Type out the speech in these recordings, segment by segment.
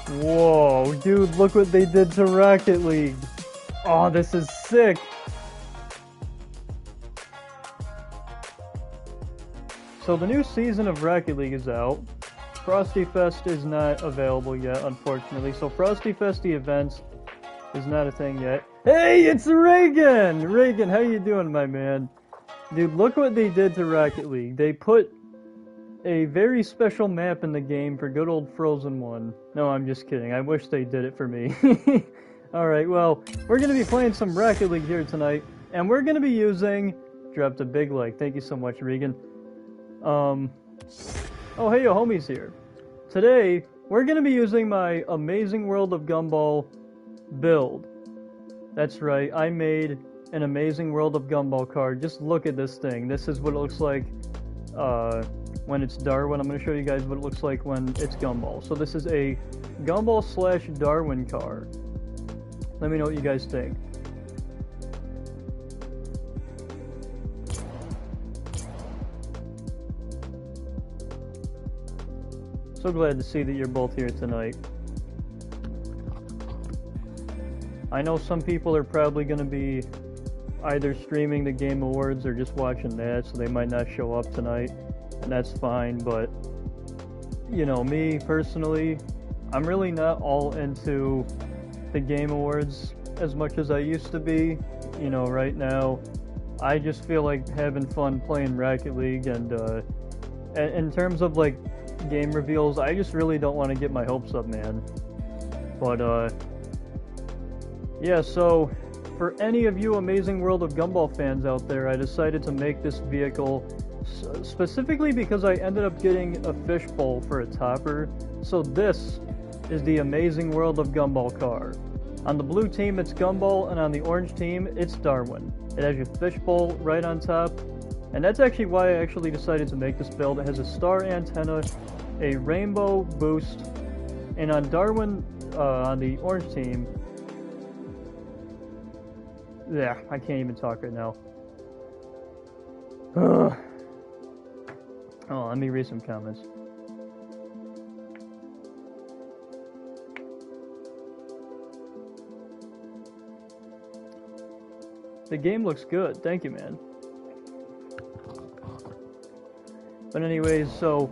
Whoa, dude, look what they did to Rocket League. Oh, this is sick. So the new season of Rocket League is out. Frosty Fest is not available yet, unfortunately. So Frosty Fest, the events, is not a thing yet. Hey, it's Reagan! Reagan, how you doing, my man? Dude, look what they did to Rocket League. They put a very special map in the game for good old Frozen 1. No, I'm just kidding. I wish they did it for me. Alright, well, we're going to be playing some Rocket League here tonight, and we're going to be using... Dropped a big like. Thank you so much, Regan. Oh, hey, your homie's here. Today, we're going to be using my Amazing World of Gumball build. That's right, I made an Amazing World of Gumball card. Just look at this thing. This is what it looks like, when it's Darwin. I'm going to show you guys what it looks like when it's Gumball. So this is a Gumball / Darwin card. Let me know what you guys think. So glad to see that you're both here tonight. I know some people are probably going to be either streaming the Game Awards or just watching that, so they might not show up tonight. And that's fine, but you know, me personally, I'm really not all into the Game Awards as much as I used to be. You know, right now, I just feel like having fun playing Rocket League, and in terms of like game reveals, I just really don't want to get my hopes up, man. But yeah, so for any of you Amazing World of Gumball fans out there, I decided to make this vehicle specifically because I ended up getting a fishbowl for a topper. So this is the Amazing World of Gumball car. On the blue team, it's Gumball, and on the orange team, it's Darwin. It has your fishbowl right on top, and that's actually why I actually decided to make this build. It has a star antenna, a rainbow boost, and on Darwin, on the orange team, yeah, I can't even talk right now. Oh, let me read some comments. The game looks good. Thank you, man. But anyways, so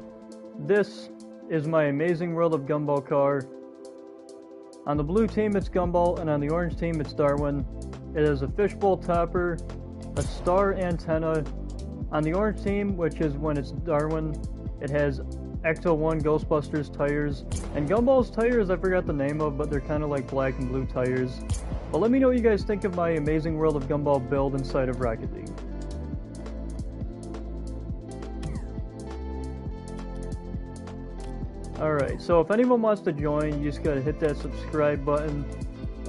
this is my Amazing World of Gumball car. On the blue team, it's Gumball, and on the orange team, it's Darwin. It has a fishbowl topper, a star antenna. On the orange team, which is when it's Darwin, it has Ecto-1 Ghostbusters tires. And Gumball's tires, I forgot the name of, but they're kind of like black and blue tires. But let me know what you guys think of my Amazing World of Gumball build inside of Rocket League. Alright, so if anyone wants to join, you just gotta hit that subscribe button.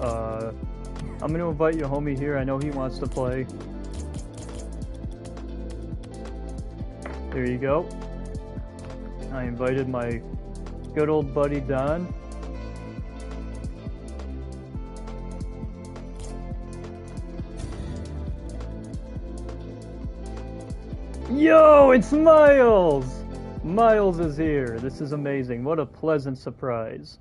I'm gonna invite your homie here. I know he wants to play. There you go. I invited my good old buddy Don. Yo, it's Miles! Miles is here. This is amazing. What a pleasant surprise.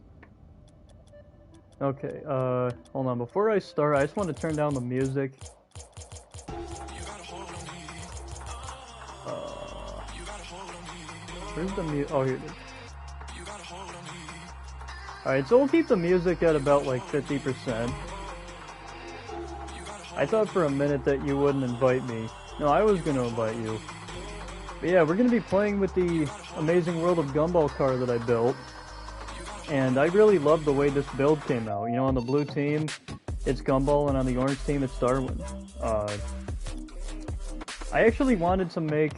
Okay, hold on. Before I start, I just want to turn down the music. Where's the music? Oh, here it is. Alright, so we'll keep the music at about like 50%. I thought for a minute that you wouldn't invite me. No, I was going to invite you. But yeah, we're going to be playing with the Amazing World of Gumball car that I built. And I really love the way this build came out. You know, on the blue team, it's Gumball, and on the orange team, it's Darwin. I actually wanted to make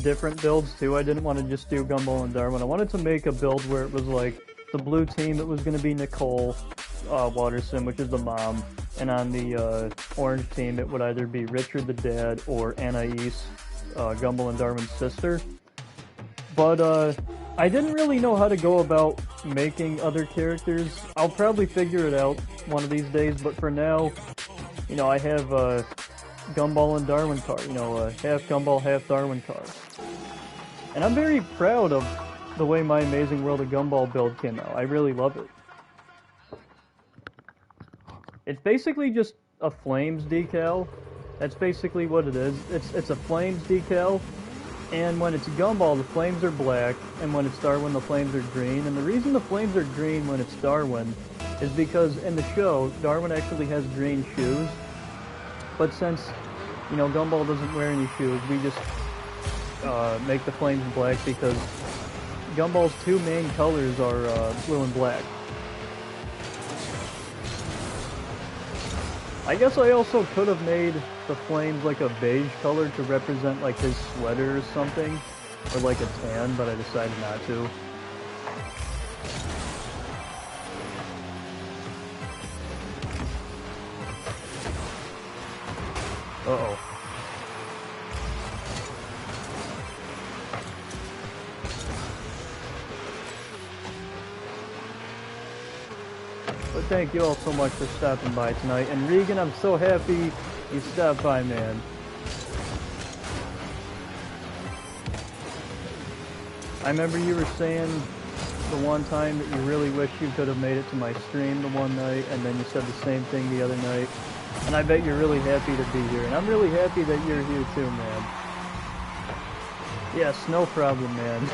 different builds too. I didn't want to just do Gumball and Darwin. I wanted to make a build where it was like the blue team, it was going to be Nicole Watterson, which is the mom, and on the orange team it would either be Richard the dad or Anais, Gumball and Darwin's sister. But I didn't really know how to go about making other characters. I'll probably figure it out one of these days, but for now, you know, I have Gumball and Darwin car, you know, half Gumball, half Darwin car. And I'm very proud of the way my Amazing World of Gumball build came out. I really love it. It's basically just a flames decal. That's basically what it is. It's a flames decal, and when it's Gumball, the flames are black, and when it's Darwin, the flames are green. And the reason the flames are green when it's Darwin is because in the show, Darwin actually has green shoes, but since, you know, Gumball doesn't wear any shoes, we just make the flames black because Gumball's two main colors are blue and black. I guess I also could have made the flames like a beige color to represent like his sweater or something, or like a tan, but I decided not to. Uh-oh. But thank you all so much for stopping by tonight. And Regan, I'm so happy you stopped by, man. I remember you were saying the one time that you really wish you could have made it to my stream the one night, and then you said the same thing the other night. And I bet you're really happy to be here. And I'm really happy that you're here too, man. Yes, no problem, man.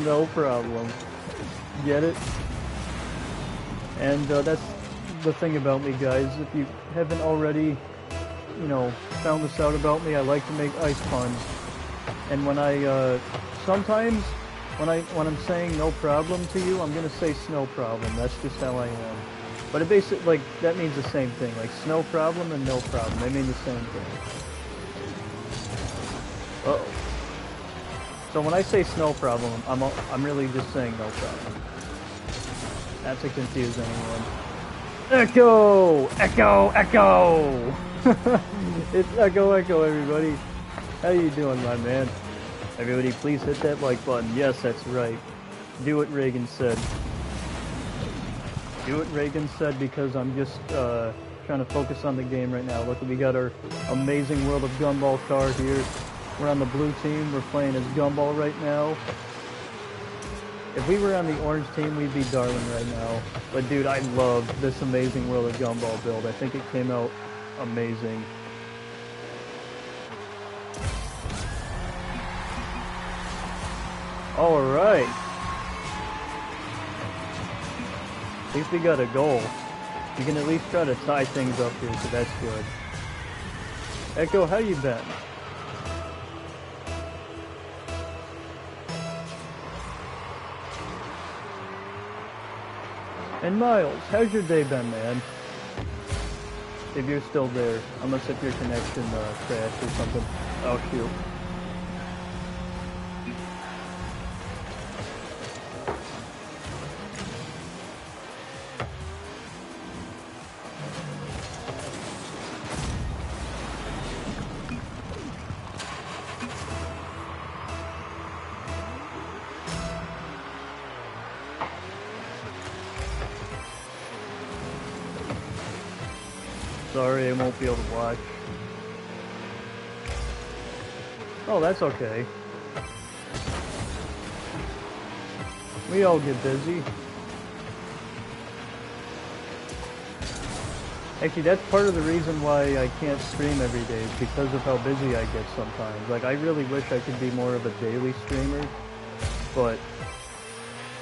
No problem. Get it? And that's the thing about me, guys. If you haven't already, you know, found this out about me, I like to make ice puns. And when I, sometimes, when I'm saying no problem to you, I'm gonna say snow problem. That's just how I am. But it basically, like, that means the same thing. Like, snow problem and no problem. They mean the same thing. Uh-oh. So when I say snow problem, I'm really just saying no problem. Not to confuse anyone. Echo! Echo! Echo! It's Echo Echo, everybody. How you doing, my man? Everybody, please hit that like button. Yes, that's right. Do what Reagan said. Do what Reagan said because I'm just trying to focus on the game right now. Look, we got our Amazing World of Gumball card here. We're on the blue team. We're playing as Gumball right now. If we were on the orange team, we'd be Darwin right now. But dude, I love this Amazing World of Gumball build. I think it came out amazing. Alright. At least we got a goal. We can at least try to tie things up here, so that's good. Echo, how you been? And Miles, how's your day been, man? If you're still there, unless if your connection crashed or something. Oh shoot. Sorry, I won't be able to watch. Oh, that's okay. We all get busy. Actually, that's part of the reason why I can't stream every day, is because of how busy I get sometimes. Like, I really wish I could be more of a daily streamer, but,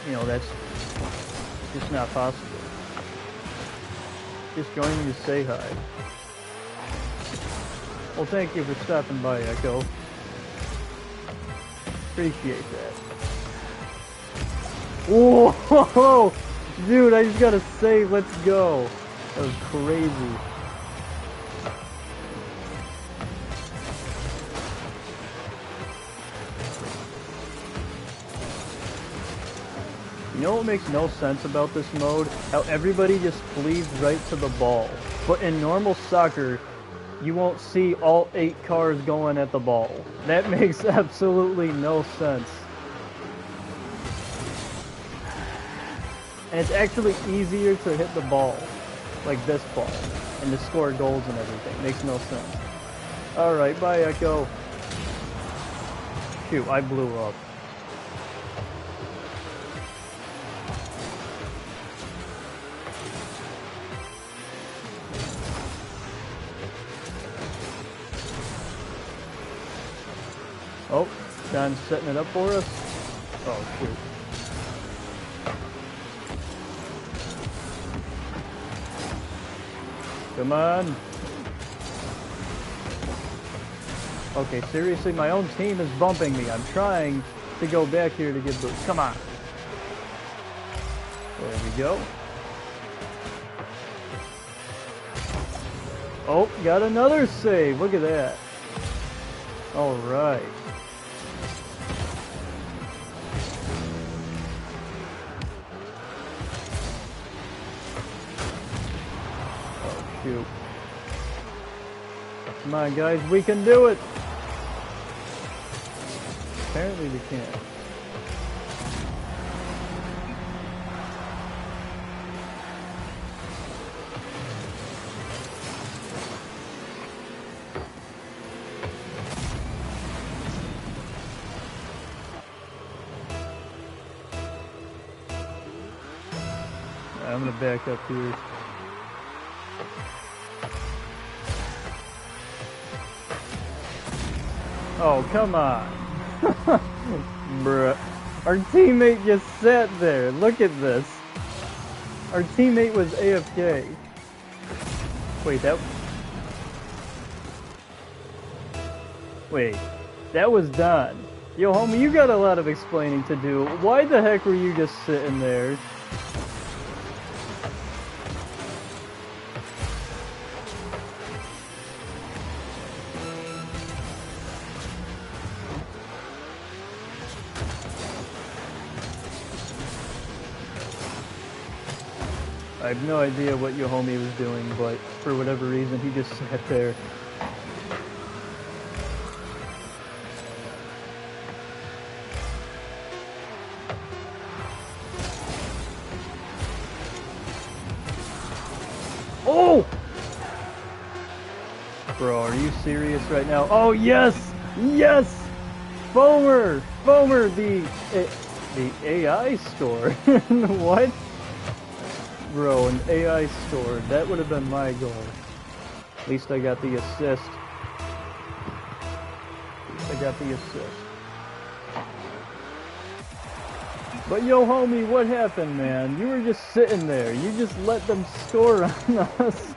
you know, that's just not possible. Just joining to say hi. Well, thank you for stopping by, Echo. Appreciate that. Whoa! Dude, I just gotta say, let's go. That was crazy. You know what makes no sense about this mode? How everybody just flees right to the ball. But in normal soccer, you won't see all 8 cars going at the ball. That makes absolutely no sense. And it's actually easier to hit the ball, like this ball, and to score goals and everything. Makes no sense. Alright, bye Echo. Shoot, I blew up. John's setting it up for us? Oh, shoot. Come on. Okay, seriously, my own team is bumping me. I'm trying to go back here to get boost. Come on. There we go. Oh, got another save. Look at that. All right. Oh, shoot. Come on, guys. We can do it. Apparently we can't. I'm gonna back up here. Oh, come on. Bruh. Our teammate just sat there. Look at this. Our teammate was AFK. Wait, that was done. Yo, homie, you got a lot of explaining to do. Why the heck were you just sitting there? I have no idea what your homie was doing, but for whatever reason, he just sat there. Oh! Bro, are you serious right now? Oh, yes! Yes! Foamer! Foamer, the AI store. What? Bro, an AI store. That would have been my goal. At least I got the assist. But yo, homie, what happened, man? You were just sitting there. You just let them score on us.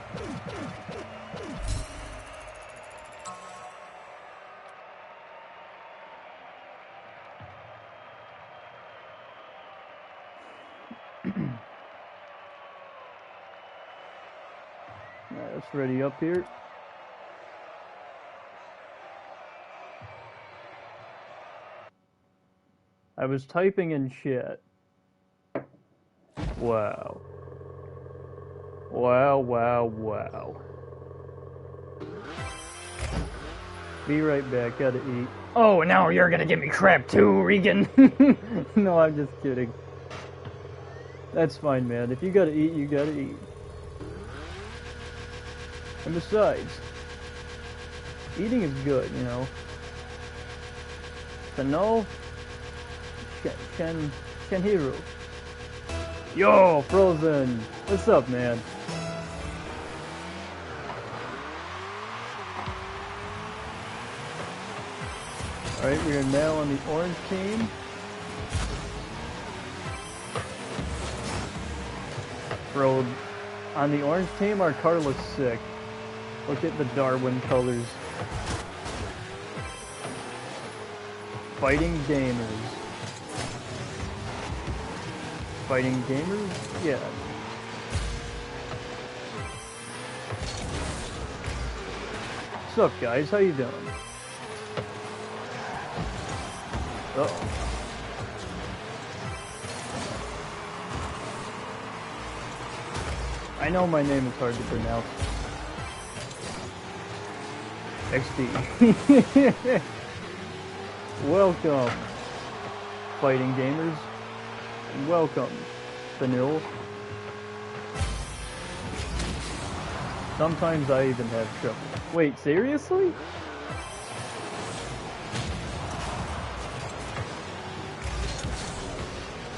Let's ready up here. I was typing in chat. Wow. Wow, wow, wow. Be right back, gotta eat. Oh, now you're gonna give me crap too, Regan. No, I'm just kidding. That's fine, man. If you gotta eat, you gotta eat. And besides, eating is good, you know. To know, can hero. Yo, Frozen, what's up, man? All right, we are now on the orange team. Bro, on the orange team, our car looks sick. Look at the Darwin colors. Fighting gamers. Fighting gamers? Yeah. What's up, guys? How you doing? Uh-oh. I know my name is hard to pronounce. XD. Welcome, fighting gamers. Welcome, Vanille. Sometimes I even have trouble. Wait, seriously?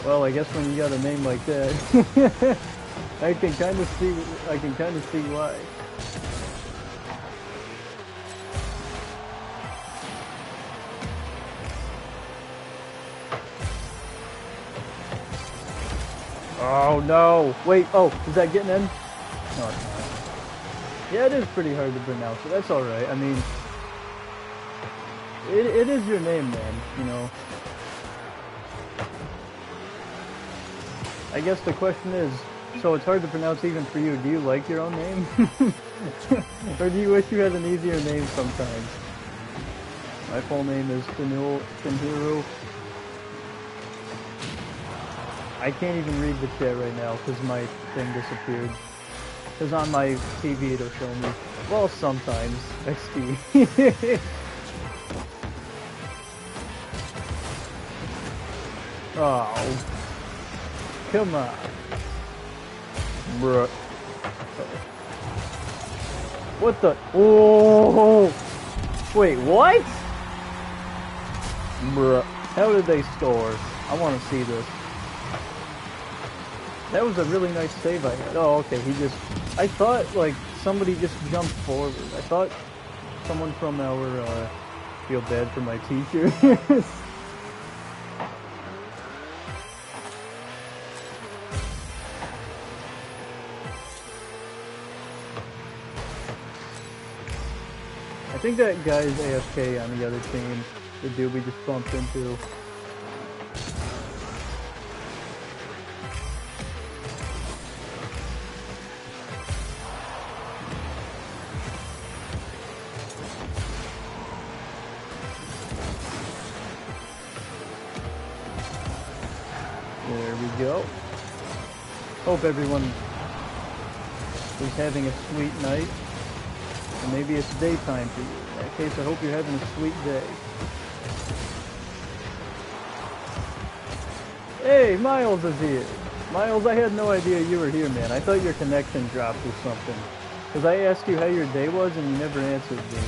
Well, I guess when you got a name like that, I can kind of see why. Oh no! Wait, oh, is that getting in? No, it's not. Yeah, it is pretty hard to pronounce, but that's alright. I mean, it is your name, man, you know. I guess the question is, so it's hard to pronounce even for you, do you like your own name? Or do you wish you had an easier name sometimes? My full name is Finhiru. I can't even read the chat right now because my thing disappeared. Because on my TV it'll show me. Well, sometimes. XD. Oh. Come on. Bruh. What the? Oh! Wait, what? Bruh. How did they score? I want to see this. That was a really nice save I had. Oh, okay, he just... I thought, like, somebody just jumped forward. I thought someone from our, feel bad for my teacher. I think that guy's AFK on the other team. The dude we just bumped into. There we go. Hope everyone is having a sweet night. And maybe it's daytime for you. In that case, I hope you're having a sweet day. Hey, Miles is here. Miles, I had no idea you were here, man. I thought your connection dropped or something. Because I asked you how your day was and you never answered me.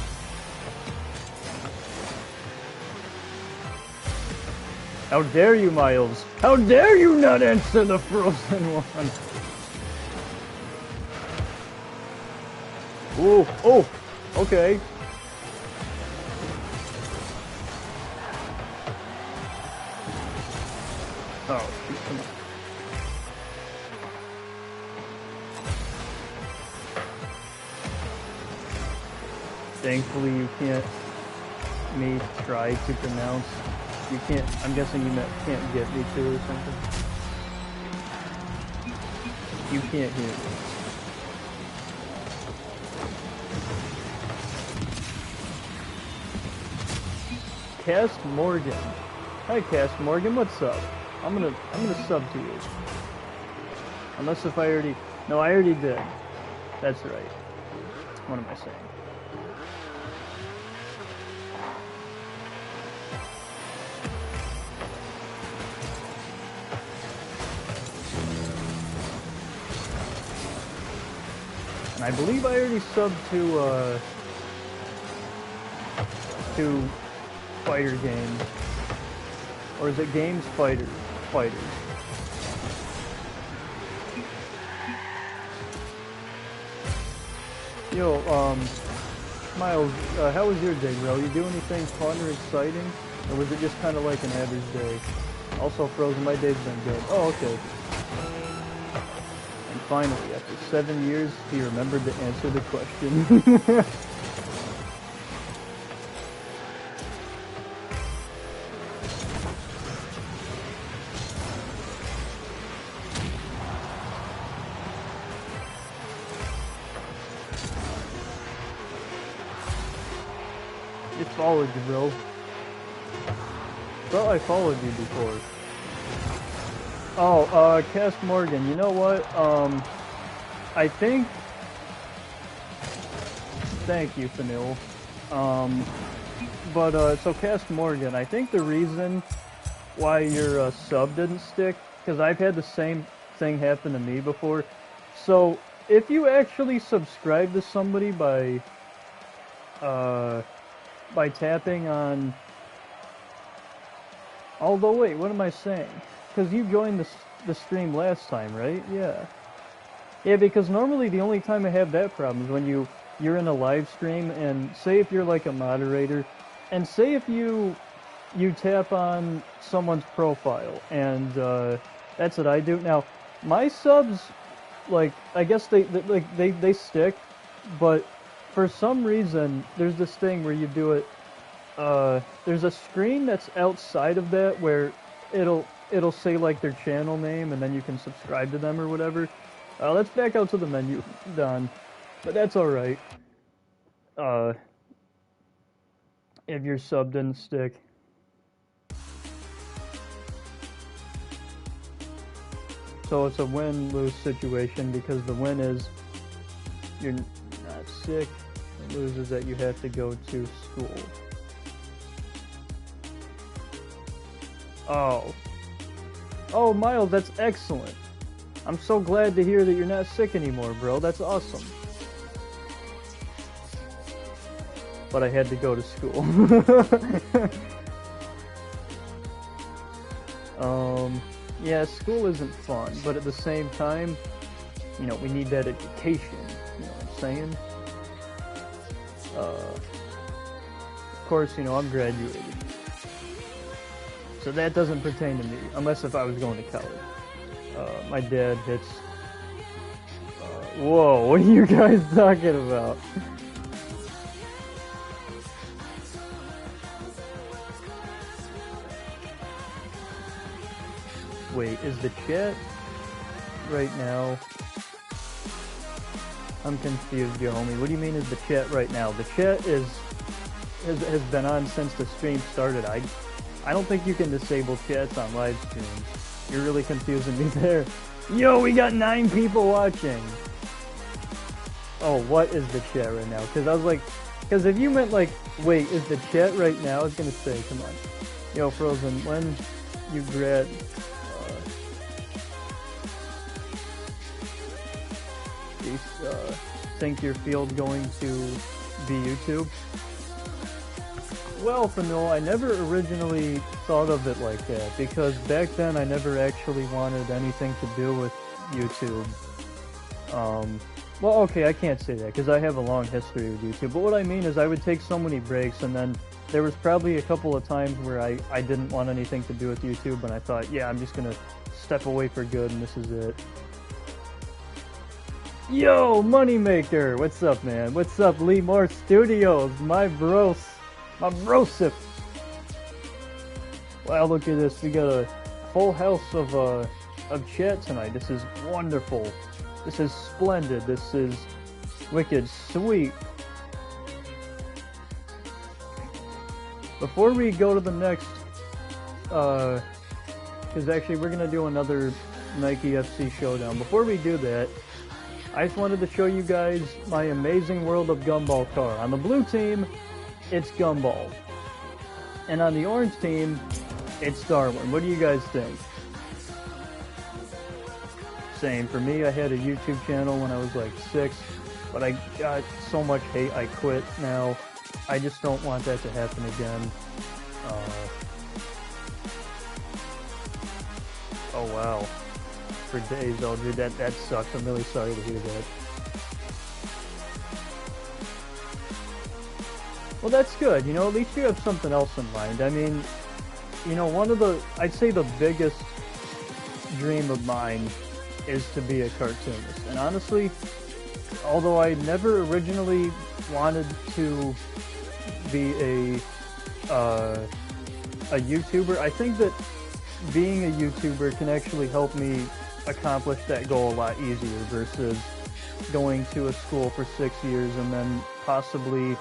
How dare you, Miles? How dare you not answer the frozen one? Ooh, oh, okay. Oh, shoot, come on. Thankfully you can't try to pronounce. You can't, I'm guessing you can't get me to or something. You can't hear me. Cast Morgan. Hi Cast Morgan, what's up? I'm gonna sub to you. Unless if I already... No, I already did. That's right. What am I saying? And I believe I already subbed to Fighter Games. Or is it Games Fighters? Yo, Miles, how was your day, bro? You do anything fun or exciting? Or was it just kind of like an average day? Also, Frozen, my day's been good. Oh, okay. And finally, after 7 years, he remembered to answer the question. Followed you, bro. Thought I followed you before. Oh, Cast Morgan, you know what? I think... Thank you, Fanil. So Cast Morgan, I think the reason why your sub didn't stick, because I've had the same thing happen to me before. So, if you actually subscribe to somebody by tapping on... Although, wait, what am I saying? Because you joined the stream last time, right? Yeah. Yeah, because normally the only time I have that problem is when you're in a live stream, and say if you're like a moderator, and say if you tap on someone's profile, and that's what I do. Now, My subs, like, I guess they stick, but for some reason, there's this thing where you do it, there's a screen that's outside of that where it'll say, like, their channel name, and then you can subscribe to them or whatever. Let's back out to the menu, Don. But that's alright. If your sub didn't stick. So it's a win-lose situation, because the win is you're not sick, the lose is that you have to go to school. Oh, Miles, that's excellent. I'm so glad to hear that you're not sick anymore, bro. That's awesome. But I had to go to school. Yeah, school isn't fun, but at the same time, you know, we need that education, you know what I'm saying? Of course, you know, I'm graduated. So that doesn't pertain to me, unless if I was going to college. My dad hits... whoa, what are you guys talking about? Wait, is the chat right now? I'm confused, yo homie. What do you mean is the chat right now? The chat has been on since the stream started. I don't think you can disable chats on live streams. You're really confusing me there. Yo, we got 9 people watching. Oh, what is the chat right now? Because I was like, because if you meant like, wait, is the chat right now? I was gonna say, come on. Yo, Frozen, when you grad. Think your field going to be YouTube? Well, Fanil, I never originally thought of it like that, because back then I never actually wanted anything to do with YouTube. Well, okay, I can't say that, because I have a long history with YouTube, but what I mean is I would take so many breaks, and then there was probably a couple of times where I didn't want anything to do with YouTube, and I thought, yeah, I'm just gonna step away for good, and this is it. Yo, Moneymaker! What's up, man? What's up, Lee Moore Studios? My brosip! Wow, look at this. We got a full house of chat tonight. This is wonderful. This is splendid. This is wicked sweet. Before we go to the next, because actually we're gonna do another Nike FC Showdown. Before we do that, I just wanted to show you guys my amazing world of Gumball car. On the blue team, it's Gumball. And on the orange team, it's Darwin. What do you guys think? Same. For me, I had a YouTube channel when I was like 6, but I got so much hate I quit now. I just don't want that to happen again. Oh wow. For days, oh dude, that sucks. I'm really sorry to hear that. Well, that's good. You know, at least you have something else in mind. I mean, you know, I'd say the biggest dream of mine is to be a cartoonist. And honestly, although I never originally wanted to be a YouTuber, I think that being a YouTuber can actually help me accomplish that goal a lot easier versus going to a school for 6 years and then possibly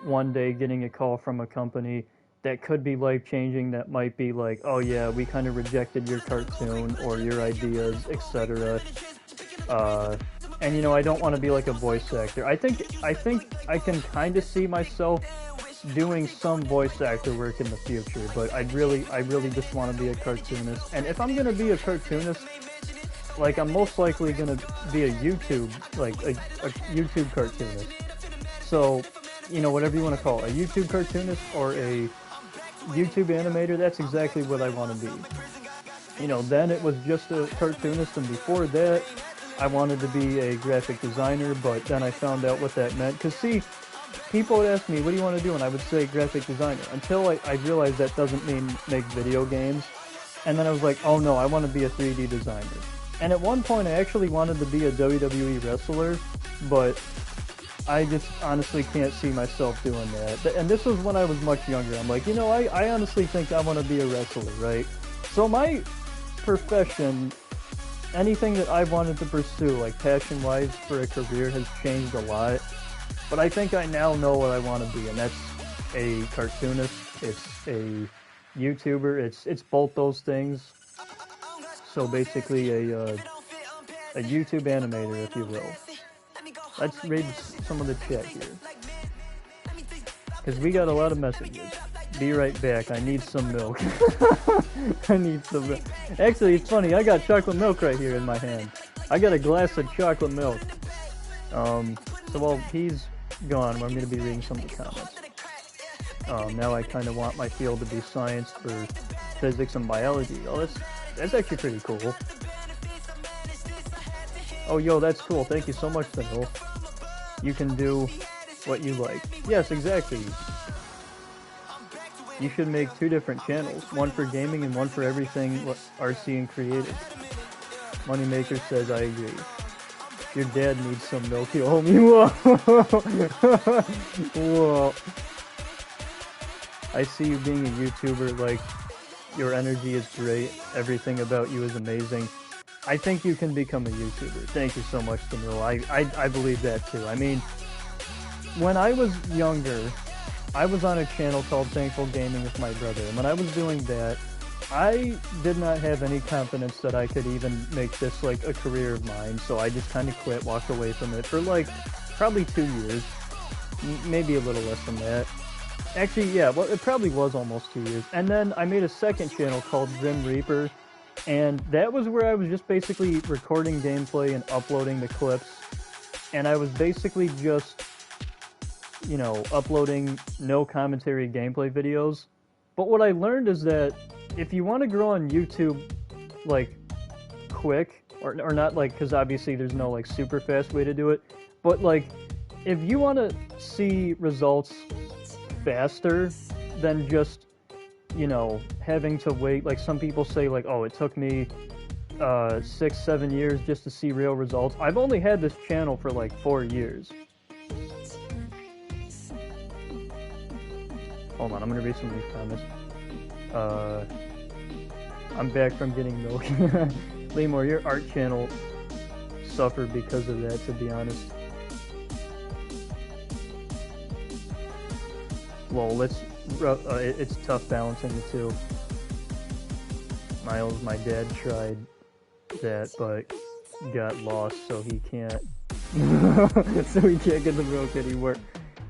one day getting a call from a company that could be life-changing, that might be like, oh yeah, we kind of rejected your cartoon or your ideas, etc. And you know, I don't want to be like a voice actor. I think I can kind of see myself doing some voice actor work in the future, but I really just want to be a cartoonist. And if I'm gonna be a cartoonist, like, I'm most likely gonna be a YouTube cartoonist. So, you know, whatever you want to call it, a YouTube cartoonist or a YouTube animator, that's exactly what I want to be. You know, then it was just a cartoonist, and before that, I wanted to be a graphic designer, but then I found out what that meant. Because, see, people would ask me, what do you want to do? And I would say graphic designer, until I realized that doesn't mean make video games. And then I was like, oh no, I want to be a 3D designer. And at one point, I actually wanted to be a WWE wrestler, but I just honestly can't see myself doing that. And this was when I was much younger. I'm like, you know, I honestly think I want to be a wrestler, right? So my profession, anything that I've wanted to pursue, like passion-wise for a career, has changed a lot. But I think I now know what I want to be, and that's a cartoonist. It's a YouTuber. It's both those things. So basically a YouTube animator, if you will. Let's read some of the chat here, because we got a lot of messages. Be right back. I need some milk. I need some milk. Actually, it's funny. I got chocolate milk right here in my hand. I got a glass of chocolate milk. So while he's gone, I'm going to be reading some of the comments. Now I kind of want my field to be science for physics and biology. Oh, that's actually pretty cool. Oh, yo, that's cool. Thank you so much, Phil. You can do what you like. Yes, exactly. You should make 2 different channels. One for gaming and one for everything RC and creative. Moneymaker says, I agree. Your dad needs some milk. He'll hold me. Whoa. Whoa. I see you being a YouTuber, like, your energy is great. Everything about you is amazing. I think you can become a YouTuber. Thank you so much, Camille. I believe that too. I mean, when I was younger, I was on a channel called Thankful Gaming with my brother, and when I was doing that, I did not have any confidence that I could even make this like a career of mine, so I just kind of quit, walked away from it for like probably 2 years, maybe a little less than that. Actually, yeah, well, it probably was almost 2 years. And then I made a second channel called Grim Reaper, and that was where I was just basically recording gameplay and uploading the clips, and I was basically just, you know, uploading no commentary gameplay videos. But what I learned is that if you want to grow on YouTube, like, quick, or not, like, because obviously there's no, like, super fast way to do it, but, like, if you want to see results faster than just, you know, having to wait, like some people say, like, oh, it took me 6-7 years just to see real results. I've only had this channel for like 4 years. Hold on, I'm gonna read some of these comments. I'm back from getting milk. Lemur, your art channel suffered because of that, to be honest. Well, it's tough balancing the two. Miles, my dad tried that, but got lost, so he can't. So he can't get the milk anymore.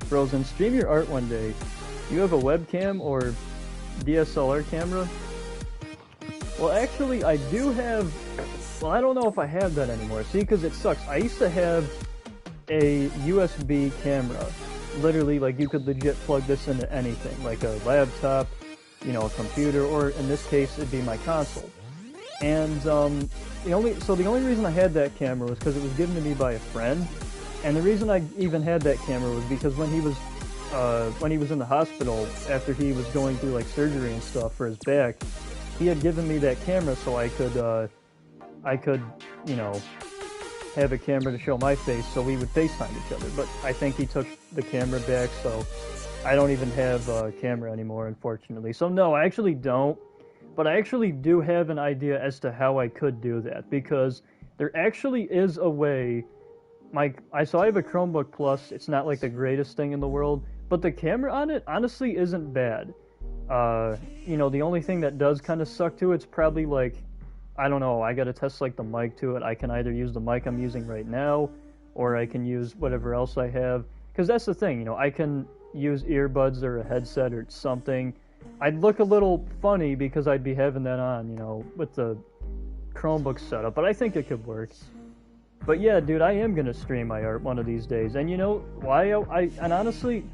Frozen, stream your art one day. You have a webcam or DSLR camera? Well, actually, I do have. Well, I don't know if I have that anymore. See, because it sucks. I used to have a USB camera. Literally, like, you could legit plug this into anything, like a laptop, you know, a computer, or in this case, it'd be my console. And the only reason I had that camera was because it was given to me by a friend, and the reason I even had that camera was because when he was in the hospital after he was going through like surgery and stuff for his back, he had given me that camera so I could, you know, have a camera to show my face, so we would FaceTime each other. But I think he took the camera back, so I don't even have a camera anymore, unfortunately. So no, I actually don't, but I actually do have an idea as to how I could do that, because there actually is a way. So I have a Chromebook Plus. It's not like the greatest thing in the world, but the camera on it honestly isn't bad. You know, the only thing that does kind of suck to it's probably like, I don't know, I gotta test like the mic to it. I can either use the mic I'm using right now, or I can use whatever else I have. Because that's the thing, you know, I can use earbuds or a headset or something. I'd look a little funny because I'd be having that on, you know, with the Chromebook setup, but I think it could work. But yeah, dude, I am gonna stream my art one of these days. And you know why and honestly,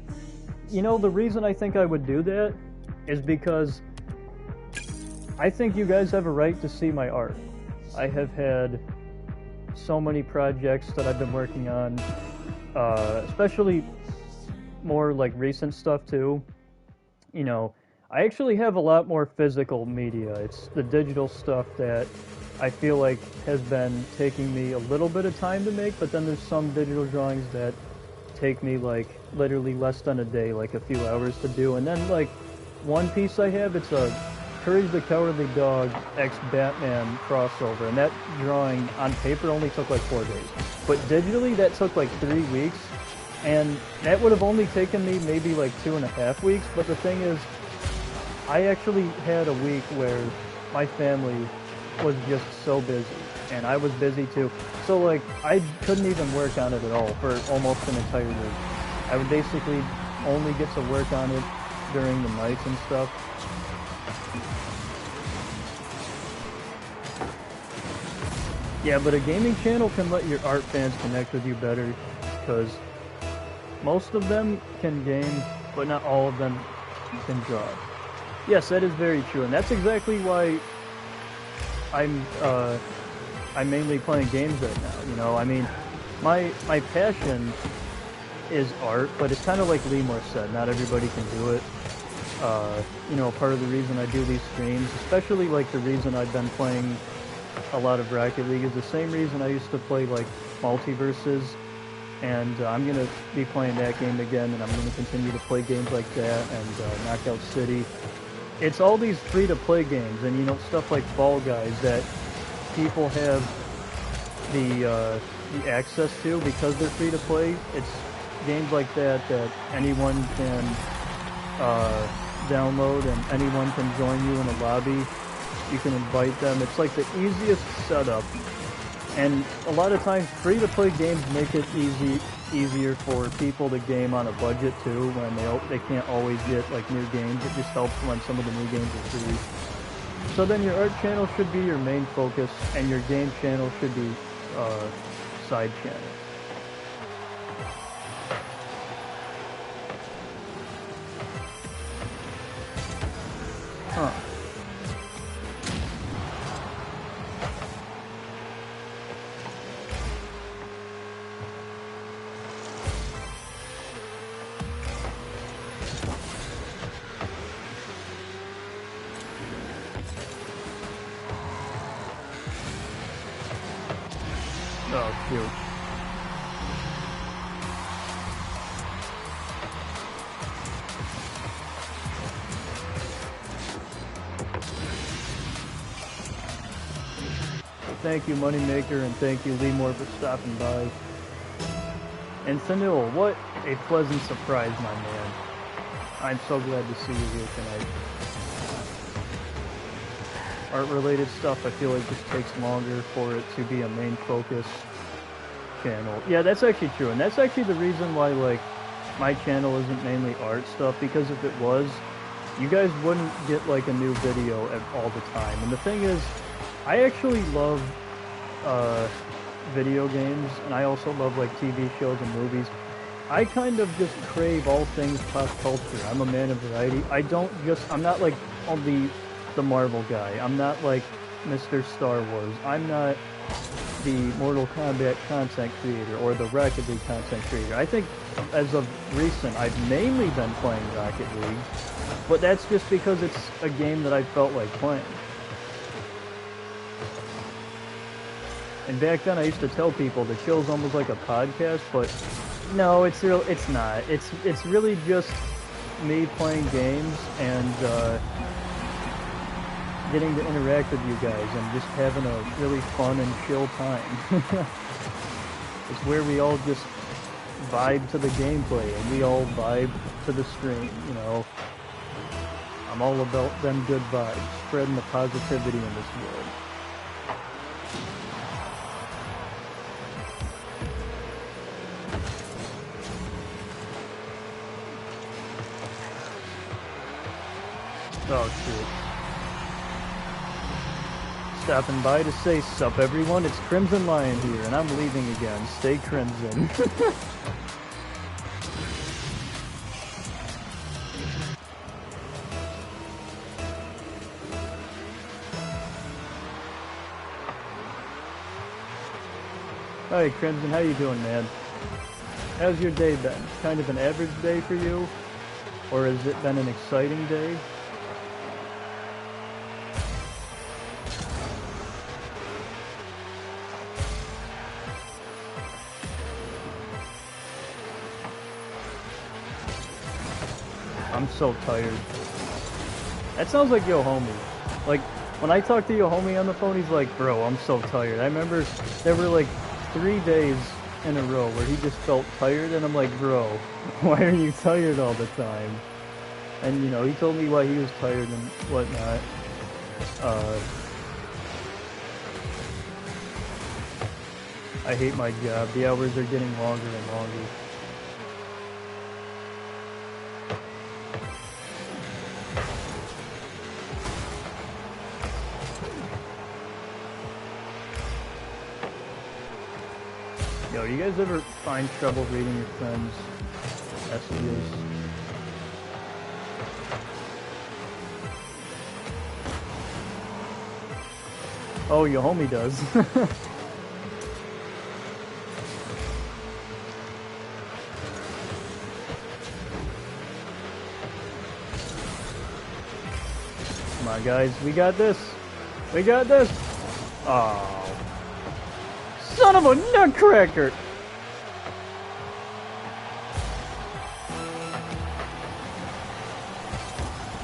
you know, the reason I think I would do that is because I think you guys have a right to see my art. I have had so many projects that I've been working on, especially more like recent stuff too. You know, I actually have a lot more physical media. It's the digital stuff that I feel like has been taking me a little bit of time to make, but then there's some digital drawings that take me like literally less than a day, like a few hours to do. And then like one piece I have, it's a Courage the Cowardly Dog x Batman crossover, and that drawing on paper only took like 4 days, but digitally that took like 3 weeks, and that would have only taken me maybe like 2.5 weeks. But the thing is, I actually had a week where my family was just so busy, and I was busy too, so like I couldn't even work on it at all for almost an entire week. I would basically only get to work on it during the nights and stuff. Yeah, but a gaming channel can let your art fans connect with you better, because most of them can game, but not all of them can draw. Yes, that is very true, and that's exactly why I'm mainly playing games right now. You know, I mean, my passion is art, but it's kind of like Lemur said, not everybody can do it. You know, part of the reason I do these streams, especially like the reason I've been playing a lot of Rocket League, is the same reason I used to play like Multiverses, and I'm going to be playing that game again, and I'm going to continue to play games like that, and Knockout City. It's all these free-to-play games, and you know, stuff like Fall Guys that people have the access to because they're free-to-play. It's games like that that anyone can download, and anyone can join you in a lobby. You can invite them. It's like the easiest setup, and a lot of times free-to-play games make it easier for people to game on a budget too, when they can't always get like new games. It just helps when some of the new games are free. So then your art channel should be your main focus, and your game channel should be side channel. Huh. Oh, cute. Thank you, Moneymaker, and thank you, Lemur, for stopping by. And Thanil, what a pleasant surprise, my man. I'm so glad to see you here tonight. Art-related stuff, I feel like just takes longer for it to be a main focus channel. Yeah, that's actually true, and that's actually the reason why, like, my channel isn't mainly art stuff, because if it was, you guys wouldn't get, like, a new video all the time. And the thing is, I actually love video games, and I also love like TV shows and movies. I kind of just crave all things pop culture. I'm a man of variety. I'm not like the Marvel guy. I'm not like Mr. Star Wars. I'm not the Mortal Kombat content creator or the Rocket League content creator. I think as of recent, I've mainly been playing Rocket League, but that's just because it's a game that I felt like playing. And back then I used to tell people the show's almost like a podcast, but no, it's not. It's really just me playing games and getting to interact with you guys and just having a really fun and chill time. It's where we all just vibe to the gameplay and we all vibe to the stream, you know. I'm all about them good vibes, spreading the positivity in this world. Oh, shit. Stopping by to say sup, everyone. It's Crimson Lion here, and I'm leaving again. Stay Crimson. Hi, Crimson. How you doing, man? How's your day been? Kind of an average day for you? Or has it been an exciting day? I'm so tired. That sounds like Yo Homie. Like, when I talk to Yo Homie on the phone, he's like, bro, I'm so tired. I remember there were like 3 days in a row where he just felt tired, and I'm like, bro, why are you tired all the time? And, you know, he told me why he was tired and whatnot. I hate my job. The hours are getting longer and longer. Yo, you guys ever find trouble reading your friends' messages? Oh, your homie does. Come on, guys, we got this. We got this. Oh. Son of a nutcracker!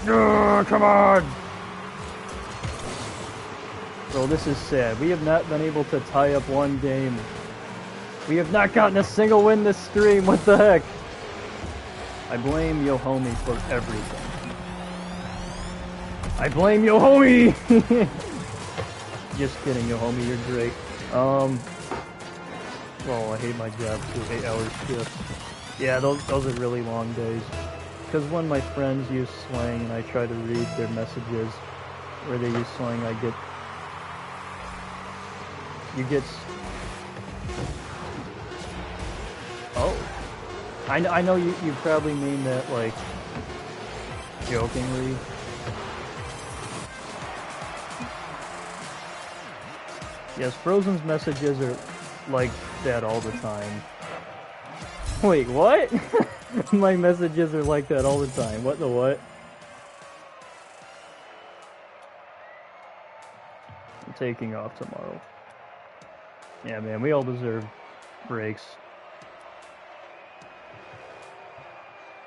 Oh, come on! Bro, this is sad. We have not been able to tie up one game. We have not gotten a single win this stream. What the heck? I blame Yo Homie for everything. I blame Yo Homie! Just kidding, Yo Homie, you're great. Well, I hate my job too, 8-hour shifts. Yeah, those are really long days. Because when my friends use slang and I try to read their messages where they use slang, Oh. I know you probably mean that, like, jokingly. Yes, Frozen's messages are like that all the time. Wait, what? My messages are like that all the time. What the what? I'm taking off tomorrow. Yeah, man, we all deserve breaks.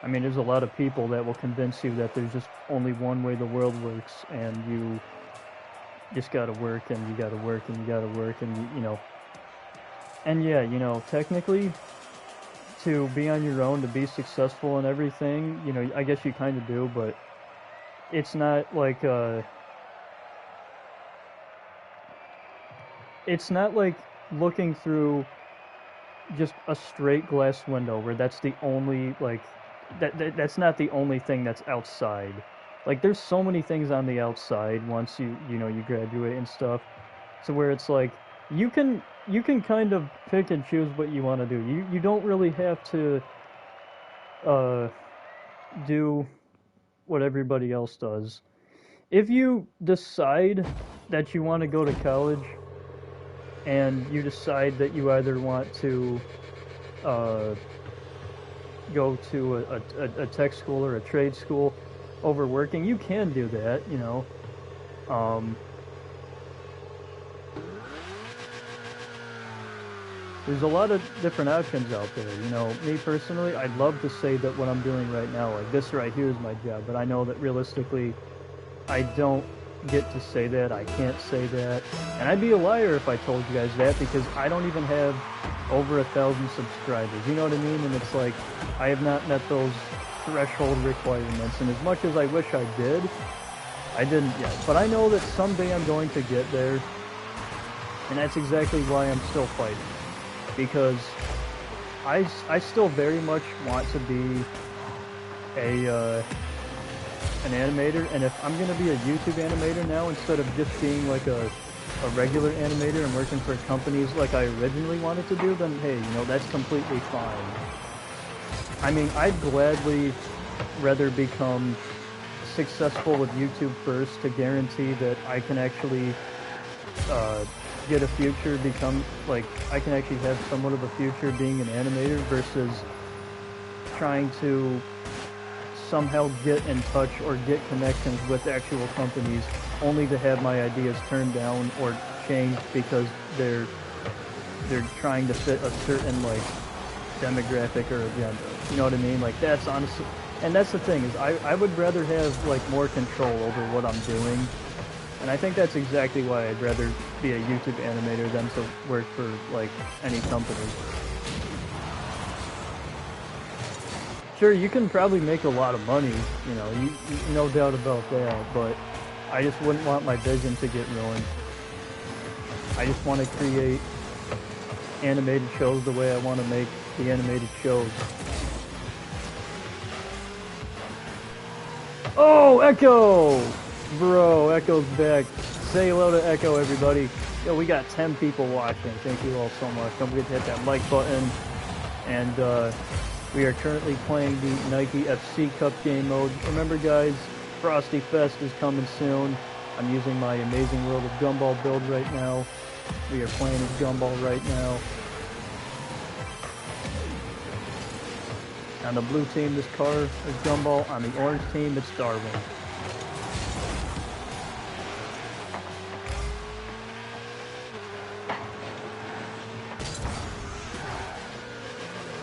I mean, there's a lot of people that will convince you that there's just only one way the world works, and you just gotta work, and you gotta work, and you gotta work, and you know. And yeah, you know, technically, to be on your own, to be successful and everything, you know, I guess you kind of do, but it's not like, it's not like looking through just a straight glass window where that's the only, like, that's not the only thing that's outside. Like, there's so many things on the outside once you know, you graduate and stuff, so where it's like, you can kind of pick and choose what you want to do. You don't really have to do what everybody else does. If you decide that you want to go to college, and you decide that you either want to go to a tech school or a trade school over working, you can do that, you know. There's a lot of different options out there, you know. Me personally, I'd love to say that what I'm doing right now, like this right here is my job, but I know that realistically, I don't get to say that, I can't say that, and I'd be a liar if I told you guys that, because I don't even have over 1,000 subscribers, you know what I mean? And it's like, I have not met those threshold requirements, and as much as I wish I did, I didn't yet. But I know that someday I'm going to get there, and that's exactly why I'm still fighting. Because I still very much want to be an animator, and if I'm going to be a YouTube animator now, instead of just being like a regular animator and working for companies like I originally wanted to do, then hey, you know, that's completely fine. I mean, I'd gladly rather become successful with YouTube first to guarantee that I can actually get a future, become, like, I can actually have somewhat of a future being an animator versus trying to somehow get in touch or get connections with actual companies only to have my ideas turned down or changed because they're trying to fit a certain, like, demographic or agenda. You know what I mean? Like, that's honestly, And that's the thing, is I would rather have, like, more control over what I'm doing. And I think that's exactly why I'd rather be a YouTube animator than to work for, like, any company. Sure, you can probably make a lot of money, you know, no doubt about that, but I just wouldn't want my vision to get ruined. I just want to create animated shows the way I want to make the animated shows. Oh, Echo! Bro, Echo's back. Say hello to Echo, everybody. Yo, we got 10 people watching. Thank you all so much. Don't forget to hit that like button. And we are currently playing the Nike FC Cup game mode. Remember, guys, Frosty Fest is coming soon. I'm using my Amazing World of Gumball build right now. We are playing as Gumball right now. On the blue team, this car is Gumball. On the orange team, it's Darwin.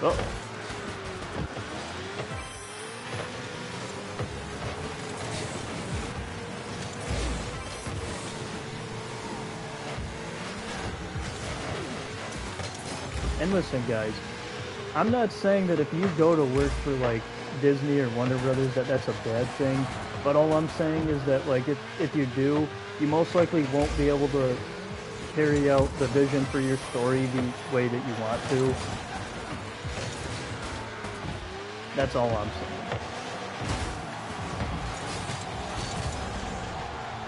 Oh. And listen, guys, I'm not saying that if you go to work for, like, Disney or Warner Brothers that that's a bad thing, but all I'm saying is that, like, if you do, you most likely won't be able to carry out the vision for your story the way that you want to. That's all I'm saying.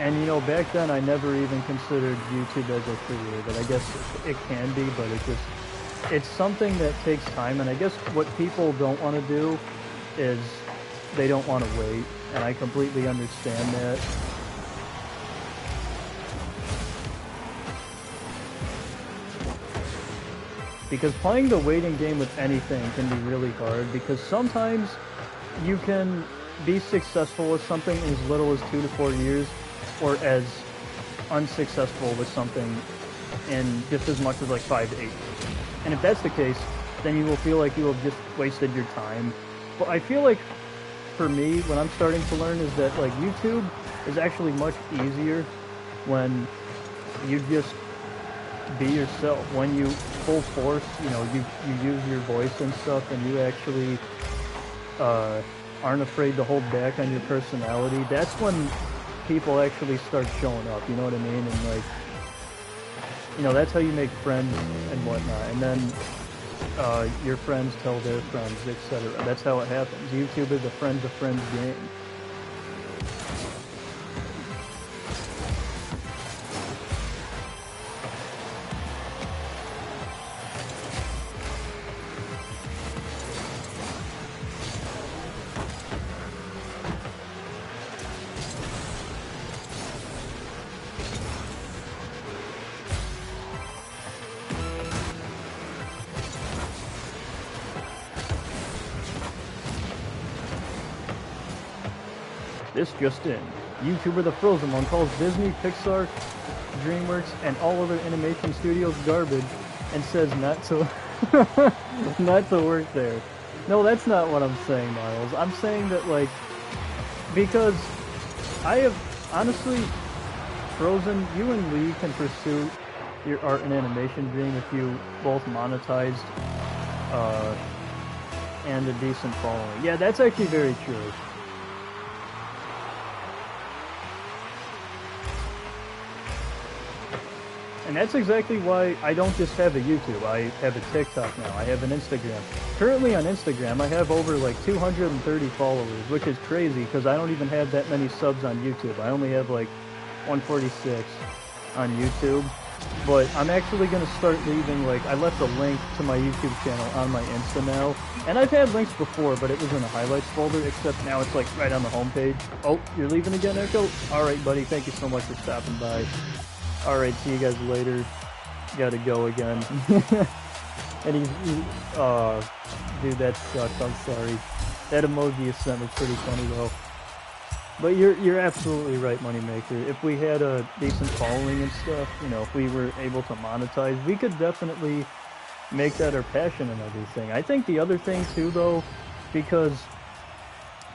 And, you know, back then I never even considered YouTube as a career, but I guess it can be, but it's something that takes time, and I guess what people don't want to do is they don't want to wait, and I completely understand that. Because playing the waiting game with anything can be really hard, because sometimes you can be successful with something in as little as 2 to 4 years, or as unsuccessful with something in just as much as like 5 to 8 years. And if that's the case, then you will feel like you have just wasted your time. But I feel like, for me, what I'm starting to learn is that, like, YouTube is actually much easier when you just be yourself. When you full force, you know, you use your voice and stuff, and you actually aren't afraid to hold back on your personality. That's when people actually start showing up, you know what I mean? And, like, you know, that's how you make friends and whatnot. And then your friends tell their friends, etc. That's how it happens. YouTube is a friend-to-friend game. This just in. YouTuber The Frozen One calls Disney, Pixar, DreamWorks, and all other animation studios garbage and says not to not to work there. No, that's not what I'm saying, Miles. I'm saying that, like, because I have, honestly, Frozen, you and Lee can pursue your art and animation dream if you both monetized and a decent following. Yeah, that's actually very true. And that's exactly why I don't just have a YouTube. I have a TikTok now. I have an Instagram. Currently on Instagram, I have over like 230 followers, which is crazy because I don't even have that many subs on YouTube. I only have like 146 on YouTube. But I'm actually going to start leaving, like, I left a link to my YouTube channel on my Insta now. And I've had links before, but it was in the highlights folder, except now it's like right on the homepage. Oh, you're leaving again, Echo? Alright, buddy, thank you so much for stopping by. Alright, see you guys later. Gotta go again. And he's dude, that sucks, I'm sorry. That emoji you sent was pretty funny though. But you're absolutely right, Moneymaker. If we had a decent following and stuff, you know, if we were able to monetize, we could definitely make that our passion and everything. I think the other thing too, though, because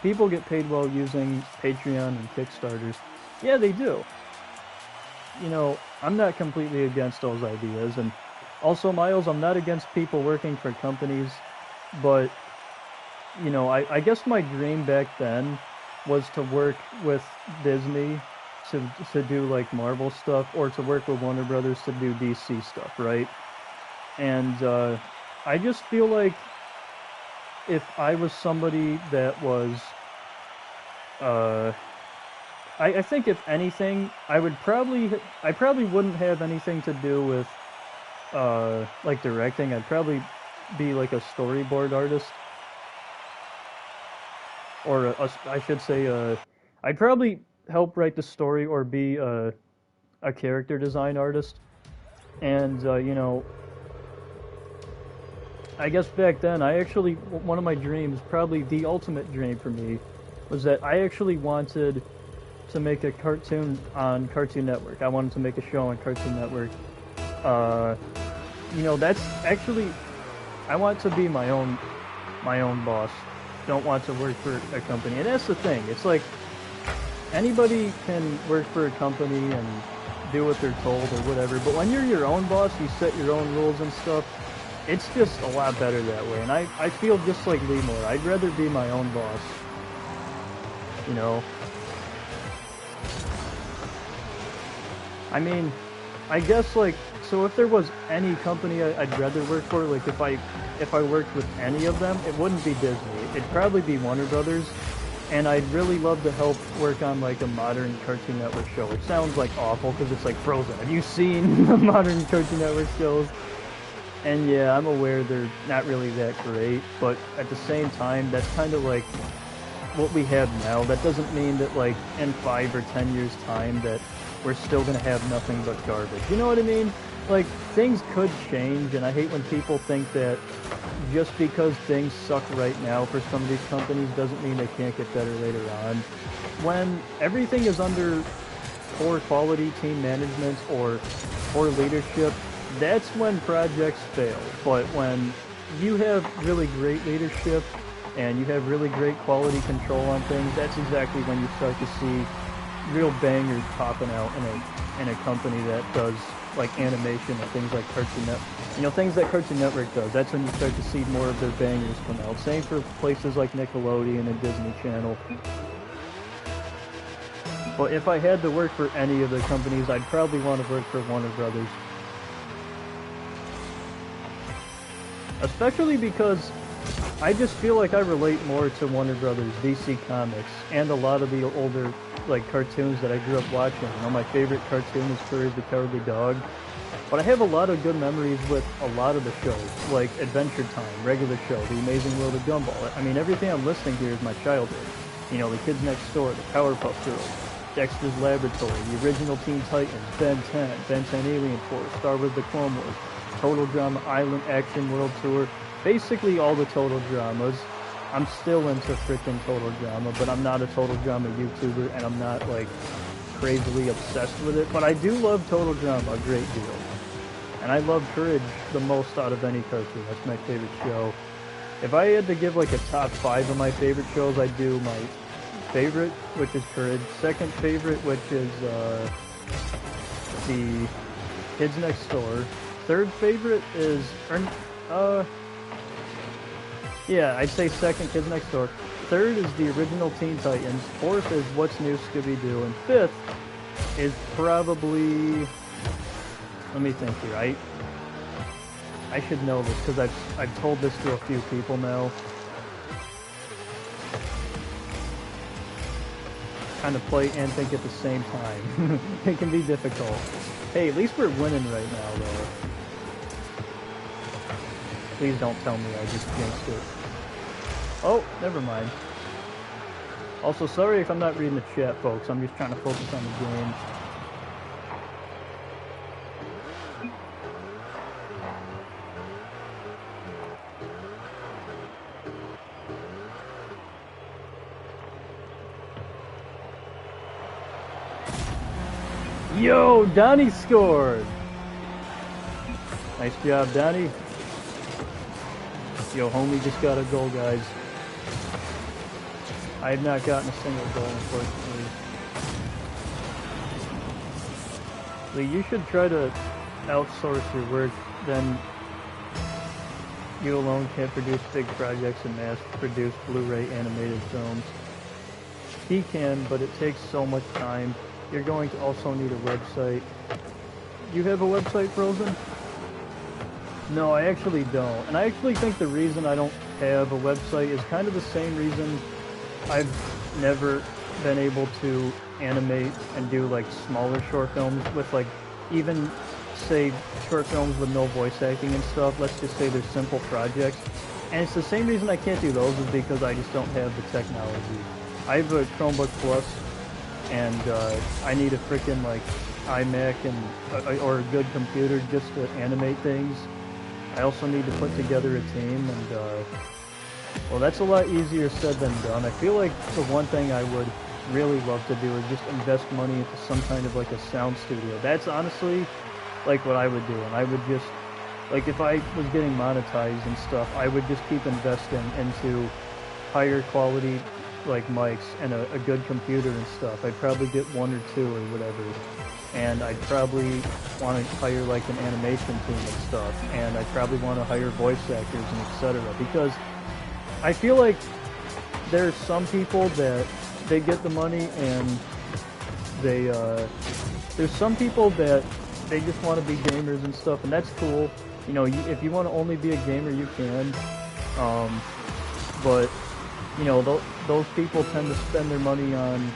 people get paid well using Patreon and Kickstarters. Yeah, they do. You know, I'm not completely against those ideas, and also, Miles, I'm not against people working for companies, but, you know, I guess my dream back then was to work with Disney to do, like, Marvel stuff, or to work with Warner Brothers to do DC stuff, right? And I just feel like if I was somebody that was, I think if anything, I probably wouldn't have anything to do with, like directing. I'd probably be like a storyboard artist, or I should say, I'd probably help write the story or be a character design artist. And you know, I guess back then, one of my dreams, probably the ultimate dream for me, was that I actually wanted to make a cartoon on Cartoon Network. I wanted to make a show on Cartoon Network. You know, that's actually, I want to be my own boss. Don't want to work for a company. And that's the thing. It's like, anybody can work for a company and do what they're told or whatever, but when you're your own boss, you set your own rules and stuff, it's just a lot better that way. And I feel just like Lee Moore. I'd rather be my own boss. You know? I mean, I guess, like, so if there was any company I'd rather work for, like, if I worked with any of them, it wouldn't be Disney. It'd probably be Warner Brothers, and I'd really love to help work on, like, a modern Cartoon Network show. It sounds, like, awful, because it's like Frozen. Have you seen the modern Cartoon Network shows? And yeah, I'm aware they're not really that great, but at the same time, that's kind of like what we have now. That doesn't mean that, like, in 5 or 10 years' time that we're still going to have nothing but garbage. You know what I mean? Like, things could change, and I hate when people think that just because things suck right now for some of these companies doesn't mean they can't get better later on. When everything is under poor quality team management or poor leadership, that's when projects fail. But when you have really great leadership and you have really great quality control on things, that's exactly when you start to see real bangers popping out in a company that does, like, animation and things like Cartoon Network. You know, things that Cartoon Network does, that's when you start to see more of their bangers come out. Same for places like Nickelodeon and Disney Channel. But if I had to work for any of the companies, I'd probably want to work for Warner Brothers. Especially because I just feel like I relate more to Warner Brothers, DC Comics, and a lot of the older, like, cartoons that I grew up watching. You know, my favorite cartoon was Courage the Cowardly Dog. But I have a lot of good memories with a lot of the shows, like Adventure Time, regular show, The Amazing World of Gumball. I mean, everything I'm listing here is my childhood. You know, The Kids Next Door, The Powerpuff Girls, Dexter's Laboratory, The Original Teen Titans, Ben 10, Ben 10 Alien Force, Star Wars The Clone Wars, Total Drama Island Action World Tour, basically all the Total Dramas. I'm still into freaking Total Drama, but I'm not a Total Drama YouTuber, and I'm not, like, crazily obsessed with it. But I do love Total Drama a great deal. And I love Courage the most out of any cartoon. That's my favorite show. If I had to give, like, a top 5 of my favorite shows, I'd do my favorite, which is Courage. Second favorite, which is The Kids Next Door. Third favorite is, yeah, I'd say second, Kids Next Door. Third is The Original Teen Titans. Fourth is What's New, Scooby-Doo. And fifth is probably, let me think here. I should know this because I've told this to a few people now. Kind of play and think at the same time. It can be difficult. Hey, at least we're winning right now, though. Please don't tell me I just jinxed it. Oh, never mind. Also, sorry if I'm not reading the chat, folks. I'm just trying to focus on the game. Yo, Donnie scored! Nice job, Donnie. Yo, homie just got a goal, guys. I've not gotten a single goal, unfortunately. Lee, you should try to outsource your work, then you alone can't produce big projects and mass-produce Blu-ray animated films. He can, but it takes so much time. You're going to also need a website. You have a website, Frozen? No, I actually don't. And I actually think the reason I don't have a website is kind of the same reason I've never been able to animate and do like smaller short films with like even say short films with no voice acting and stuff. Let's just say they're simple projects. And it's the same reason I can't do those is because I just don't have the technology. I have a Chromebook Plus, and I need a freaking like iMac and or a good computer just to animate things. I also need to put together a team, and well, that's a lot easier said than done. I feel like the one thing I would really love to do is just invest money into some kind of like a sound studio. That's honestly like what I would do, and I would just like if I was getting monetized and stuff, I would just keep investing into higher quality like mics and a good computer and stuff. I'd probably get one or two or whatever, and I'd probably want to hire like an animation team and stuff, and I'd probably want to hire voice actors and etc. Because I feel like there's some people that they get the money and they there's some people that they just want to be gamers and stuff, and that's cool. You know, if you want to only be a gamer, you can. But you know, those people tend to spend their money on,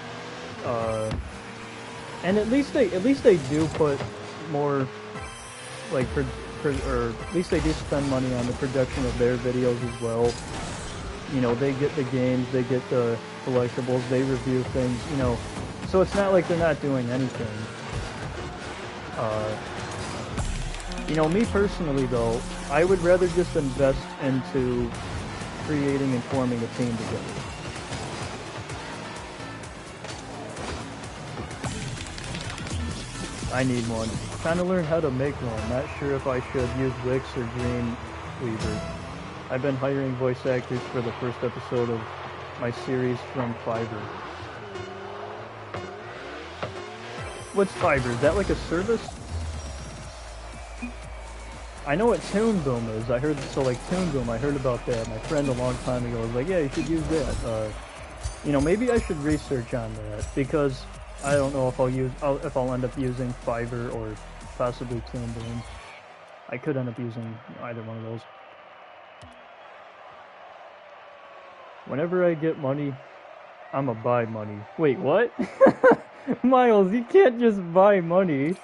and at least they do put more, like, or at least they do spend money on the production of their videos as well. You know, they get the games, they get the collectibles, they review things, you know, so it's not like they're not doing anything. You know, me personally though, I would rather just invest into creating and forming a team together. I need one. Trying to learn how to make one. Not sure if I should use Wix or Dreamweaver. I've been hiring voice actors for the first episode of my series from Fiverr. What's Fiverr? Is that like a service? I know what Toon Boom is. I heard, so like Toon Boom, I heard about that. My friend a long time ago was like, yeah, you should use that. You know, maybe I should research on that, because I don't know if I'll end up using Fiverr or possibly Toon Boom. I could end up using either one of those. Whenever I get money, I'ma buy money. Wait, what? Miles, you can't just buy money.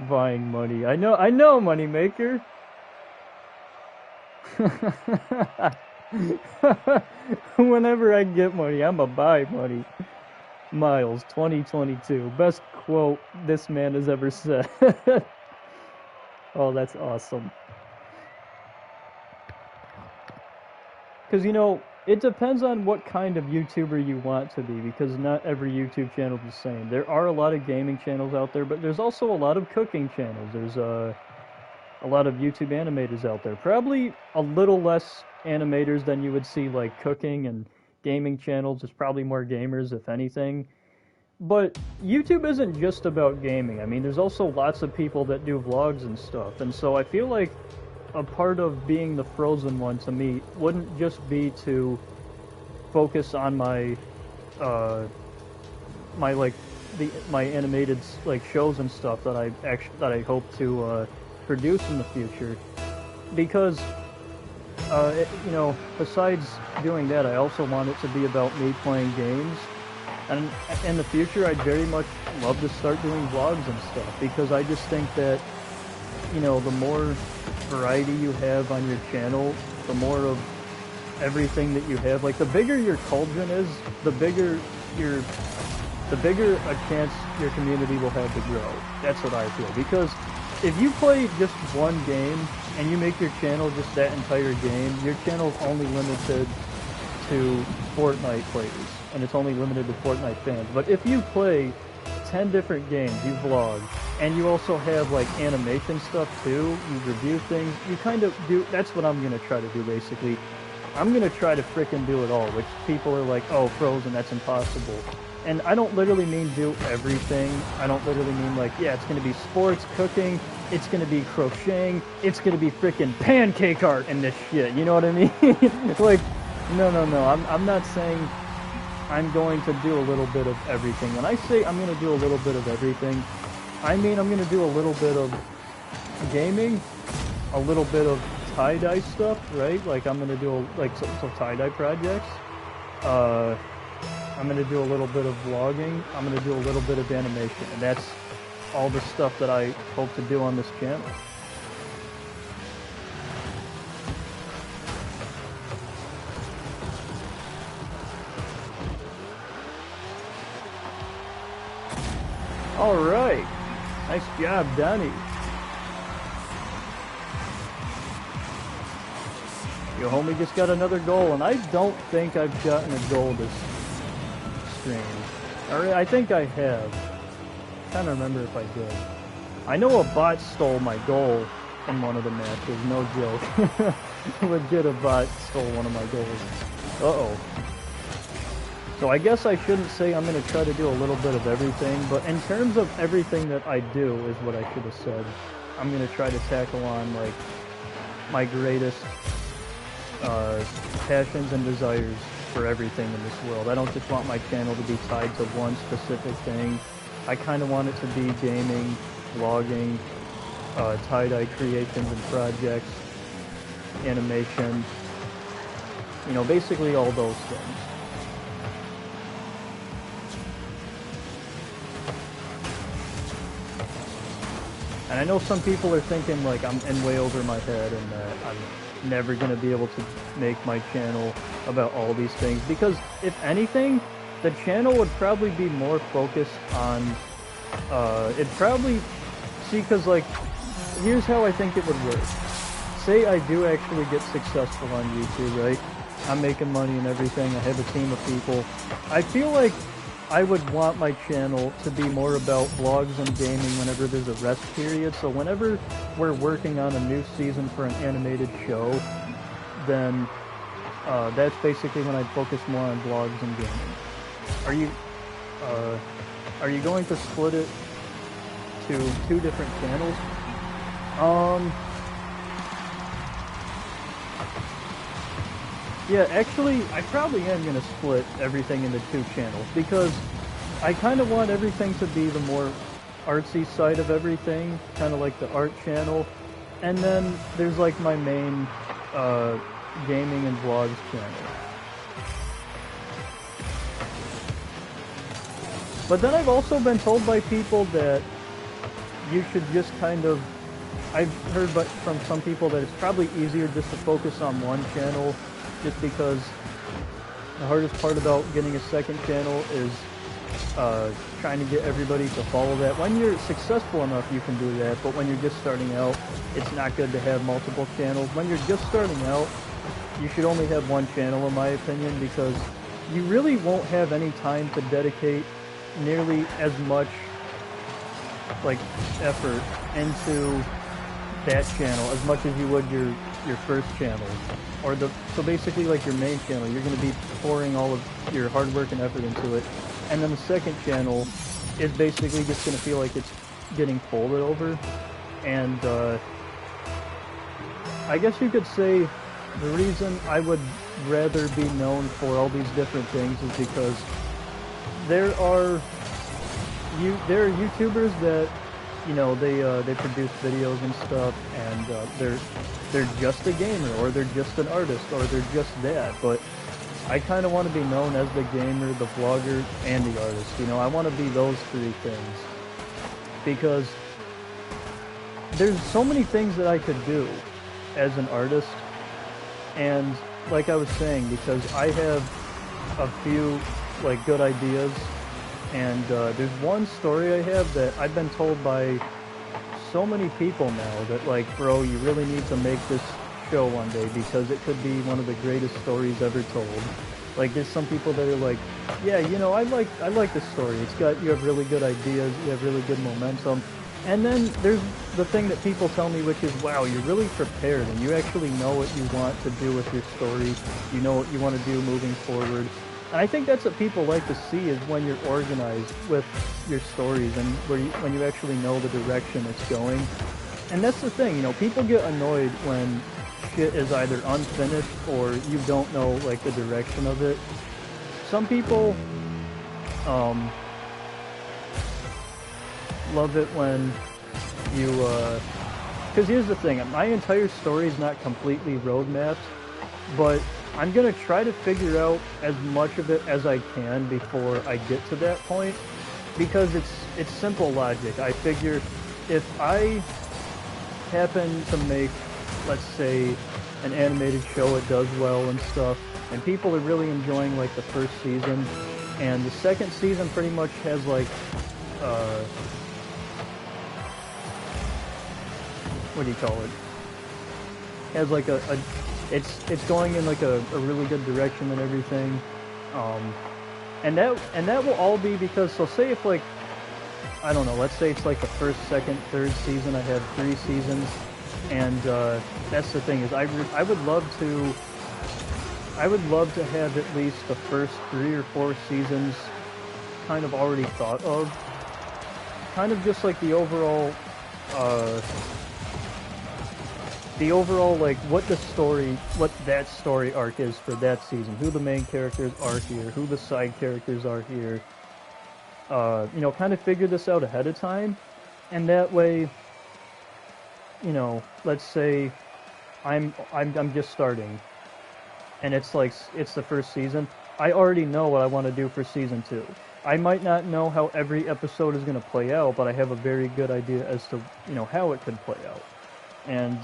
Buying money. I know, Moneymaker. Whenever I get money, I'ma buy money. Miles, 2022. Best quote this man has ever said. Oh, that's awesome. Because, you know, it depends on what kind of YouTuber you want to be, because not every YouTube channel is the same. There are a lot of gaming channels out there, but there's also a lot of cooking channels. There's a lot of YouTube animators out there. Probably a little less animators than you would see like cooking and gaming channels. There's probably more gamers, if anything. But YouTube isn't just about gaming. I mean, there's also lots of people that do vlogs and stuff. And so I feel like a part of being the Frozen one to me wouldn't just be to focus on my my animated like shows and stuff that I hope to produce in the future, because you know, besides doing that, I also want it to be about me playing games. And in the future, I'd very much love to start doing vlogs and stuff, because I just think that, you know, the more variety you have on your channel, the more of everything that you have, like the bigger your cauldron is, the bigger a chance your community will have to grow. That's what I feel. Because if you play just one game and you make your channel just that entire game, your channel's only limited to Fortnite players, and it's only limited to Fortnite fans. But if you play 10 different games, you vlog, and you also have like animation stuff too. You review things. You kind of do. That's what I'm gonna try to do basically. I'm gonna try to frickin' do it all, which people are like, oh, Frozen, that's impossible. And I don't literally mean do everything. I don't literally mean like, yeah, it's gonna be sports, cooking, it's gonna be crocheting, it's gonna be frickin' pancake art and this shit. You know what I mean? Like, no. I'm not saying I'm going to do a little bit of everything. When I say I'm gonna do a little bit of everything, I mean I'm gonna do a little bit of gaming, a little bit of tie-dye stuff, right? Like I'm gonna do some tie-dye projects. I'm gonna do a little bit of vlogging. I'm gonna do a little bit of animation, and that's all the stuff that I hope to do on this channel. All right, nice job, Donnie. Your homie just got another goal, and I don't think I've gotten a goal this stream. Alright, I think I have. I can't remember if I did. I know a bot stole my goal in one of the matches, no joke. Legit, a bot stole one of my goals. Uh-oh. So I guess I shouldn't say I'm going to try to do a little bit of everything, but in terms of everything that I do is what I should have said. I'm going to try to tackle on, like, my greatest passions and desires for everything in this world. I don't just want my channel to be tied to one specific thing. I kind of want it to be gaming, vlogging, tie-dye creations and projects, animation, you know, basically all those things. And I know some people are thinking like I'm in way over my head and that I'm never going to be able to make my channel about all these things, because if anything, the channel would probably be more focused on, because like, here's how I think it would work. Say I do actually get successful on YouTube, right? I'm making money and everything, I have a team of people. I feel like I would want my channel to be more about vlogs and gaming whenever there's a rest period. So whenever we're working on a new season for an animated show, then that's basically when I'd focus more on vlogs and gaming. Are you going to split it to 2 different channels? Yeah, actually, I probably am going to split everything into 2 channels, because I kind of want everything to be the more artsy side of everything, kind of like the art channel, and then there's like my main gaming and vlogs channel. But then I've also been told by people that you should just kind of, I've heard from some people that it's probably easier just to focus on one channel, just because the hardest part about getting a second channel is trying to get everybody to follow that. When you're successful enough, you can do that, but when you're just starting out, it's not good to have multiple channels. When you're just starting out, you should only have one channel, in my opinion, because you really won't have any time to dedicate nearly as much like effort into that channel as much as you would your first channel, or so basically like your main channel. You're going to be pouring all of your hard work and effort into it, and then the second channel is basically just going to feel like it's getting folded over. And I guess you could say the reason I would rather be known for all these different things is because there are YouTubers that, you know, they produce videos and stuff, and they're just a gamer, or they're just an artist, or they're just that. But I kind of want to be known as the gamer, the vlogger, and the artist. You know, I want to be those 3 things, because there's so many things that I could do as an artist. And like I was saying, because I have a few like good ideas, and there's one story I have that I've been told by so many people now that, like, bro, you really need to make this show one day because it could be one of the greatest stories ever told. Like, there's some people that are like, yeah, you know, I like this story. You have really good ideas, you have really good momentum, And then there's the thing that people tell me, which is, wow, you're really prepared and you actually know what you want to do with your story. You know what you want to do moving forward. And I think that's what people like to see, is when you're organized with your stories and when you actually know the direction it's going. And that's the thing, you know, people get annoyed when shit is either unfinished or you don't know, like, the direction of it. Some people, love it when you, because here's the thing, my entire story is not completely roadmapped, but I'm gonna try to figure out as much of it as I can before I get to that point, because it's simple logic. I figure if I happen to make, let's say, an animated show, it does well and stuff, and people are really enjoying, like, the first season, and the second season pretty much has, like, what do you call it? Has, like, it's going in, like, a really good direction and everything, and that will all be because, so say if, like, I don't know, let's say it's like the first, second, third season, I have 3 seasons, and that's the thing, is I would love to have at least the first 3 or 4 seasons kind of already thought of, kind of just like the overall, like, what that story arc is for that season, who the main characters are here, who the side characters are here, you know, kind of figure this out ahead of time, and that way, you know, let's say I'm just starting, and it's like, it's the first season, I already know what I want to do for season 2. I might not know how every episode is going to play out, but I have a very good idea as to, you know, how it could play out. And,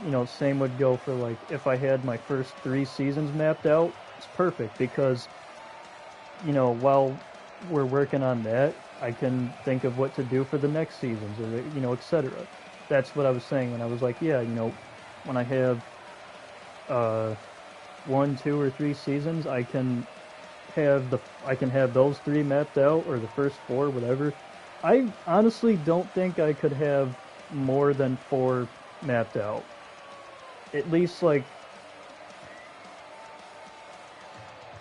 you know, same would go for, like, if I had my first 3 seasons mapped out, it's perfect, because, you know, while we're working on that, I can think of what to do for the next seasons, or, you know, etc. That's what I was saying when I was like, yeah, you know, when I have 1, 2, or 3 seasons, I can have those 3 mapped out, or the first 4, whatever. I honestly don't think I could have more than 4 mapped out. At least, like,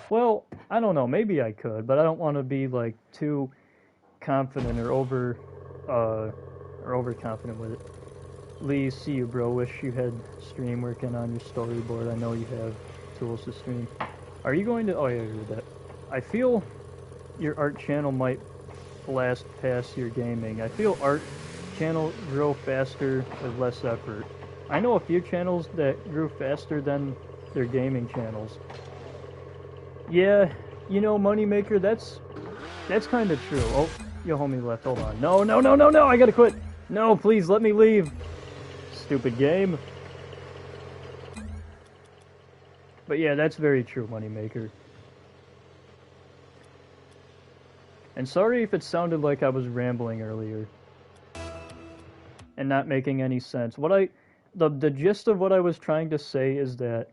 well, I don't know, maybe I could, but I don't want to be, like, too confident or overconfident with it. Lee, see you, bro. Wish you had stream working on your storyboard. I know you have tools to stream. Are you going to, oh yeah, I heard that. I feel your art channel might blast past your gaming. I feel art channel grow faster with less effort. I know a few channels that grew faster than their gaming channels. Yeah, you know, Moneymaker, that's kind of true. Oh, your homie left. Hold on. No, I gotta quit. No, please, let me leave. Stupid game. But yeah, that's very true, Moneymaker. And sorry if it sounded like I was rambling earlier and not making any sense. The gist of what I was trying to say is that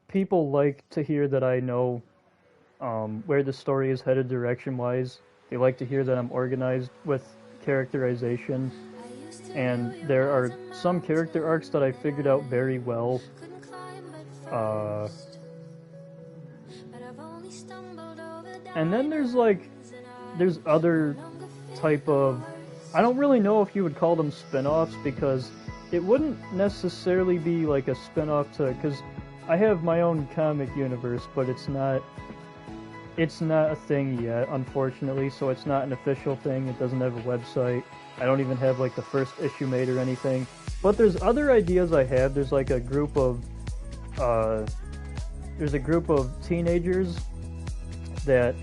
people like to hear that I know where the story is headed direction-wise. They like to hear that I'm organized with characterization. And there are some character arcs that I figured out very well. And then there's other type of, I don't really know if you would call them spin-offs, because it wouldn't necessarily be like a spin-off to, because I have my own comic universe, but it's not a thing yet, unfortunately, so it's not an official thing. It doesn't have a website. I don't even have, like, the first issue made or anything. But there's other ideas I have. There's, like, a group of teenagers that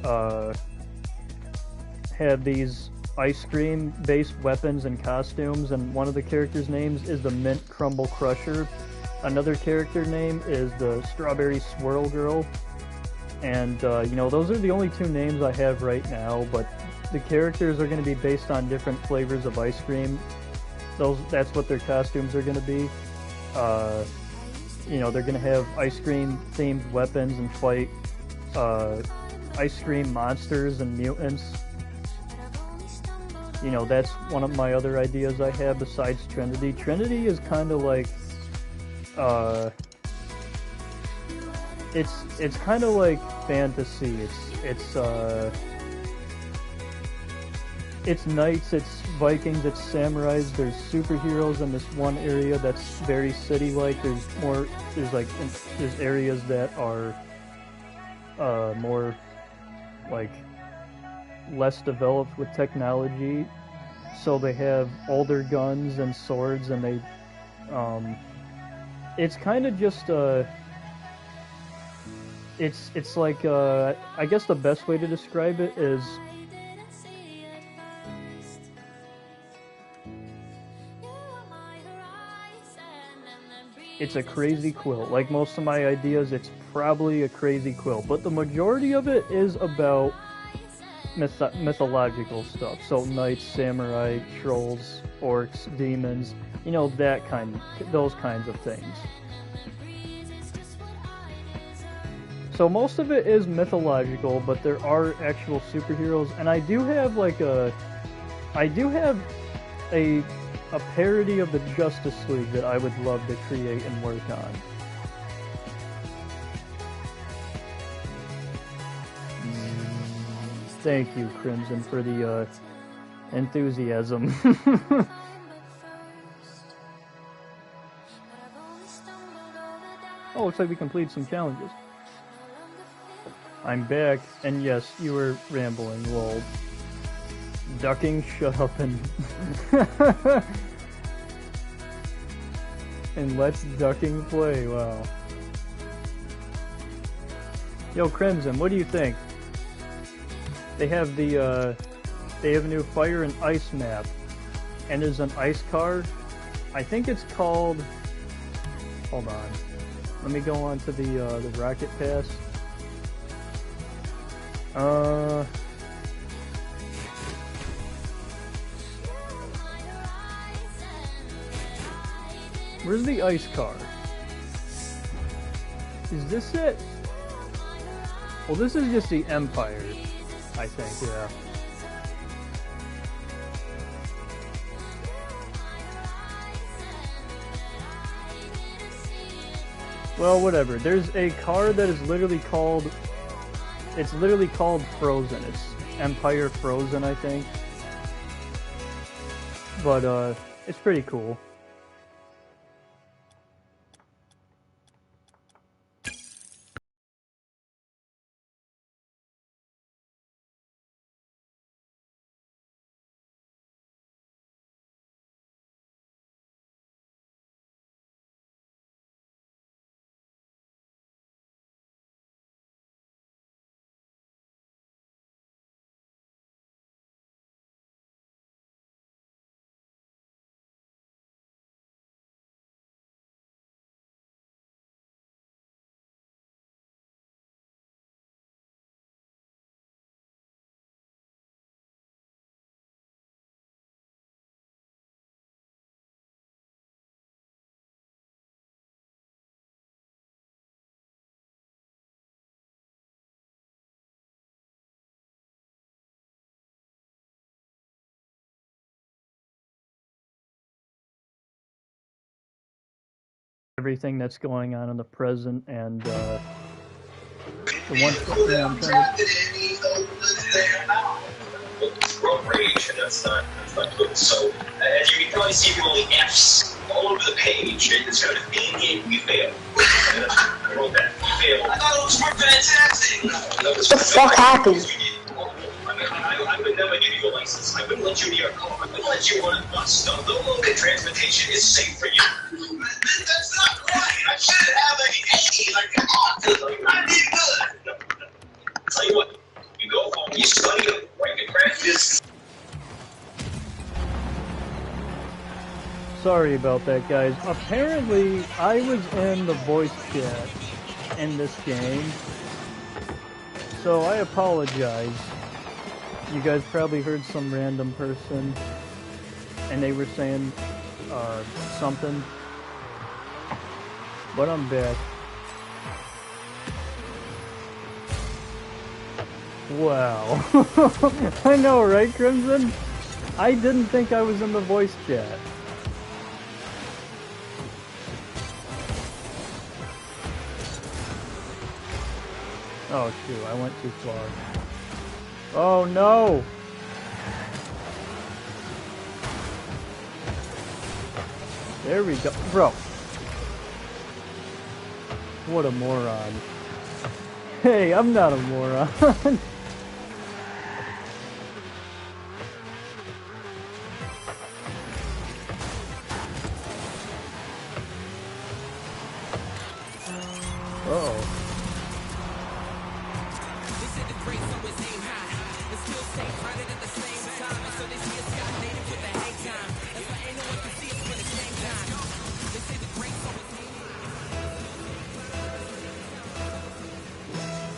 have these ice cream based weapons and costumes, and one of the characters' names is the Mint Crumble Crusher. Another character name is the Strawberry Swirl Girl. And you know, those are the only 2 names I have right now, but the characters are going to be based on different flavors of ice cream. That's what their costumes are going to be. You know, they're going to have ice cream themed weapons and fight ice cream monsters and mutants. you know, that's one of my other ideas I have besides Trinity. Trinity is kind of like, it's kind of like fantasy. It's knights, it's Vikings, it's samurais. There's superheroes in this one area that's very city-like. There's areas that are more like less developed with technology, so they have older guns and swords, and they it's kind of just it's like I guess the best way to describe it is it's a crazy quilt. Like most of my ideas, it's probably a crazy quilt, but the majority of it is about mythological stuff. So knights, samurai, trolls, orcs, demons, you know, those kinds of things. So most of it is mythological, but there are actual superheroes, and I do have a parody of the Justice League that I would love to create and work on. Thank you, Crimson, for the enthusiasm. Oh, looks like we completed some challenges. I'm back, and yes, you were rambling, lol. Ducking, shut up, and... and let's ducking play, wow. Yo, Crimson, what do you think? They have they have a new fire and ice map, and there's an ice car. I think it's called, hold on, let me go on to the Rocket Pass. Where's the ice car? Is this it? Well, this is just the Empire, I think, yeah. Well, whatever. There's a car that is literally called... It's literally called Frozen. It's Empire Frozen, I think. But, it's pretty cool. Everything that's going on in the present, and the one thing I'm trying to... Road rage, and that's not good. So, as you can probably see from all the F's all over the page, it's going to be in we fail. I wrote that. We fail. I thought it was fantastic. What the fuck happened? I would never give you a license. I wouldn't let you in your car. I wouldn't let you on a bus. The local transportation is safe for you. That's not right. I should have an A. Like, come on. I did good. No. Tell you what. You go home, you study it, right? You practice. Sorry about that, guys. Apparently, I was in the voice chat in this game, so I apologize. You guys probably heard some random person, and they were saying something, but I'm back. Wow. I know, right, Crimson? I didn't think I was in the voice chat. Oh shoot, I went too far. Oh no! There we go. Bro. What a moron. Hey, I'm not a moron. Uh-oh.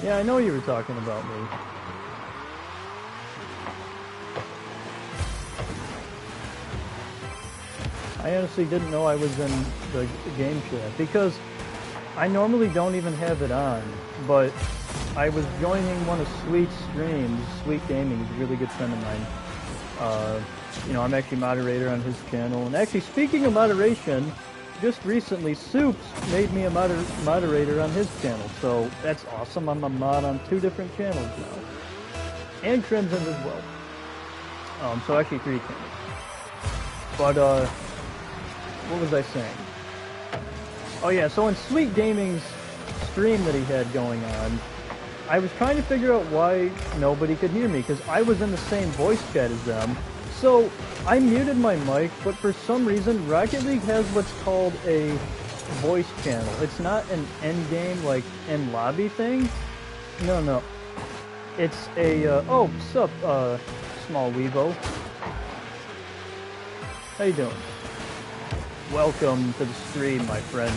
Yeah, I know you were talking about me. I honestly didn't know I was in the game chat because I normally don't even have it on, but I was joining one of Sweet's streams. Sweet Gaming is a really good friend of mine. You know, I'm actually moderator on his channel. And actually, speaking of moderation, just recently, Soups made me a moderator on his channel, so that's awesome. I'm a mod on 2 different channels now. And Crimson as well. So actually 3 channels. But, what was I saying? Oh yeah, so in Sweet Gaming's stream that he had going on, I was trying to figure out why nobody could hear me, because I was in the same voice chat as them. So, I muted my mic, but for some reason, Rocket League has what's called a voice channel. It's not an end-game, like, end-lobby thing. No. It's a, oh, sup, Small Weevo. How you doing? Welcome to the stream, my friend.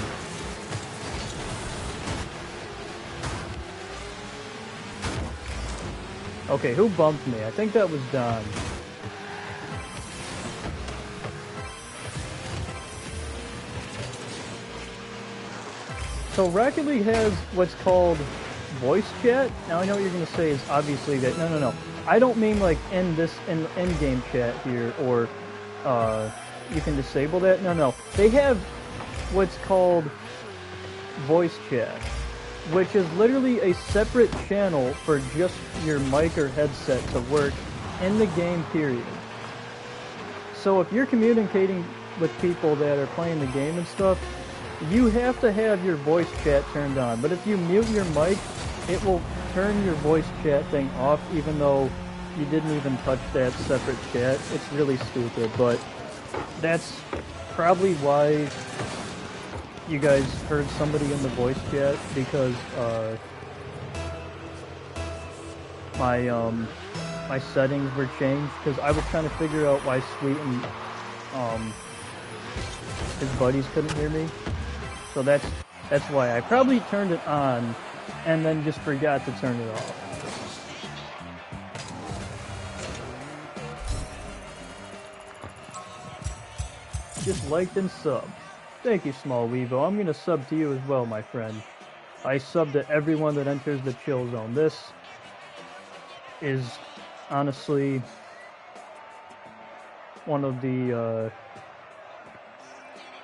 Okay, who bumped me? I think that was Don. So Rocket League has what's called voice chat. Now I know what you're going to say is obviously that, no. I don't mean like in game chat here, or you can disable that. No. They have what's called voice chat, which is literally a separate channel for just your mic or headset to work in the game, period. So if you're communicating with people that are playing the game and stuff, you have to have your voice chat turned on. But if you mute your mic, it will turn your voice chat thing off, even though you didn't even touch that separate chat. It's really stupid, but that's probably why you guys heard somebody in the voice chat, because my settings were changed, because I was trying to figure out why Sweet and his buddies couldn't hear me. So that's why I probably turned it on and then just forgot to turn it off. Just liked and subbed. Thank you, Small Weevo. I'm gonna sub to you as well, my friend. I sub to everyone that enters the chill zone. This is honestly one of the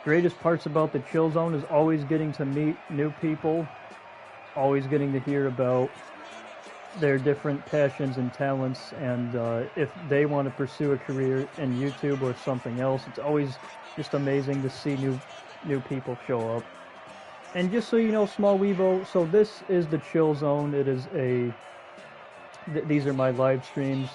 greatest parts about the chill zone, is always getting to meet new people, always getting to hear about their different passions and talents, and if they want to pursue a career in YouTube or something else. It's always just amazing to see new people show up. And just so you know, Small Weevo, so this is the chill zone. It is these are my live streams.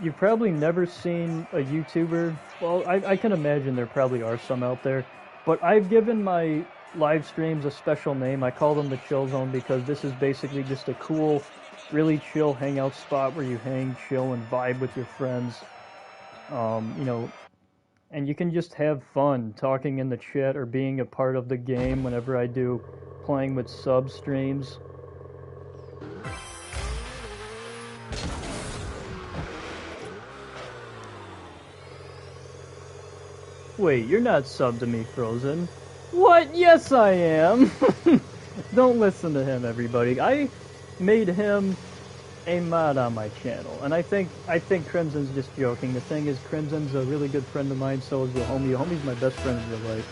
You've probably never seen a YouTuber, well, I can imagine there probably are some out there, but I've given my live streams a special name. I call them the Chill Zone, because this is basically just a cool, really chill hangout spot where you hang, chill, and vibe with your friends. You know, and you can just have fun talking in the chat or being a part of the game whenever I do playing with sub streams. Wait, you're not subbed to me, Frozen. What? Yes, I am. Don't listen to him, everybody. I made him a mod on my channel, and I think Crimson's just joking. The thing is, Crimson's a really good friend of mine, so is Yohomi. Yohomi's my best friend in real life.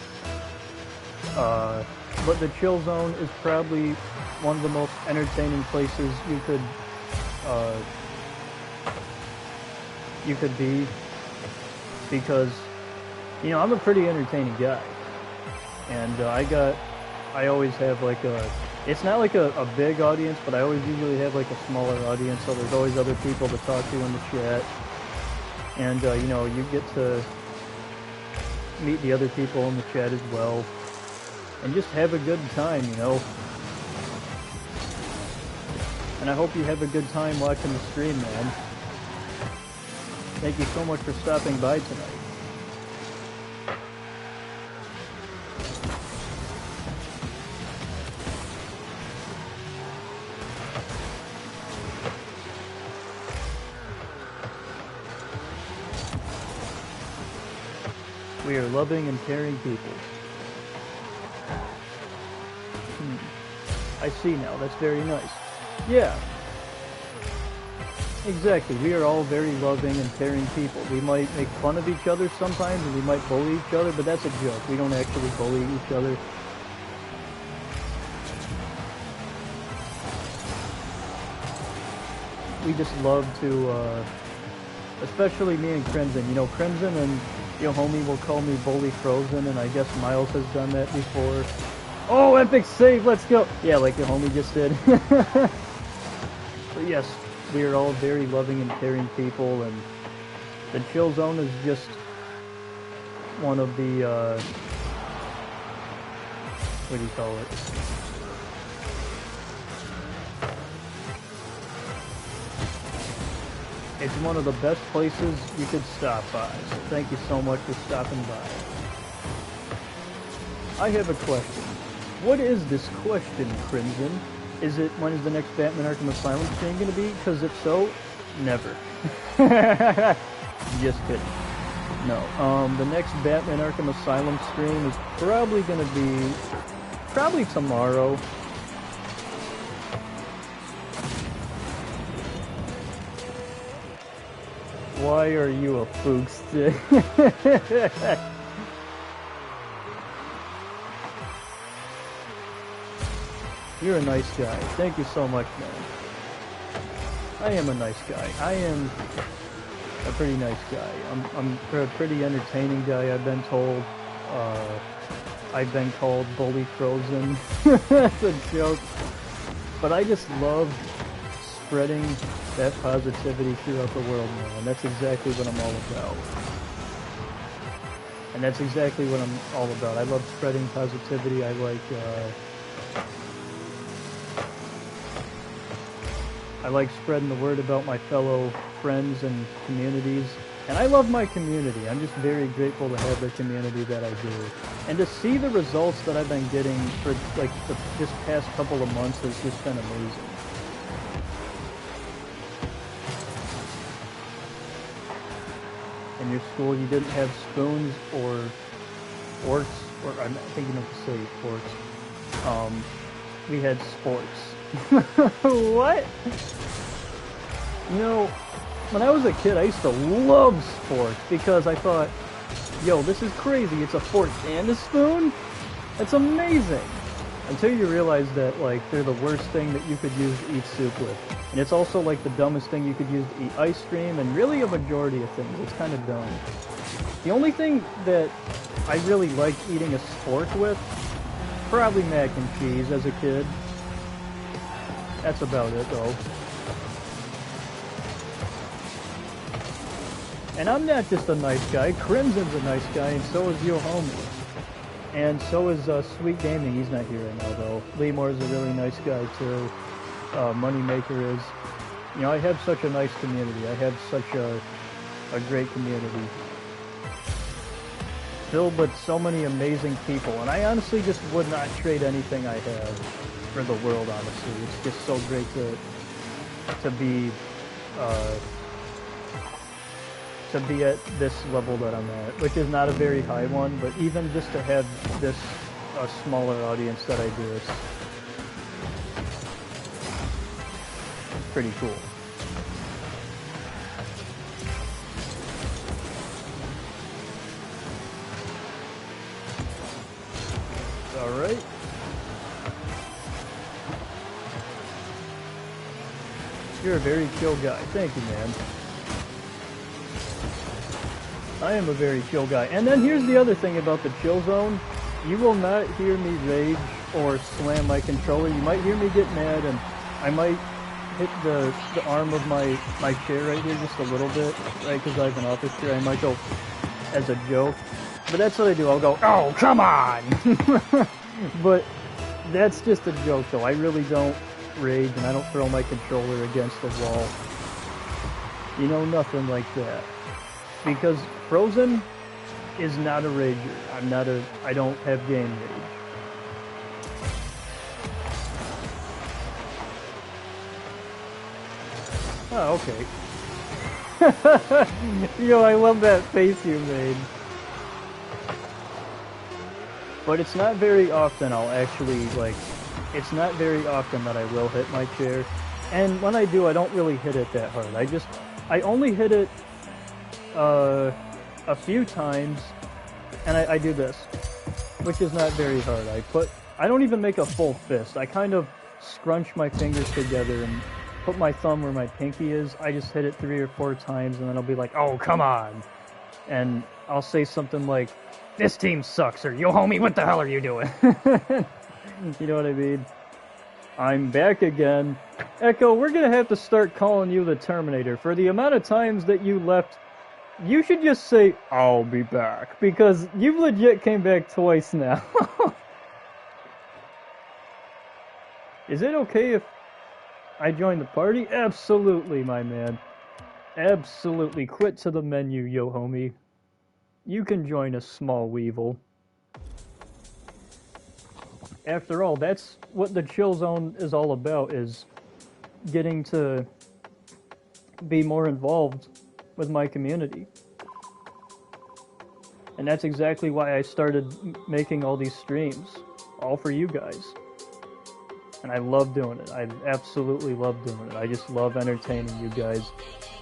But the Chill Zone is probably one of the most entertaining places you could be, because, you know, I'm a pretty entertaining guy, and I always have like it's not like a big audience, but I always usually have like a smaller audience, so there's always other people to talk to in the chat, and you know, you get to meet the other people in the chat as well, and just have a good time, you know. And I hope you have a good time watching the stream, man. Thank you so much for stopping by tonight. We are loving and caring people. I see now, that's very nice. Yeah. Exactly, we are all very loving and caring people. We might make fun of each other sometimes, and we might bully each other, but that's a joke. We don't actually bully each other. We just love to, especially me and Crimson. You know, Crimson and Yohomi will call me Bully Frozen, and I guess Miles has done that before. Oh, epic save, let's go! Yeah, like Yohomi just did. But yes, we are all very loving and caring people, and the Chill Zone is just one of the, what do you call it? It's one of the best places you could stop by, so thank you so much for stopping by. I have a question. What is this question, Crimson? Is it, when is the next Batman Arkham Asylum stream going to be? Because if so, never. Just kidding. No, the next Batman Arkham Asylum stream is probably going to be, probably tomorrow. Why are you a fookstick? You're a nice guy. Thank you so much, man. I am a nice guy. I am a pretty nice guy. I'm a pretty entertaining guy, I've been told. I've been called Bully Frozen. That's a joke. But I just love spreading that positivity throughout the world, man. That's exactly what I'm all about. And that's exactly what I'm all about. I love spreading positivity. I like spreading the word about my fellow friends and communities. And I love my community. I'm just very grateful to have the community that I do. And to see the results that I've been getting for like this past couple of months has just been amazing. In your school, you didn't have spoons or forks, or I'm thinking of to say forks. We had sports. What? You know, when I was a kid, I used to love sports because I thought, yo, this is crazy. It's a fork and a spoon? That's amazing. Until you realize that, like, they're the worst thing that you could use to eat soup with. And it's also, like, the dumbest thing you could use to eat ice cream, and really a majority of things. It's kind of dumb. The only thing that I really liked eating a spork with, probably mac and cheese as a kid. That's about it, though. And I'm not just a nice guy. Crimson's a nice guy, and so is Yohomi. And so is Sweet Gaming. He's not here right now, though. Leemore's a really nice guy, too. Moneymaker is. You know, I have such a nice community. I have such a great community. Filled with so many amazing people. And I honestly just would not trade anything I have for the world, honestly. It's just so great to be at this level that I'm at, which is not a very high one, but even just to have this smaller audience that I do, it's pretty cool. Alright. You're a very chill guy. Thank you, man. I am a very chill guy. And then here's the other thing about the chill zone. You will not hear me rage or slam my controller. You might hear me get mad, and I might hit the arm of my chair right here just a little bit, right, because I have an office chair. I might go as a joke. But that's what I do. I'll go, oh, come on! But that's just a joke, though. I really don't rage, and I don't throw my controller against the wall. You know, nothing like that. Because Frozen is not a rager. I don't have game rage. Oh, okay. Yo, I love that face you made. But it's not very often I'll actually, like, it's not very often that I will hit my chair. And when I do, I don't really hit it that hard. I only hit it a few times, and I do this, which is not very hard. I don't even make a full fist. I kind of scrunch my fingers together and put my thumb where my pinky is. I just hit it 3 or 4 times, and then I'll be like, oh, come on. And I'll say something like, this team sucks, or yo homie, what the hell are you doing? You know what I mean? I'm back again. Echo, we're gonna have to start calling you the Terminator. For the amount of times that you left, you should just say, I'll be back. Because you legit came back twice now. Is it okay if I join the party? Absolutely, my man. Absolutely. Quit to the menu, yo homie. You can join a small weevil. After all, that's what the chill zone is all about, is getting to be more involved with my community. And that's exactly why I started making all these streams, all for you guys. And I love doing it. I absolutely love doing it. I just love entertaining you guys.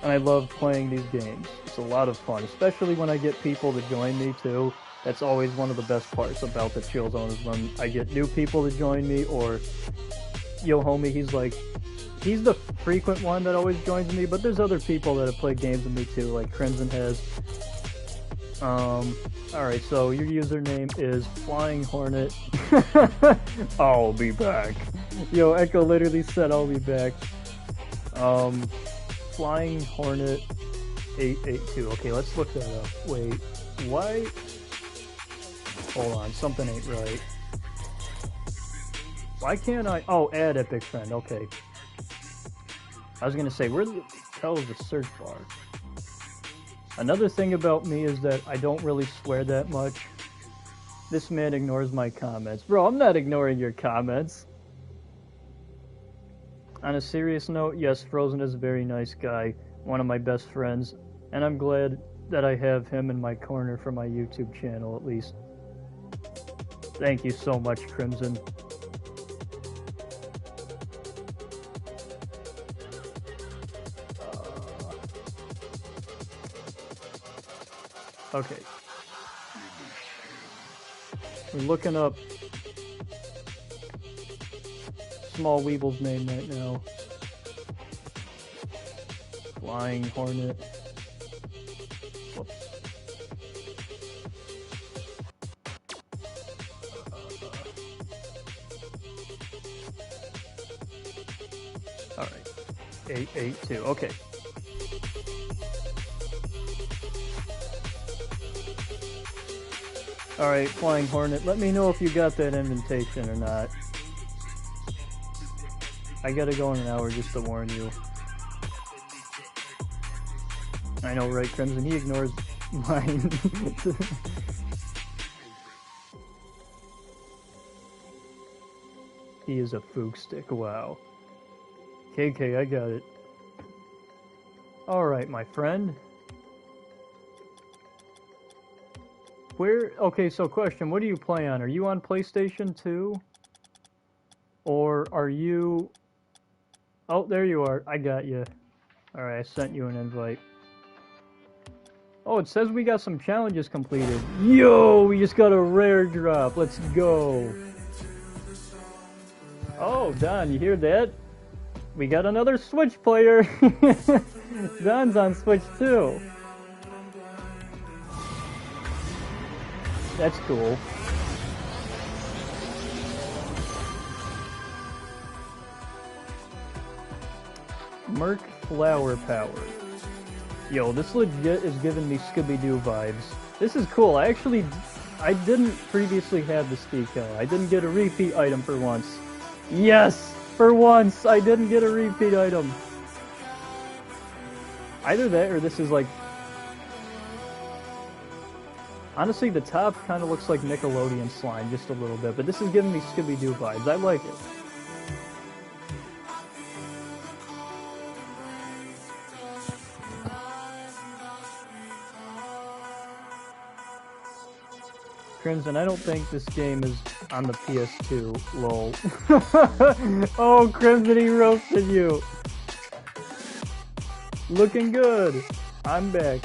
And I love playing these games. It's a lot of fun, especially when I get people to join me too. That's always one of the best parts about the chill zone, is when I get new people to join me, or yo homie, he's the frequent one that always joins me, but there's other people that have played games with me too, like Crimson has. Alright, so your username is Flying Hornet. I'll be back. Yo, Echo literally said I'll be back. Flying Hornet 882. Okay, let's look that up. Wait, why? Hold on, something ain't right. Why can't I? Oh, add Epic Friend. Okay. I was gonna say, where the hell is the search bar? Another thing about me is that I don't really swear that much. This man ignores my comments. Bro, I'm not ignoring your comments. On a serious note, yes, Frozen is a very nice guy, one of my best friends, and I'm glad that I have him in my corner for my YouTube channel, at least. Thank you so much, Crimson. Okay. We're looking up Small Weeble's name right now. Flying Hornet. Whoops. Alright. 882. Okay. Alright, Flying Hornet, let me know if you got that invitation or not. I gotta go in an hour just to warn you. I know, right, Crimson? He ignores mine. He is a fook stick, wow. KK, I got it. Alright, my friend. Okay, so question, what do you play on? Are you on PlayStation 2? Or are you... Oh, there you are. I got you. Alright, I sent you an invite. Oh, it says we got some challenges completed. Yo, we just got a rare drop. Let's go. Oh, Don, you hear that? We got another Switch player. Don's on Switch too. That's cool. Merc Flower Power. Yo, this legit is giving me Scooby-Doo vibes. This is cool. I didn't previously have this decal. I didn't get a repeat item for once. Yes! For once, I didn't get a repeat item. Either that or this is like... Honestly, the top kind of looks like Nickelodeon slime just a little bit, but this is giving me Scooby-Doo vibes. I like it. Crimson, I don't think this game is on the PS2. Lol. Oh, Crimson, he roasted you. Looking good. I'm back.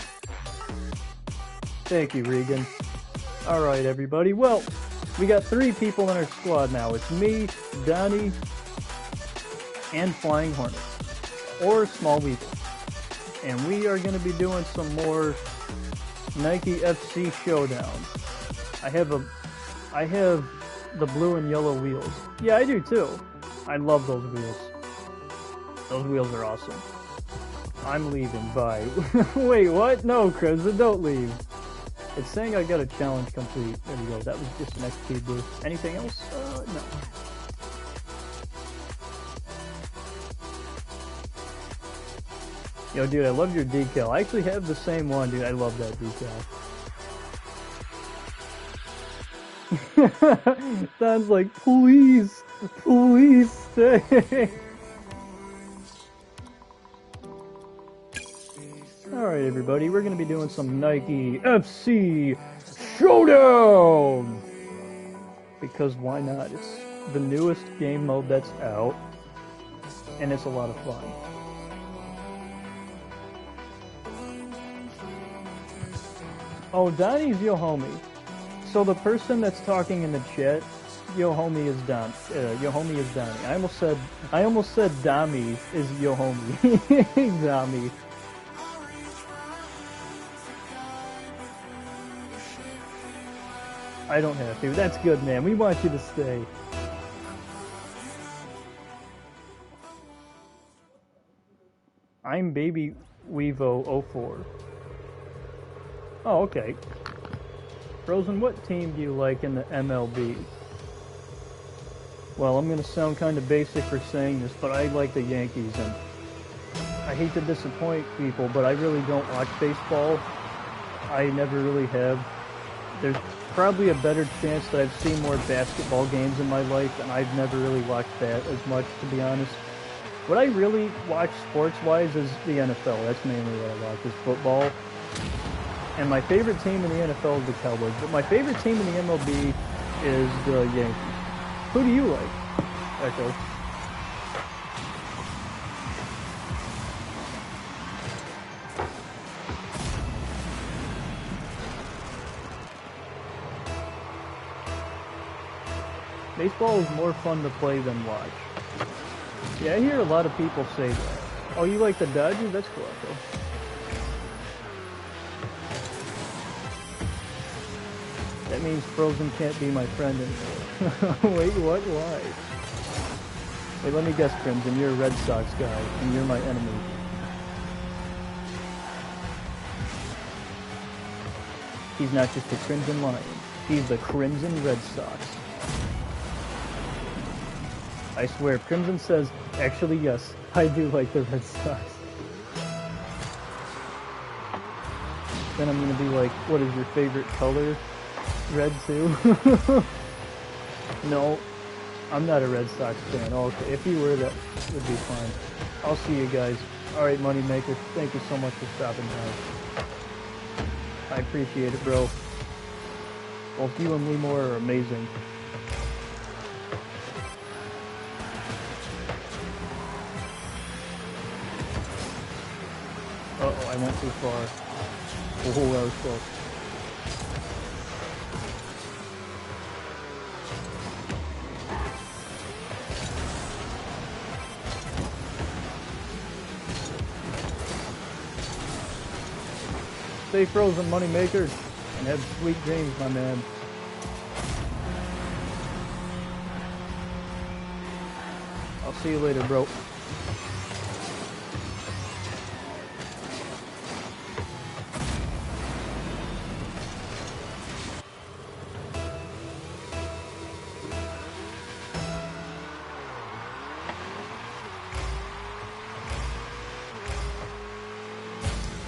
Thank you, Regan. Alright, everybody. Well, we got 3 people in our squad now. It's me, Donnie, and Flying Hornet. Or Small Weevil. And we are going to be doing some more Nike FC Showdown. I have the blue and yellow wheels. Yeah, I do too. I love those wheels. Those wheels are awesome. I'm leaving, bye. Wait, what? No, Crimson, don't leave. It's saying I got a challenge complete. There we go, that was just an XP boost. Anything else? No. Yo, dude, I love your decal. I actually have the same one, dude. I love that decal. Sounds like, please stay. Alright, everybody, we're gonna be doing some Nike FC Showdown! Because why not? It's the newest game mode that's out, and it's a lot of fun. Oh, Donnie's your homie. So the person that's talking in the chat, yo homie is Don. Yo homie is Donnie. I almost said Dami is yo homie. Dami. I don't have to. That's good, man. We want you to stay. I'm Baby Weevo 04. Oh, okay. Frozen, what team do you like in the MLB? Well, I'm gonna sound kind of basic for saying this, but I like the Yankees, and I hate to disappoint people, but I really don't watch baseball. I never really have. There's probably a better chance that I've seen more basketball games in my life, and I've never really watched that as much, to be honest. What I really watch sports-wise is the NFL. That's mainly what I watch, is football. And my favorite team in the NFL is the Cowboys, but my favorite team in the MLB is the Yankees. Who do you like, Echo? Baseball is more fun to play than watch. Yeah, I hear a lot of people say that. Oh, you like the Dodgers? That's cool, Echo. That means Frozen can't be my friend anymore. Wait, what? Why? Wait, let me guess, Crimson. You're a Red Sox guy, and you're my enemy. He's not just a Crimson Lion. He's the Crimson Red Sox. I swear, if Crimson says, actually, yes, I do like the Red Sox. Then I'm gonna be like, what is your favorite color? Red too? No, I'm not a Red Sox fan. Okay, if you were, that would be fine. I'll see you guys. Alright, Moneymaker, thank you so much for stopping by. I appreciate it, bro. Both you and Lemore are amazing. Uh-oh, I went too far. Oh, that was close. Stay frozen, moneymaker, and have sweet dreams, my man. I'll see you later, bro.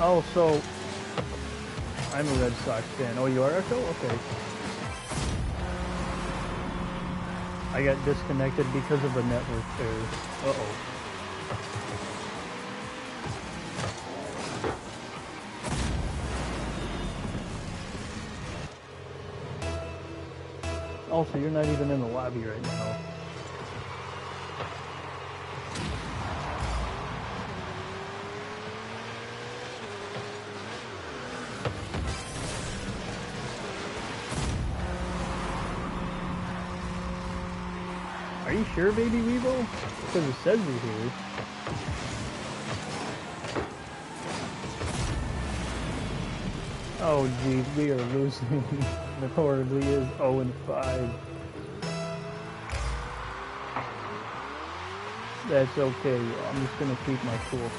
Oh, so I'm a Red Sox fan. Oh, you are, Echo? Okay. I got disconnected because of a network error. Uh-oh. Also, you're not even in the lobby right now. Are you sure, Baby Weevil? Because it says you're here. Oh, geez, we are losing. The horribly is 0-5. That's okay. I'm just gonna keep my cool.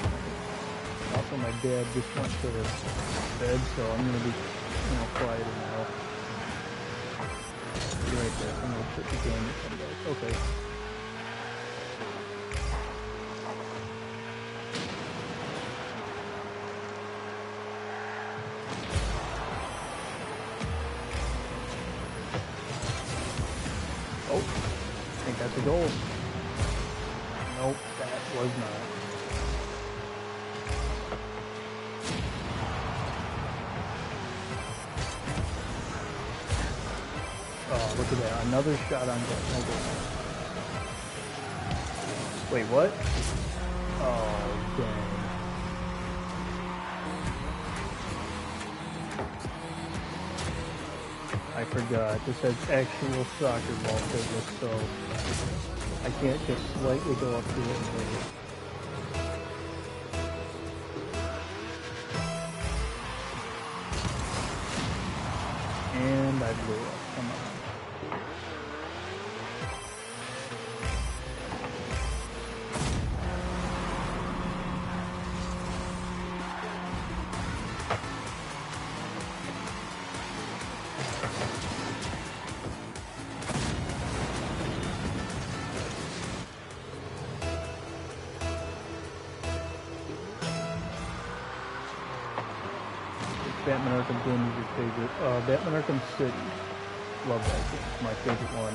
Also, my dad just went to bed, so I'm gonna be, quieter now. Be right there. I'm gonna put the game and come back. Okay. Oh, I think that's a goal. Nope, that was not. Oh, look at that. Another shot on goal. No goal. Wait, what? Oh, dang. I forgot. This has actual soccer ball physics, so I can't just slightly go up to it and hit it. And I blew up. Come on. Batman Arkham game is your favorite? Batman Arkham City. Love that game. It's my favorite one.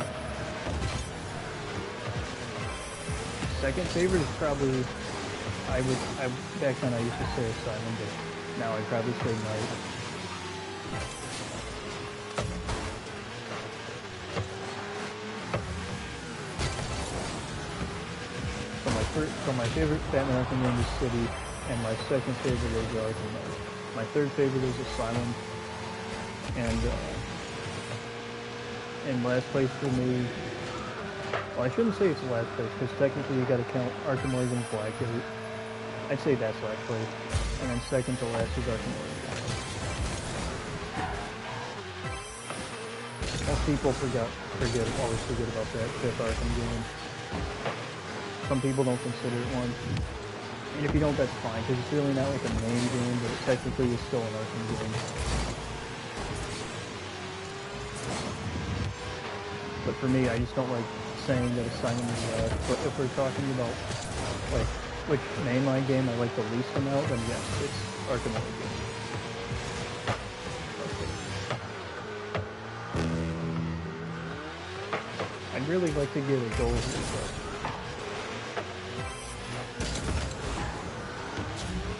Second favorite is probably, back then I used to say Asylum, but now I'd probably say Night. So my favorite Batman Arkham game is City, and my second favorite is Arkham Knight. My third favorite is Asylum, and last place for me, well, I shouldn't say it's last place, because technically you gotta count Arkham Origins Blackgate. I'd say that's last place, and then second to last is Arkham Origins. Most people always forget about that fifth Arkham game. Some people don't consider it one. And if you don't, that's fine, because it's really not like a main game, but it technically is still an Arkham game. But for me, I just don't like saying that Asylum is last. But if we're talking about, like, which mainline game I like the least amount, then yes, it's Arkham Origins. I'd really like to get a goal here, but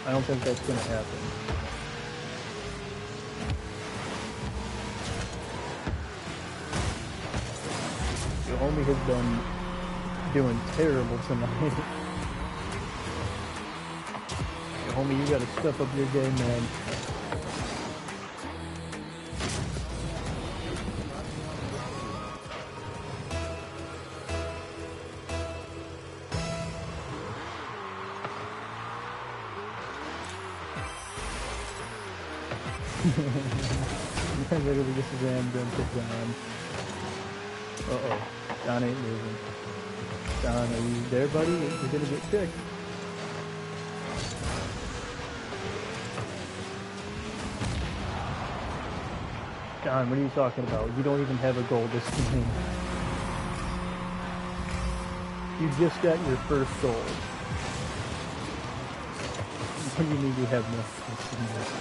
I don't think that's going to happen. Your homie has been doing terrible tonight. Your homie, you got to step up your game, man. I literally just rammed into John. Uh-oh. John ain't moving. John, are you there, buddy? You're gonna get kicked. John, what are you talking about? You don't even have a goal this game. You just got your first goal. What do you mean you have nothing?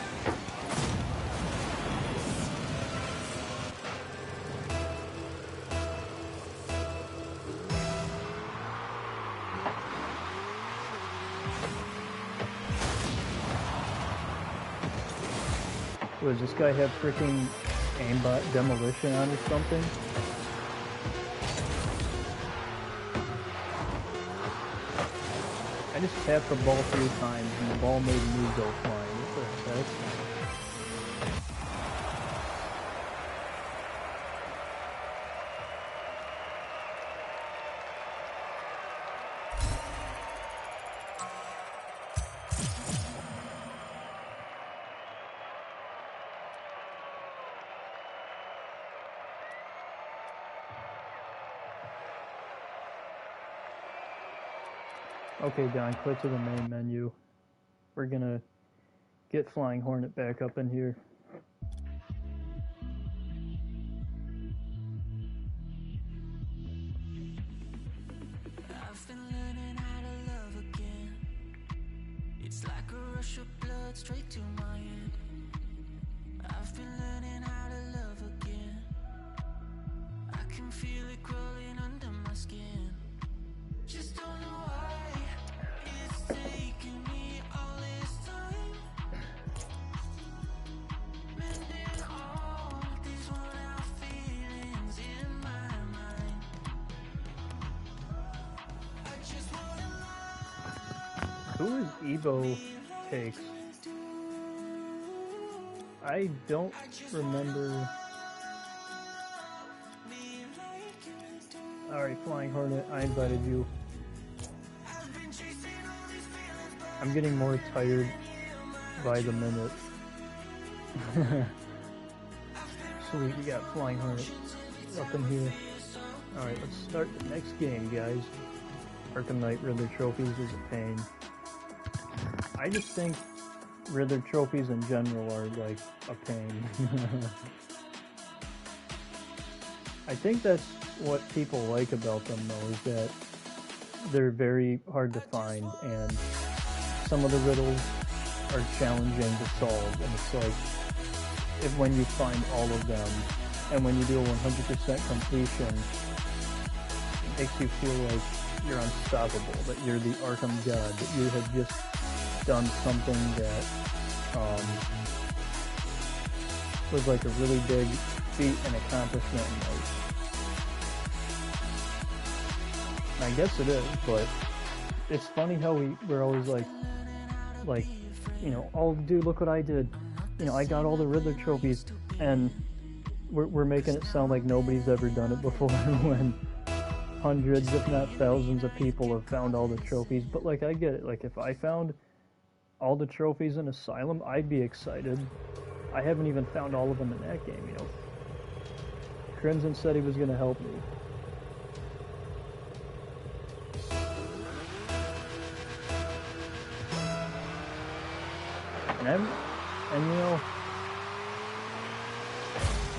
Does this guy have freaking aimbot demolition on or something? I just tapped the ball 3 times and the ball made me go flying. What the heck? Okay, Don, click to the main menu. We're gonna get Flying Hornet back up in here. I've been learning how to love again. It's like a rush of blood straight to my head. I've been learning how to love again. I can feel it crawling under my skin. Just don't know why. Who is Evo Takes? I don't remember. Alright, Flying Hornet, I invited you. I'm getting more tired by the minute. Sweet, we got Flying Hornet up in here. Alright, let's start the next game, guys. Arkham Knight Riddler trophies is a pain. I just think Riddler trophies in general are like a pain. I think that's what people like about them though, is that they're very hard to find and some of the riddles are challenging to solve, and it's like when you find all of them and when you do a 100% completion, it makes you feel like you're unstoppable, that you're the Arkham God, that you have just done something that was like a really big feat and accomplishment in life. And I guess it is, but it's funny how we're always like, you know, oh dude, look what I did. You know, I got all the Riddler trophies, and we're making it sound like nobody's ever done it before when hundreds, if not thousands of people have found all the trophies. But like, I get it. Like, if I found all the trophies in Asylum, I'd be excited. I haven't even found all of them in that game, you know. Crimson said he was going to help me. And you know,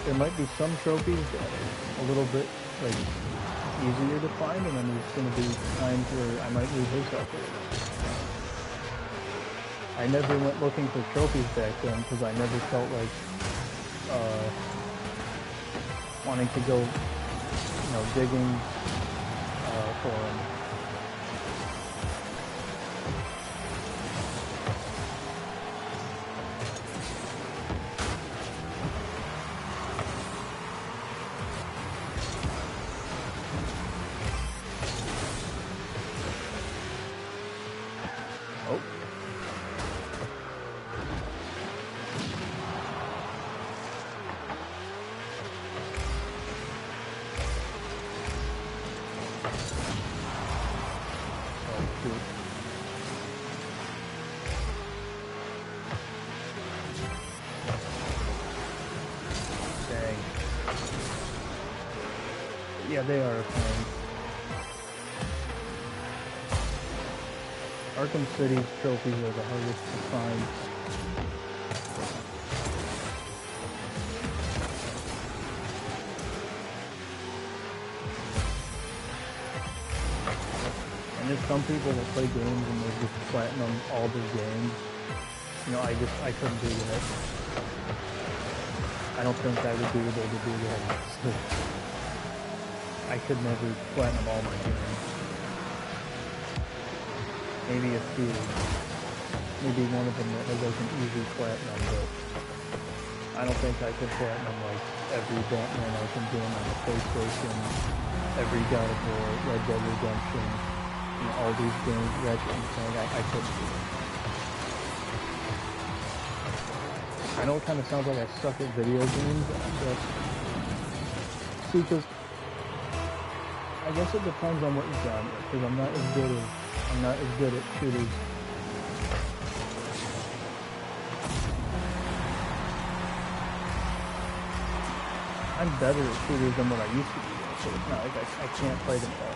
there might be some trophies that are a little bit, like, easier to find, and then there's going to be times where I might lose his help a little. I never went looking for trophies back then because I never felt like wanting to go, you know, digging for them. Yeah, they are a pain. Arkham City's trophies are the hardest to find. And there's some people that play games and they just platinum all their games. You know, I couldn't do that. I don't think I would be able to do that. I could never platinum all my games. Maybe a few. Maybe one of them that has like an easy platinum, but I don't think I could platinum like every Batman Arkham game on the PlayStation, every God of War, Red Dead Redemption, you know, all these games, Ratchet and Clank. I couldn't do it. I know it kind of sounds like I suck at video games, but see, because I guess it depends on what genre, because I'm not as good at shooters. I'm better at shooters than what I used to be, so it's not like I can't play them all.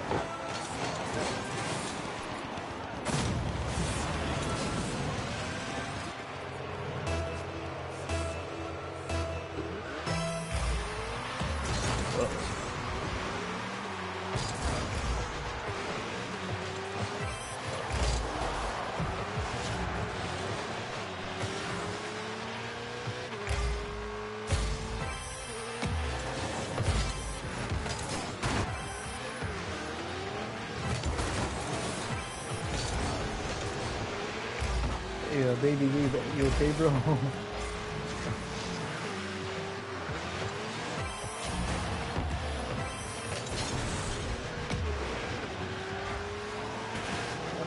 Yeah, baby Lee, you okay, bro?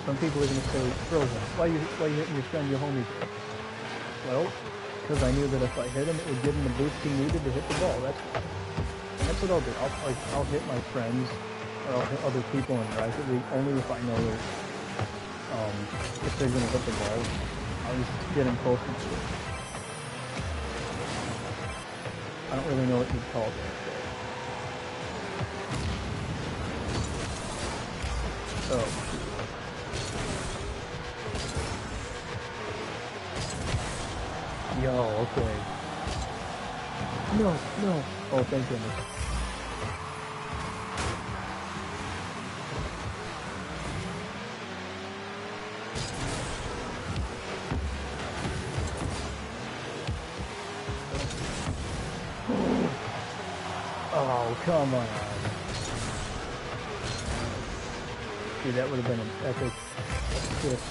Some people are gonna say, bro, why you hitting your friend, your homie? Well, because I knew that if I hit him, it would give him the boost he needed to hit the ball. That's what I'll do. I'll hit my friends, or I'll hit other people in Rocket League only if I know if they're gonna hit the ball. I'll just get him closer to it. I don't really know what you'd call it. Oh. Yo, okay. No. Oh, thank goodness. Oh, come on. Dude, that would have been an epic assist.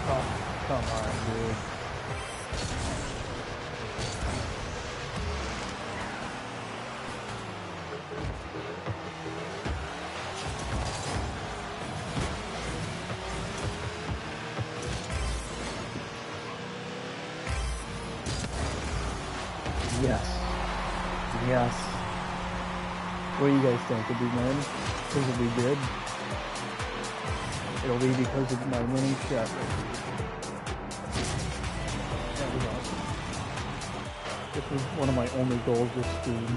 Oh, come on, dude. Yes. What do you guys think? Did we win? Because it'll be good. It'll be because of my winning shot right here. That was awesome. This was one of my only goals this stream.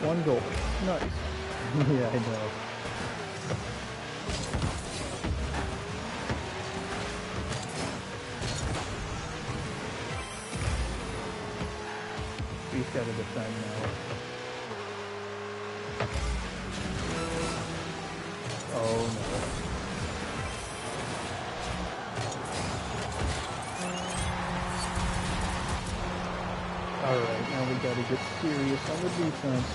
One goal. Nice. Yeah, I know. He's got to defend now. Oh no. Alright, now we gotta get serious on the defense.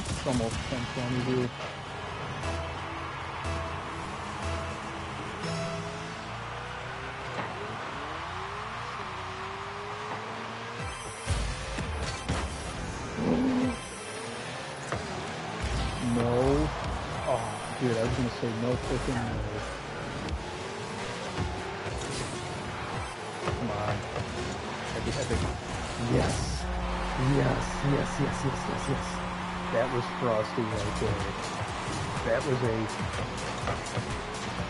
It's almost 10:20, dude. Dude, I was gonna say no freaking way. Come on. That'd be epic. Yes. Yes. That was Frosty right there. That was a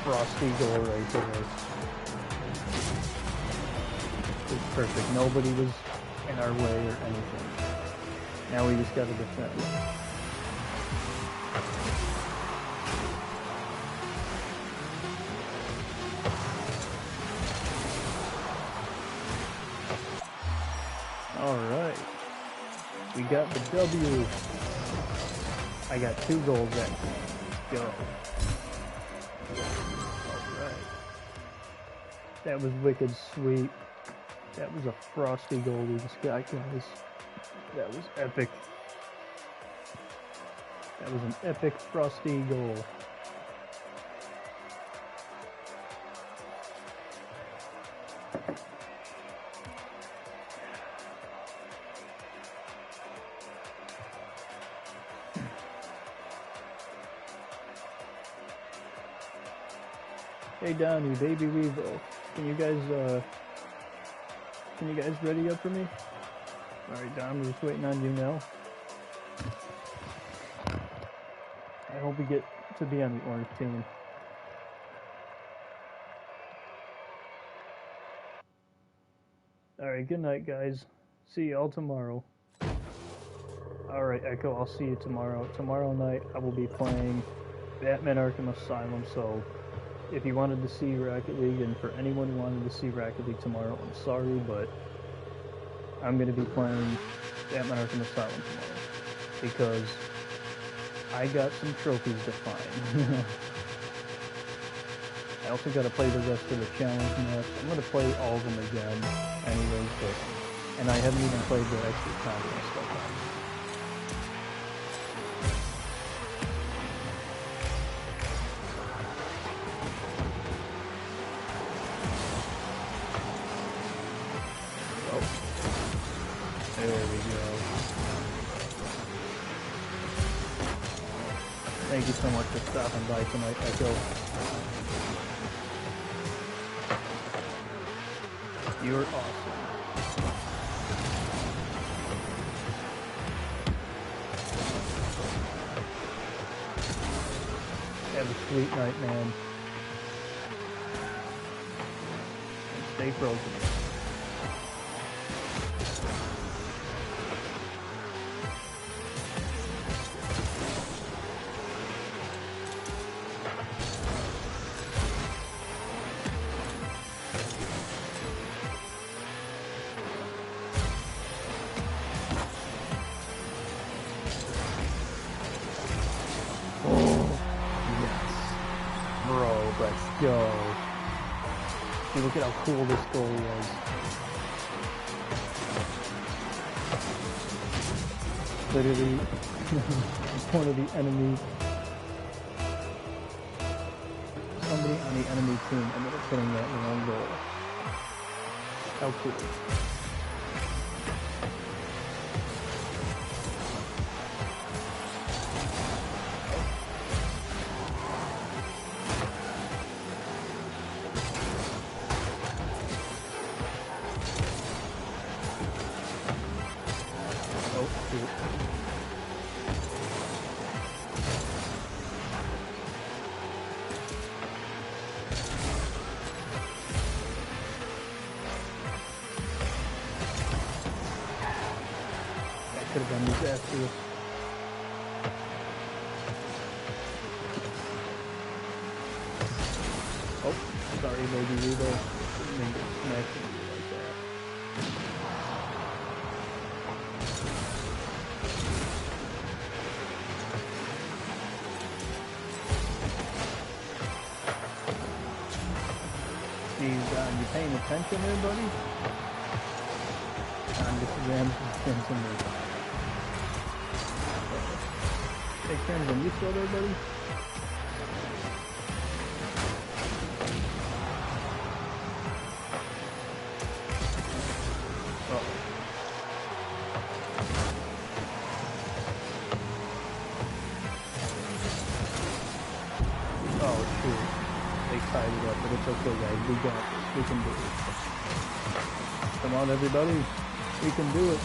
Frosty goal right there. It's perfect. Nobody was in our way or anything. Now we just gotta defend. Alright. We got the W. I got 2 goals actually. Let's go. Alright. That was wicked sweet. That was a Frosty goal we just got, guys. That was epic. That was an epic Frosty goal. Hey Donnie, Baby Weevil, can you guys ready up for me? Alright Don, we're just waiting on you now. I hope we get to be on the orange team. Alright, good night guys. See y'all tomorrow. Alright Echo, I'll see you tomorrow. Tomorrow night I will be playing Batman Arkham Asylum, so if you wanted to see Rocket League, and for anyone who wanted to see Rocket League tomorrow, I'm sorry, but I'm going to be playing Batman Arkham Asylum tomorrow, because I got some trophies to find. I also got to play the rest of the challenge maps. I'm going to play all of them again anyways, and I haven't even played the extra content and stuff on. There we go. Thank you so much for stopping by tonight, Echo. You're awesome. Have a sweet night, man. And stay frozen. Let's go. See, look at how cool this goal was. Literally, one of the enemy, somebody on the enemy team ended up hitting that one goal. How cool. Could have been disastrous. Oh, sorry, baby Rebo. Didn't mean to smash you like that. Geez, you paying attention there, buddy? I'm just ramming into me. Hey, Camden, you still there, buddy? Uh-oh. tied it up, but it's okay, guys. We got this. We can do it. Come on, everybody. We can do it.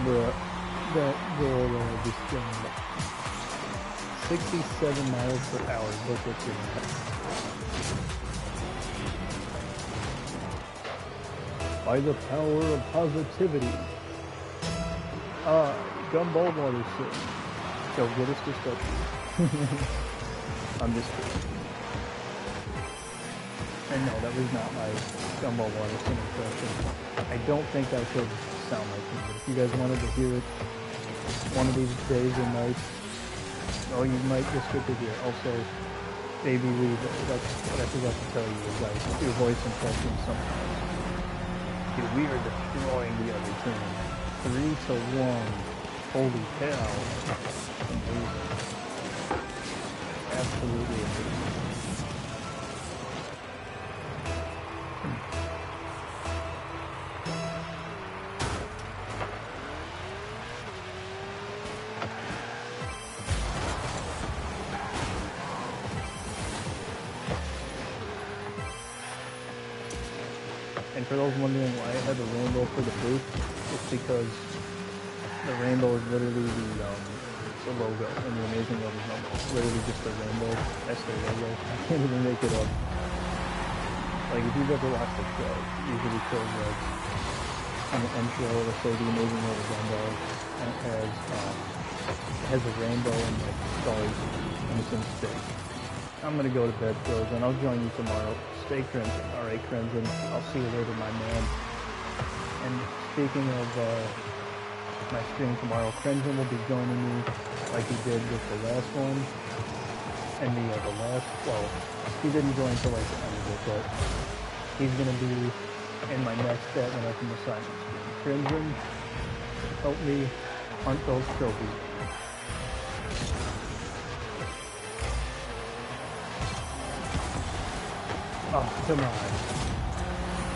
Bruh, that goal just jumped 67 miles per hour. Look what you're at. By the power of positivity. Gumball water shit. Go get us this stuff. I'm just kidding. And no, that was not my Gumball water shit impression. I don't think I could sound like him, but if you guys wanted to hear it one of these days or nights, oh, you might just get to hear it. Also, Baby Lee, that's what I forgot to tell you, is I do voice impressions sometimes. Dude, we are destroying the other team. 3-1. Holy cow. Amazing. Absolutely amazing. And for those wondering why I had the rainbow for the booth, it's because the rainbow is literally the logo in the Amazing Lovers number. It's literally just the rainbow. That's their logo. I can't even make it up. Like, if you've ever watched the show, usually shows like on the intro, it'll say the Amazing Lovers Gumball, and it has a rainbow and like stars, and it's in space. I'm gonna go to bed, Frozen. I'll join you tomorrow. Stay Crimson. Alright, Crimson. I'll see you later, my man. And speaking of my stream tomorrow, Crimson will be joining me like he did with the last one. And the last, well, he didn't join till like the end of it, but he's gonna be in my next Batman Arkham Asylum stream. Crimson, help me hunt those trophies. Oh, come on.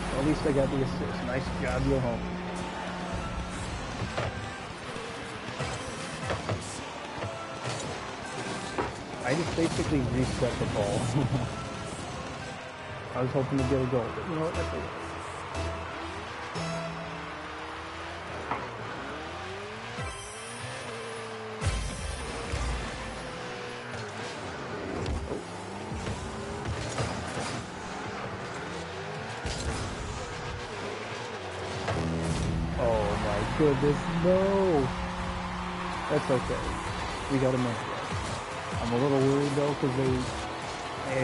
Well, at least I got the assist. Nice job, yo home. I just basically reset the ball. I was hoping to get a goal, but you know what? That's okay. Goodness, no! That's okay. We got a minute left. I'm a little worried though, because they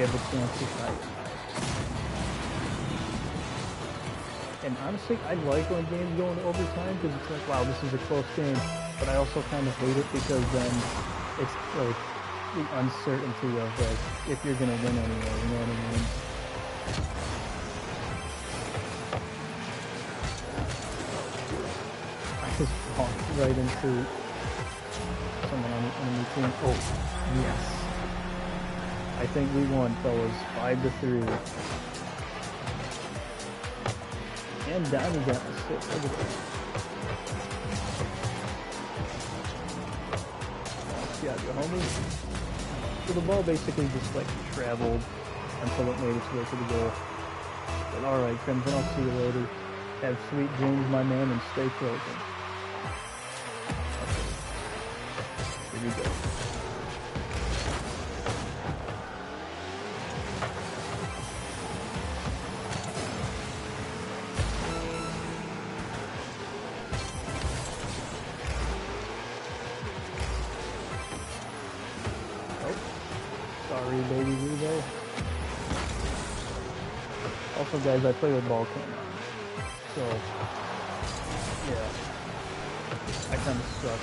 have a chance to tie it. And honestly, I like when games go into overtime, because it's like, wow, this is a close game. But I also kind of hate it, because then it's like the uncertainty of like, if you're going to win anyway, you know what I mean? Just walked right into someone on the enemy team. Oh, yes. I think we won, fellas. 5-3. And Donnie got the 6. Look at that. Nice job, you homie. So the ball basically just like traveled until it made its way to the goal. But alright, Crimson, I'll see you later. Have sweet dreams, my man, and stay frozen. Here we go. Oh, sorry, baby Revo. Also, guys, I play with ball cam on, so yeah, I kind of suck.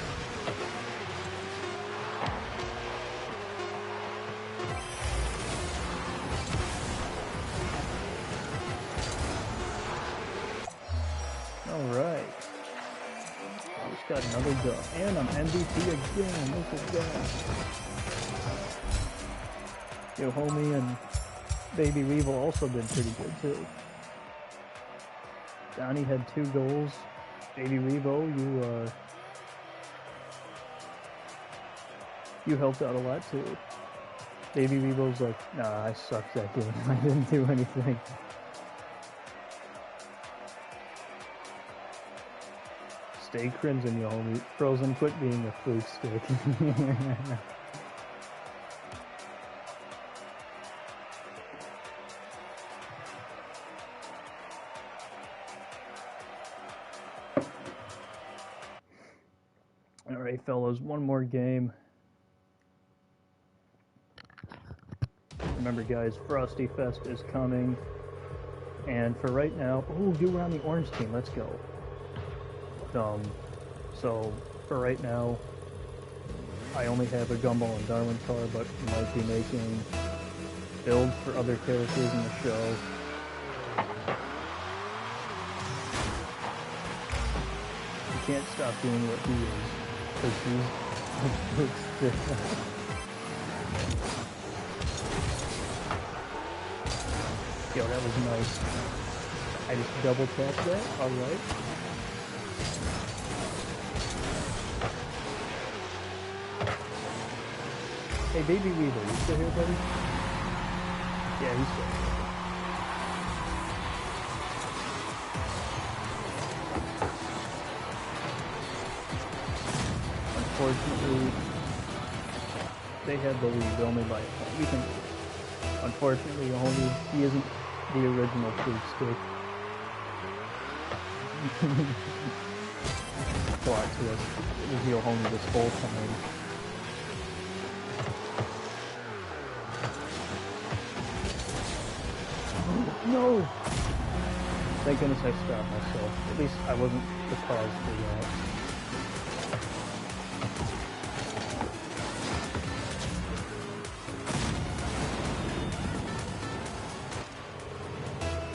Alright. Just got another go. And I'm MVP again. Look at that. Yo, homie, and Baby Weevil also did pretty good too. Donnie had 2 goals. Baby Weevil, you helped out a lot too. Baby Weevil's like, nah, I sucked that game. I didn't do anything. Stay crimson, yo homie. Frozen, quit being a fruit stick. Alright, fellas, one more game. Remember, guys, Frosty Fest is coming. And for right now... Oh, you were on the orange team. Let's go. So, for right now, I only have a Gumball and Darwin card, but we might be making builds for other characters in the show. You can't stop doing what he is, because he's a Yo, that was nice. I just double tapped that, alright. Hey, Baby Weevil, you still here, buddy? Yeah, he's still here. Unfortunately, they had the lead only by a point. We can, unfortunately, he isn't the original fruit stick. Plot twist. It was Yo Homie this whole time. No! Thank goodness I stopped myself. At least I wasn't the cause for that.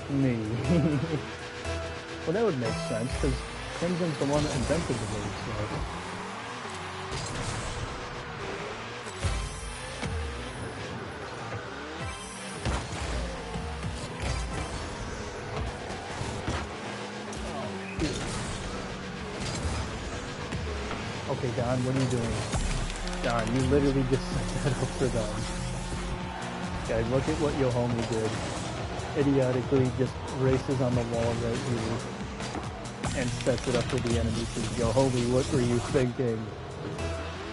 Me. Well, that would make sense, because Crimson's the one that invented the move, so... Okay, Don, what are you doing? Don, you literally just set that up for them. Guys, look at what Yo Homie did. Idiotically just races on the wall right here and sets it up for the enemy. Says, Yo Homie, what were you thinking?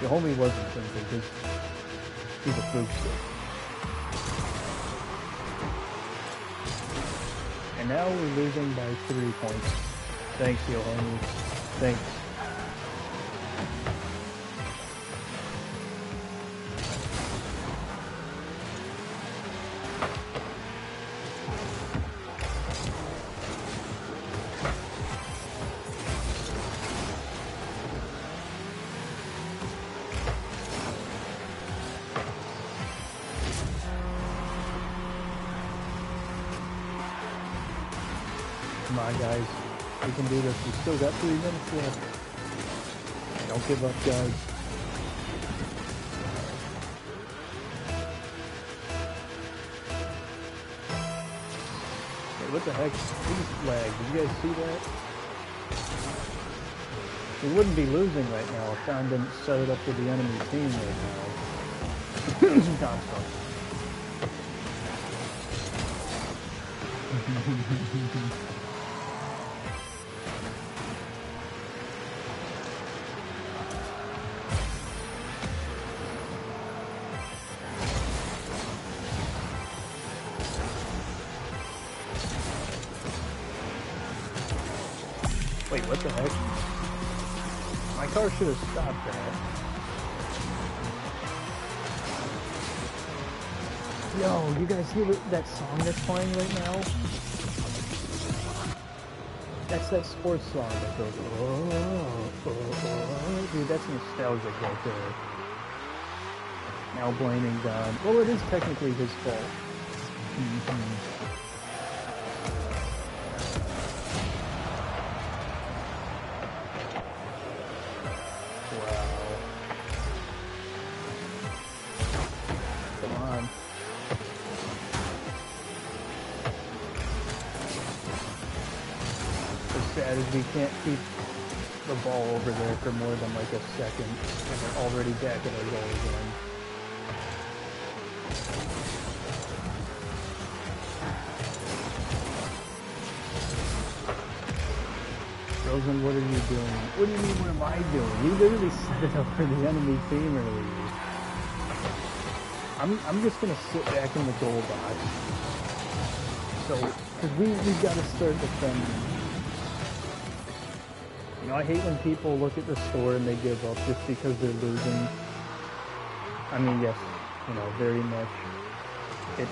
Yo Homie wasn't thinking, because he's a fruit stick. And now we're losing by 3 points. Thanks, Yo Homie. Thanks. Come on, guys. We can do this. We still got 3 minutes left. Don't give up, guys. Hey, what the heck? Please lag. Did you guys see that? We wouldn't be losing right now if Don didn't set it up for the enemy team right now. Don's fucked. Wait, what the heck? My car should have stopped that. Yo, you guys hear that song that's playing right now? That's that sports song that goes, oh. Dude, that's nostalgic right there. Now blaming Don. Well, it is technically his fault. because we can't keep the ball over there for more than like a second, and we're already back at our goal again. Frozen, what are you doing? What do you mean, what am I doing? You literally set it up for the enemy team earlier. I'm just gonna sit back in the goal box. So, because we've got to start defending. You know, I hate when people look at the score and they give up just because they're losing. I mean, yes, you know, very much. It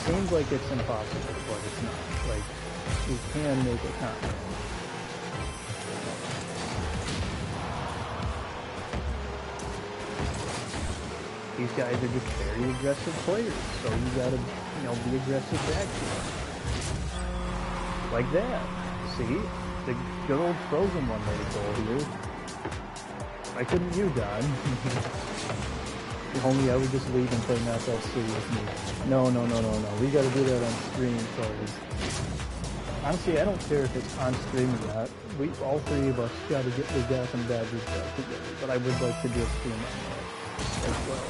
seems like it's impossible, but it's not. Like, we can make it happen. These guys are just very aggressive players, so you gotta, you know, be aggressive back to them. Like that. See? The good old Frozen one made a goal here. Why couldn't you, Don? If only I would just leave and play Math LC with me. No. We gotta do that on stream, sorry. Honestly, I don't care if it's on stream or not. We, all three of us, gotta get the Goth and Badgers back together. But I would like to do a stream on that as well.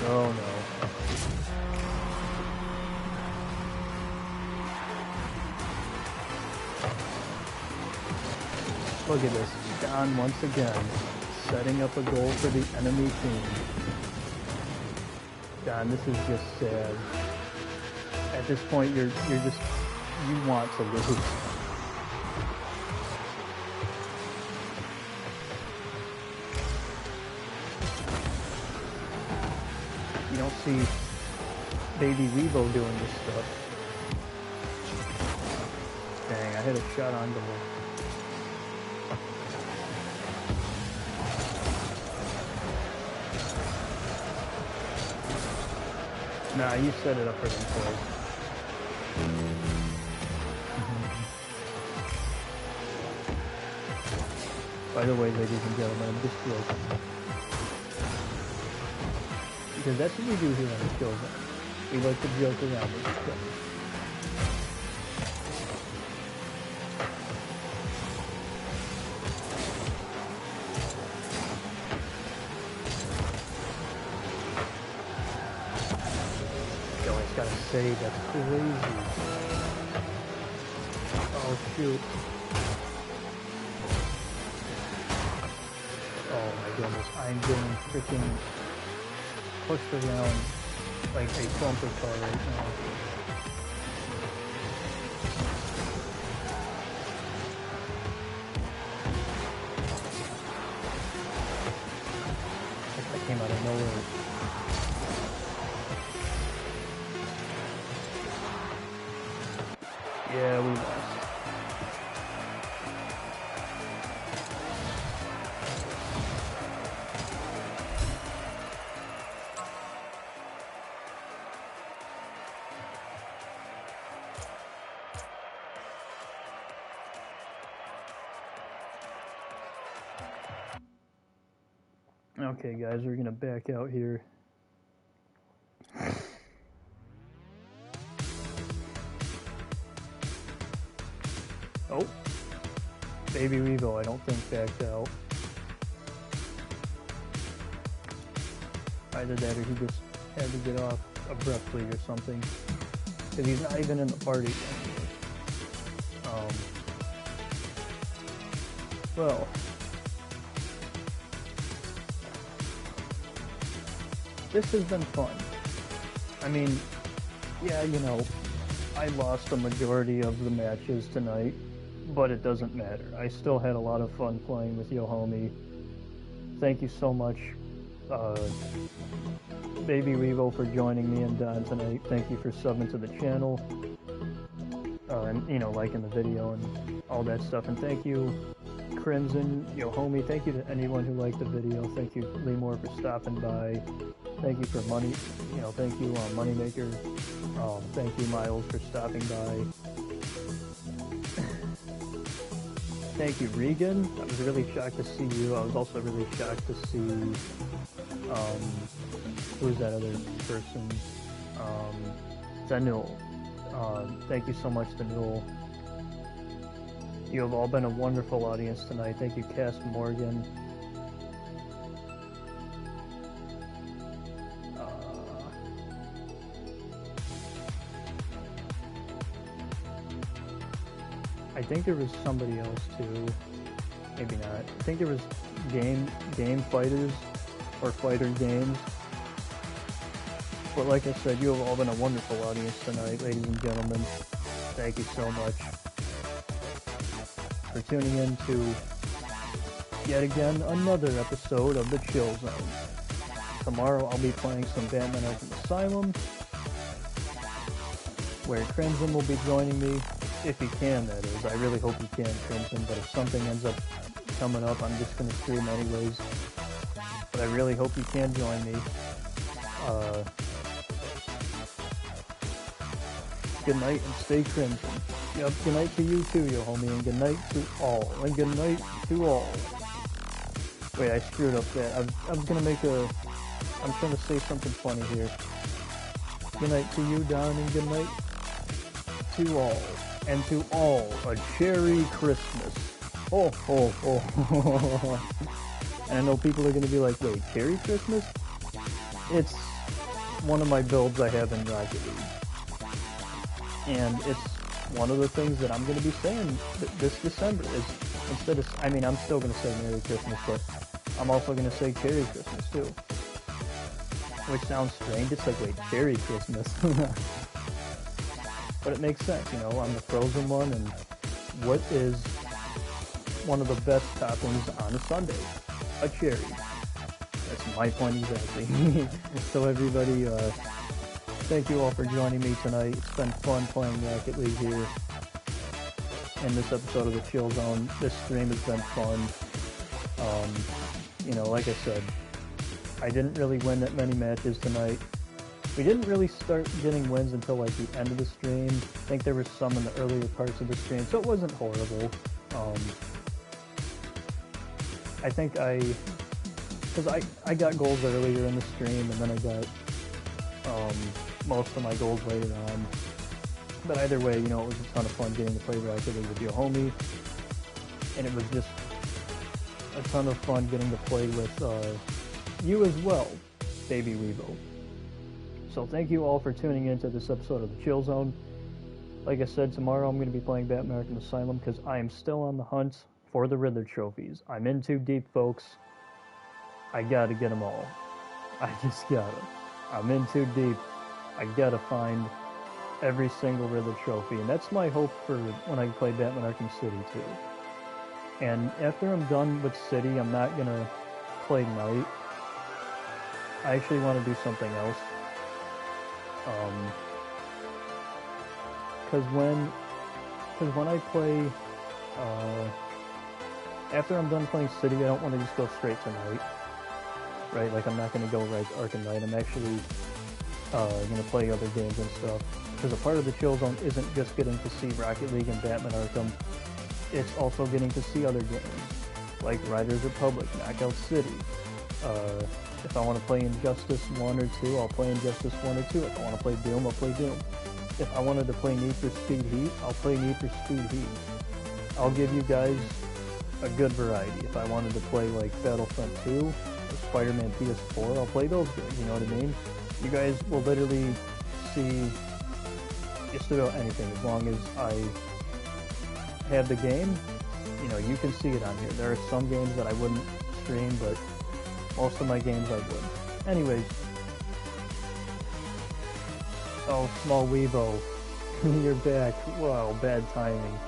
Oh no. Look at this. Don once again setting up a goal for the enemy team. Don, this is just sad. At this point you're just, you want to lose. You don't see Baby Revo doing this stuff. Dang, I hit a shot on goal. Nah, you set it up for them twice. By the way, ladies and gentlemen, I'm just joking. Because that's what we do here on the show. We like to joke around with each other. Yo, I just gotta say, that's crazy. Oh shoot. Oh my goodness, I'm getting freaking pushed around like a bumper car right now. That came out of nowhere. Yeah, we lost. Okay, guys, we're gonna back out here. Oh, Baby Revo, I don't think backed out. Either that or he just had to get off abruptly or something. Because he's not even in the party anymore. Well. This has been fun. I mean, yeah, you know, I lost a majority of the matches tonight, but it doesn't matter. I still had a lot of fun playing with Yo Homie. Thank you so much, Baby Revo, for joining me and Don tonight. Thank you for subbing to the channel, and, you know, liking the video and all that stuff. And thank you, Crimson, yo homie, thank you to anyone who liked the video. Thank you Lemore for stopping by. Thank you for thank you Moneymaker. Thank you Miles for stopping by. Thank you Regan. I was really shocked to see you. I was also really shocked to see who's that other person? Zanul. Thank you so much, Zanul. You have all been a wonderful audience tonight. Thank you, Cass Morgan. I think there was somebody else too. Maybe not. I think there was Game Fighters or Fighter Games. But like I said, you have all been a wonderful audience tonight, ladies and gentlemen. Thank you so much for tuning in to yet again another episode of the Chill Zone. Tomorrow I'll be playing some Batman Arkham Asylum, where Crimson will be joining me, if he can, that is. I really hope he can, Crimson, but if something ends up coming up, I'm just going to stream anyways. But I really hope you can join me. Good night and stay Crimson. Yep, good night to you too, yo homie, and good night to all. And good night to all. Wait, I screwed up that. I was gonna make a... I'm trying to say something funny here. Good night to you, Don, and good night to all. And to all, a cherry Christmas. Oh, oh, oh. And I know people are gonna be like, wait, cherry Christmas? It's one of my builds I have in Rocket League. And it's one of the things that I'm going to be saying this December is, instead of, I mean, I'm still going to say Merry Christmas, but I'm also going to say Cherry Christmas too. Which sounds strange. It's like, wait, Cherry Christmas. But it makes sense, you know, I'm the frozen one, and what is one of the best toppings on a sundae? A cherry. That's my point exactly. So everybody, thank you all for joining me tonight. It's been fun playing Rocket League here in this episode of the Chill Zone. This stream has been fun. You know, like I said, I didn't really win that many matches tonight. We didn't really start getting wins until like the end of the stream. I think there was some in the earlier parts of the stream, so it wasn't horrible. I think because I got goals earlier in the stream, and then I got most of my goals later on. But either way, you know, it was a ton of fun getting to play Rocket League with your homie, and it was just a ton of fun getting to play with you as well, Baby Weebo. So thank you all for tuning in to this episode of the Chill Zone. Like I said, tomorrow I'm going to be playing Batman Arkham Asylum because I am still on the hunt for the Riddler trophies. I'm in too deep, folks. I gotta get them all. I just gotta. I'm in too deep. I gotta find every single Riddler trophy, and that's my hope for when I play Batman Arkham City too. And after I'm done with City, I'm not gonna play Night. I actually want to do something else. Because when I play, after I'm done playing City, I don't want to just go straight to Night. Right, like I'm not going to go right to Arkham Knight. I'm actually going to play other games and stuff. Because a part of the Chill Zone isn't just getting to see Rocket League and Batman Arkham. It's also getting to see other games, like Riders Republic, Knockout City. If I want to play Injustice 1 or 2, I'll play Injustice 1 or 2. If I want to play Doom, I'll play Doom. If I wanted to play Need for Speed Heat, I'll play Need for Speed Heat. I'll give you guys a good variety. If I wanted to play like Battlefront 2 or Spider-Man PS4, I'll play those games, you know what I mean? You guys will literally see just about anything as long as I have the game. You know, you can see it on here. There are some games that I wouldn't stream, but most of my games I would. Anyways. Oh, Small Weebo. You're back. Wow, bad timing.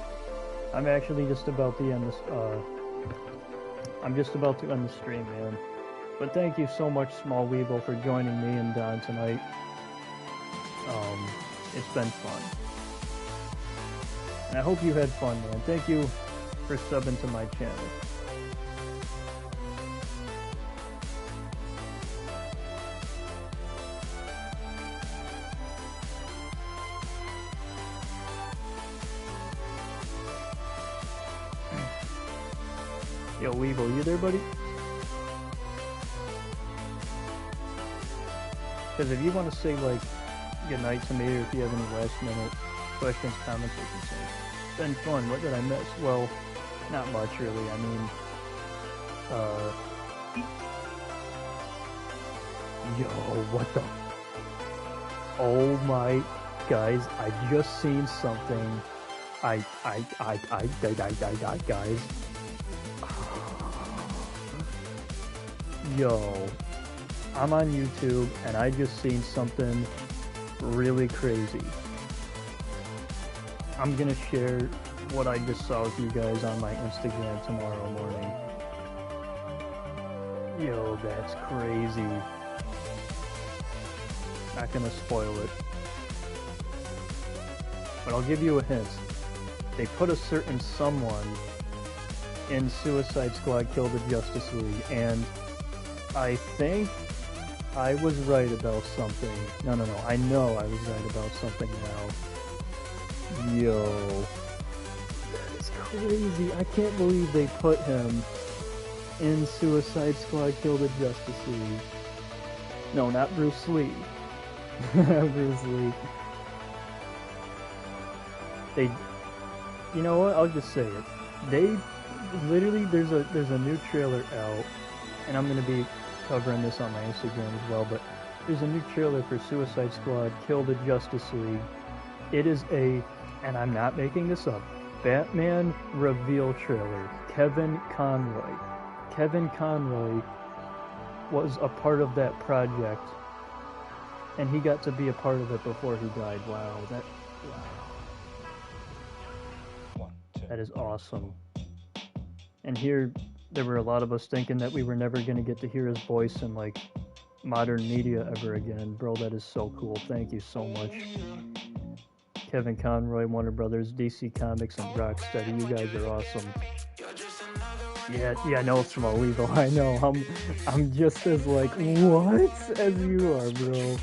I'm actually just about to end this, I'm just about to end the stream, man. But thank you so much, Small Weebo, for joining me and Don tonight. It's been fun. And I hope you had fun, man. Thank you for subbing to my channel. Yo, Weevil, you there, buddy? Because if you want to say, like, goodnight to me, or if you have any last-minute questions, comments, or concerns, it's been fun. What did I miss? Well, not much, really. I mean, yo, what the? Oh my, guys, I just seen something. Guys. Yo, I'm on YouTube and I just seen something really crazy. I'm gonna share what I just saw with you guys on my Instagram tomorrow morning. Yo, that's crazy. Not gonna spoil it. But I'll give you a hint. They put a certain someone in Suicide Squad Kill the Justice League, and I think I was right about something. No, I know I was right about something now. Yo. That is crazy. I can't believe they put him in Suicide Squad Kill the Justice League. No, not Bruce Lee. Bruce Lee. They, you know what? I'll just say it. They literally, there's a new trailer out, and I'm gonna be covering this on my Instagram as well. But there's a new trailer for Suicide Squad Kill the Justice League. It is a, and I'm not making this up, Batman reveal trailer. Kevin Conroy. Kevin Conroy was a part of that project, and he got to be a part of it before he died. Wow, that is awesome. And here, there were a lot of us thinking that we were never going to get to hear his voice in, like, modern media ever again. Bro, that is so cool. Thank you so much. Kevin Conroy, Warner Brothers, DC Comics, and Rocksteady. You guys are awesome. Yeah, no, Small Weevil. I know. I'm just as, like, what? As you are, bro.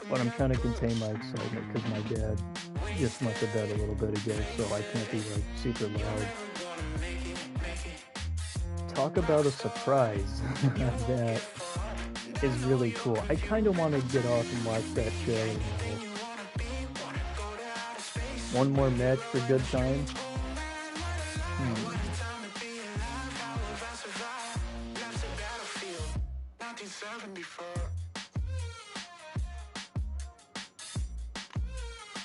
But I'm trying to contain my excitement because my dad just went to bed a little bit ago, so I can't be, like, super loud. Talk about a surprise. That is really cool. I kind of want to get off and watch that trailer now. One more match for good time.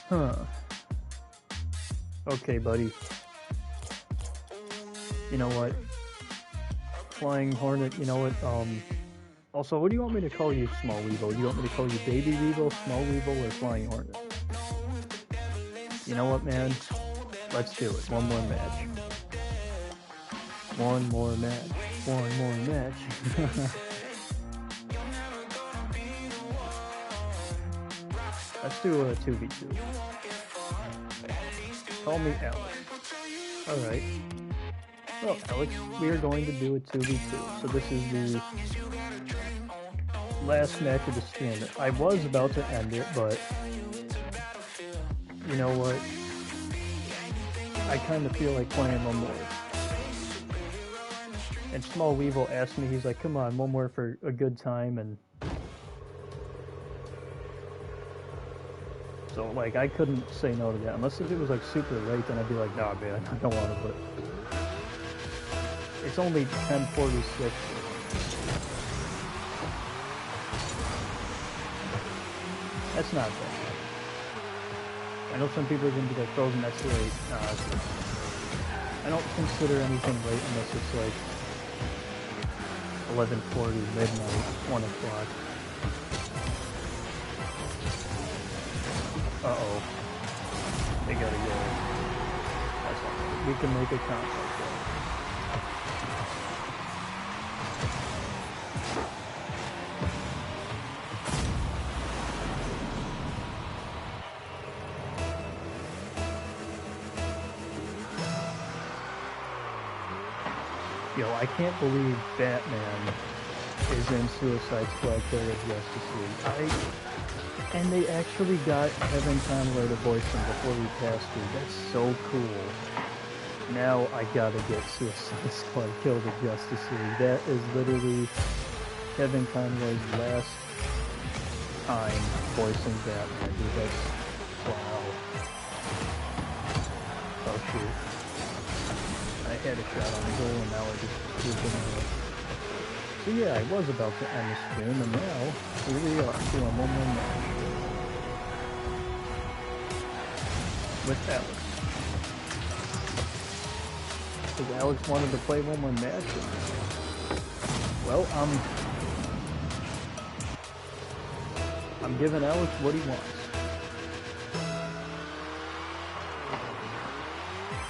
Huh. Okay, buddy. You know what? Flying Hornet, you know what? Also, what do you want me to call you, Small Weevil? Do you want me to call you Baby Weevil, Small Weevil, or Flying Hornet? You know what, man? Let's do it. One more match. One more match. One more match. Let's do a 2v2. Call me Alex. Alright. Well, Alex, we are going to do a 2v2. So this is the last match of the stream. I was about to end it, but you know what? I kind of feel like playing one more. And Small Weevil asked me, he's like, come on, one more for a good time, and so, like, I couldn't say no to that. Unless if it was, like, super late, then I'd be like, nah, man, I don't want to, but it's only 10:46. That's not bad. I know some people are going to be like, Frozen, that's late. I don't consider anything late unless it's, like, 11:40, midnight, 1 o'clock. Uh-oh. They gotta go. That's all right. We can make a contact there. Yo, I can't believe Batman is in Suicide Squad Kill the Justice League. And they actually got Kevin Conroy to voice him before he passed through. That's so cool. Now I gotta get Suicide Squad Kill the Justice League. That is literally Kevin Conroy's last time voicing Batman, dude. That's... wow. Oh shoot. I had a shot on goal and now I just threw it in the... So yeah, I was about to end the stream and now here we are doing one more match. With Alex. Because Alex wanted to play one more match. Well, I'm giving Alex what he wants.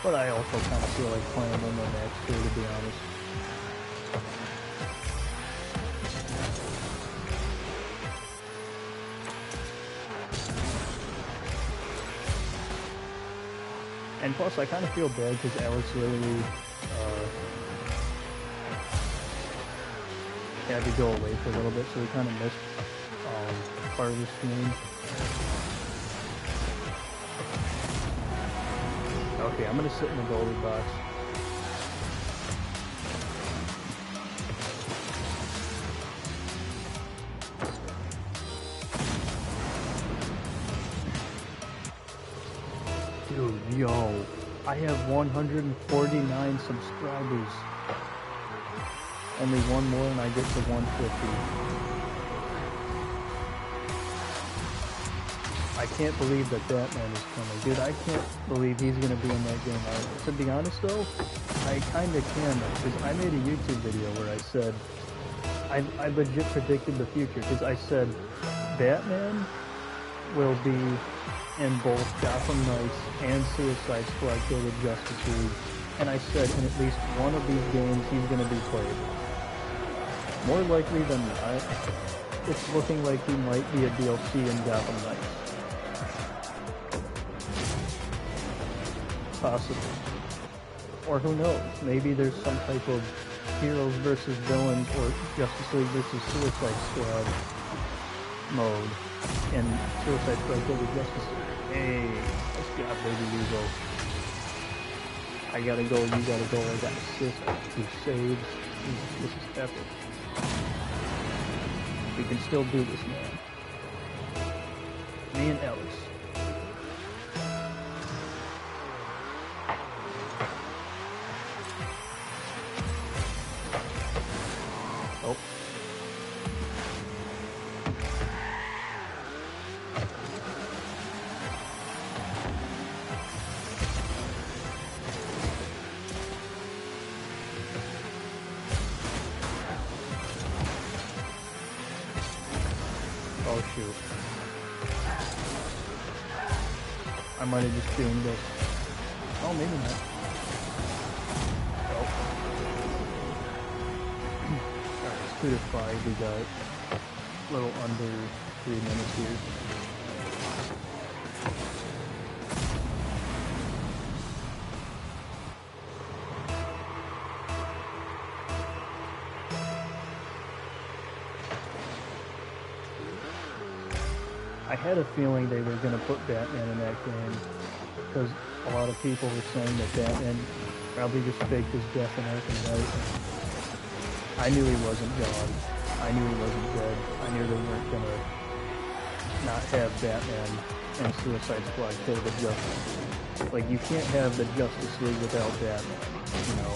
But I also kind of feel like playing one more match too, to be honest. And plus, I kind of feel bad because Alex literally had to go away for a little bit, so we kind of missed part of the stream. Okay, I'm gonna sit in the goalie box. Dude, yo, I have 149 subscribers. Only one more and I get to 150. I can't believe that Batman is coming. Dude, I can't believe he's gonna be in that game. To be honest though, I kinda can though, because I made a YouTube video where I said, I legit predicted the future, because I said Batman will be in both Gotham Knights and Suicide Squad Kill the Justice League, and I said in at least one of these games he's gonna be playable. More likely than not, it's looking like he might be a DLC in Gotham Knights. Possibly. Or who knows, maybe there's some type of heroes versus villains or Justice League versus Suicide Squad mode in Suicide Squad Kill the Justice League. Hey, let's go, baby, you go. I gotta go, you gotta go, I got assist, I got 2 saves. This is epic. We can still do this, man. Me and Alex. Oh. Oh shoot. I might have just doomed this. Oh, maybe not. Oh. Alright, it's 2-5. We got a little under 3 minutes here. I had a feeling they were going to put Batman in that game because a lot of people were saying that Batman probably just faked his death in Arkham Knight. I knew he wasn't gone. I knew he wasn't dead. I knew they weren't going to not have Batman and Suicide Squad Kill the Justice League. Like, you can't have the Justice League without Batman, you know?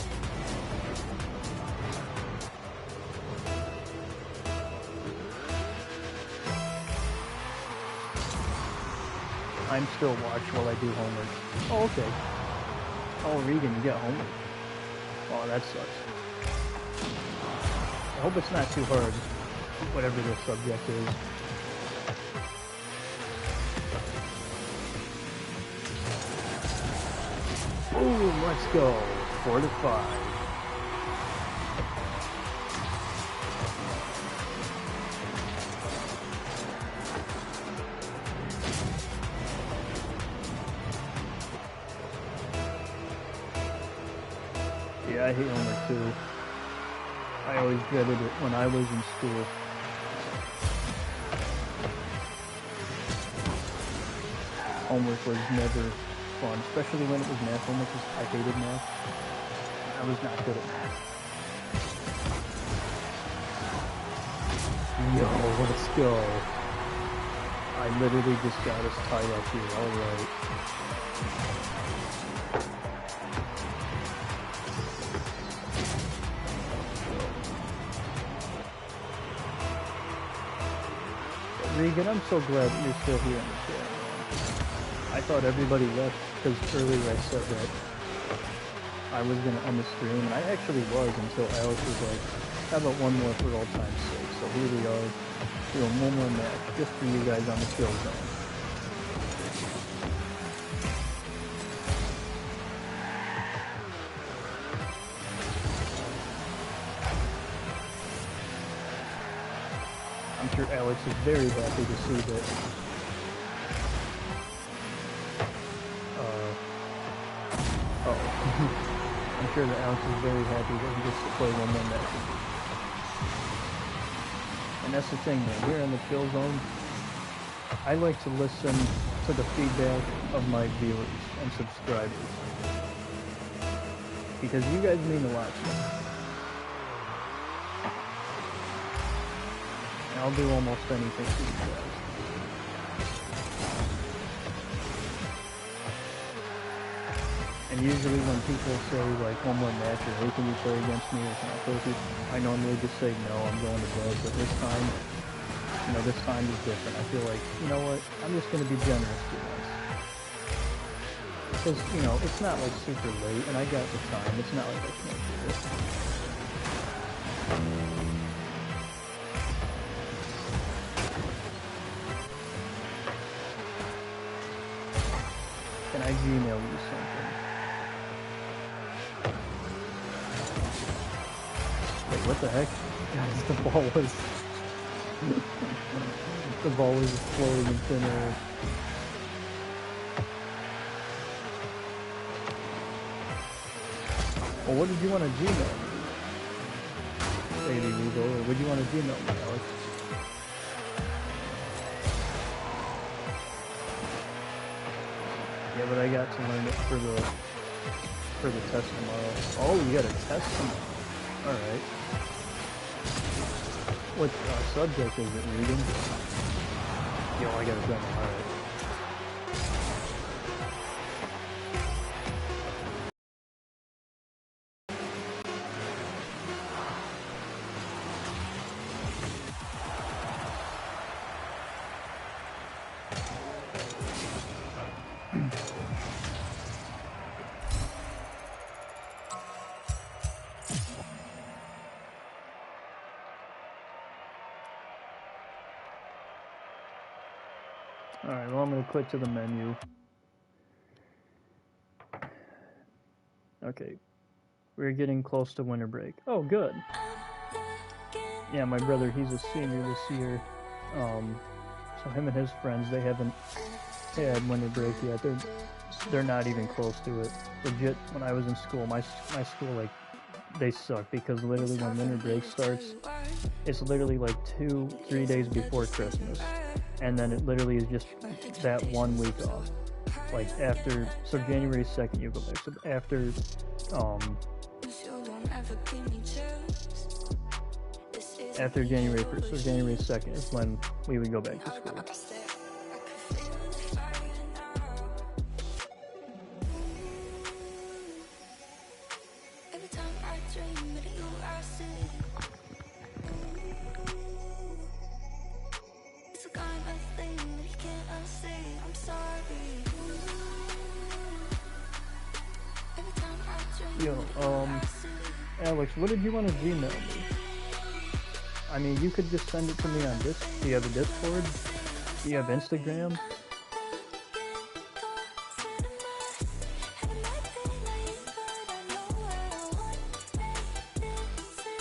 I'm still watch while I do homework. Oh, okay. Oh, Regan, you got homework. Oh, that sucks. I hope it's not too hard, whatever the subject is. Boom, let's go. 4-5. Yeah, I hate homework too. I always dreaded it when I was in school. Homework was never fun, especially when it was math homework, because I hated math. I was not good at math. Yo, let's go. I literally just got us tied up here, alright. Regan, I'm so glad you're still here in the chat. I thought everybody left because earlier I said that I was going to end the stream, and I actually was until Alex was like, how about one more for all time's sake? So here we are, doing one more match just for you guys on the kill zone. I'm sure Alex is very happy to see that. I'm sure that Alex is very happy that he gets to play one more match. And that's the thing, man. Here in the kill zone, I like to listen to the feedback of my viewers and subscribers, because you guys mean a lot to me. I'll do almost anything for you guys. And usually when people say like one more match or hey, can you play against me or can I play with you, I normally just say no, I'm going to bed. But this time, this time is different. I feel like, you know what, I'm just going to be generous to once. Because, it's not like super late and I got the time. It's not like I can't do it. Can I Gmail you something? Wait, what the heck? Guys, the ball was floating in thin air. Well, what did you want to Gmail me? Baby Regal, or would you want to Gmail me, Alex? Yeah, but I got to learn it for the test tomorrow. Oh, you got a test tomorrow. Alright. What subject is it, reading? Yo, I got it done. Alright. Alright, well I'm going to click to the menu. Okay, we're getting close to winter break. Oh, good. Yeah, my brother, he's a senior this year. So him and his friends, they haven't had winter break yet. They're not even close to it. Legit, when I was in school, my school, like, they suck because literally when winter break starts, it's literally like 2-3 days before Christmas. And then it literally is just that 1 week off. Like after, so January 2nd you go back. So after, after January 1st, so January 2nd is when we would go back to school. Yo, Alex, what did you want to Gmail me? I mean, you could just send it to me on this. Do you have a Discord? Do you have Instagram?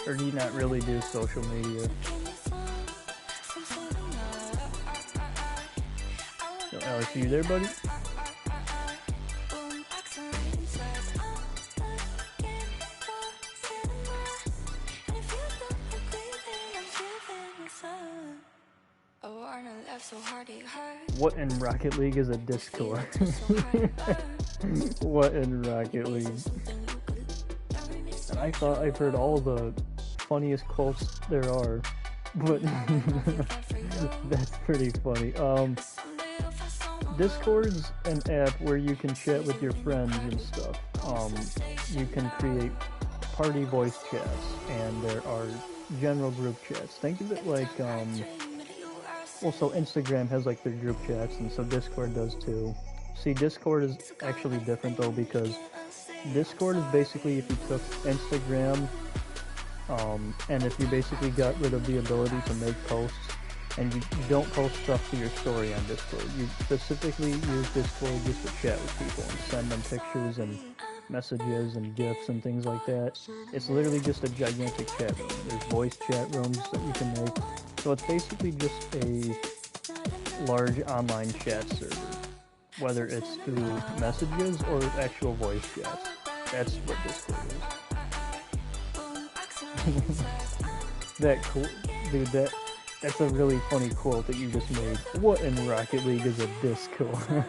Or do you not really do social media? Yo, Alex, are you there, buddy? What in Rocket League is a Discord? What in Rocket League? And I thought I've heard all the funniest quotes there are, but that's pretty funny. Discord's an app where you can chat with your friends and stuff. You can create party voice chats, and there are general group chats. Think of it like, also Instagram has like their group chats, and so Discord does too. See, Discord is actually different though, because Discord is basically if you took Instagram, and if you basically got rid of the ability to make posts, and you don't post stuff to your story on Discord. You specifically use Discord just to chat with people and send them pictures and messages and GIFs and things like that. It's literally just a gigantic chat room. There's voice chat rooms that you can make. So it's basically just a large online chat server, whether it's through messages or actual voice chats. That's what Discord is. That cool, dude, that's a really funny quote that you just made. What in Rocket League is a Discord?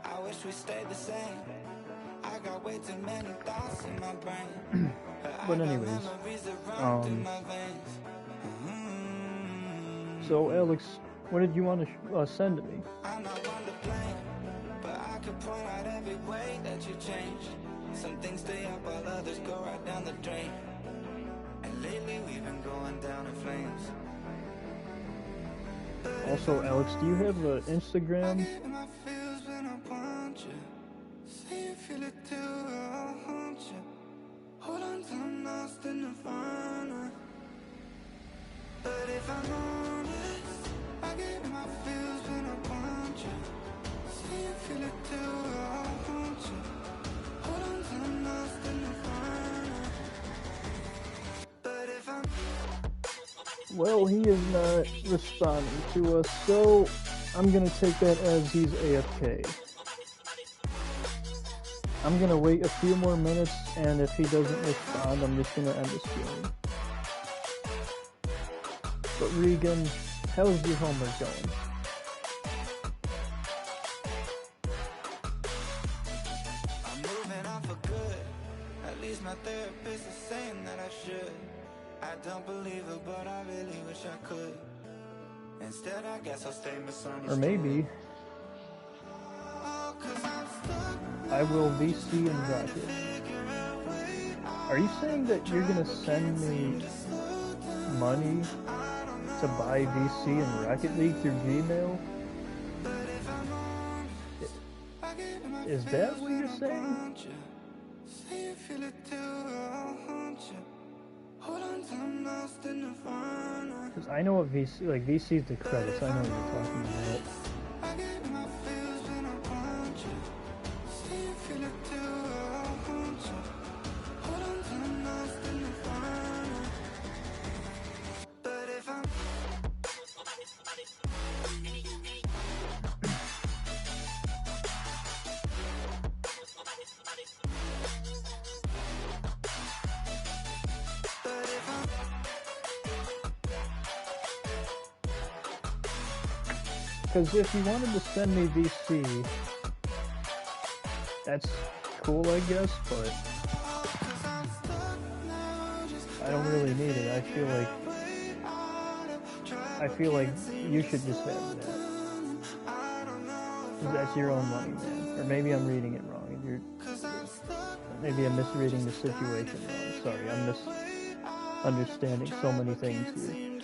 I wish we stayed the same. I got way too many thoughts in my brain. But anyways, so Alex, what did you want to send to me? I'm not one to blame, but I could point out every way that you changed. Some things stay up while others go right down the drain. And lately we've been going down in flames. Also, Alex, do you have an Instagram? Feel it too, I'll haunt you. Hold on till I'm lost in nirvana. But if I'm honest, I get my feels when I want you. See you feel it too, I'll haunt you. Hold on till I'm lost in nirvana. But if I'm... Well, he is not responding to us, so I'm gonna take that as he's AFK. I'm gonna wait a few more minutes, and if he doesn't respond, I'm just gonna end the stream. But Regan, how's your homework going? I'm moving on for good. At least my therapist is saying that I should. I don't believe it, but I really wish I could. Instead, I guess I'll stay misunderstood. Or maybe I will VC and Rocket. Are you saying that you're gonna send me money to buy VC and Rocket League through Gmail? Is that what you're saying? Because I know what VC, like VC is the credits, I know what you're talking about. Because if you wanted to send me VC, that's cool, I guess, but I don't really need it. I feel like you should just have that. 'Cause that's your own money, man. Or maybe I'm reading it wrong, and maybe I'm misreading the situation wrong. Sorry, I'm misunderstanding so many things here.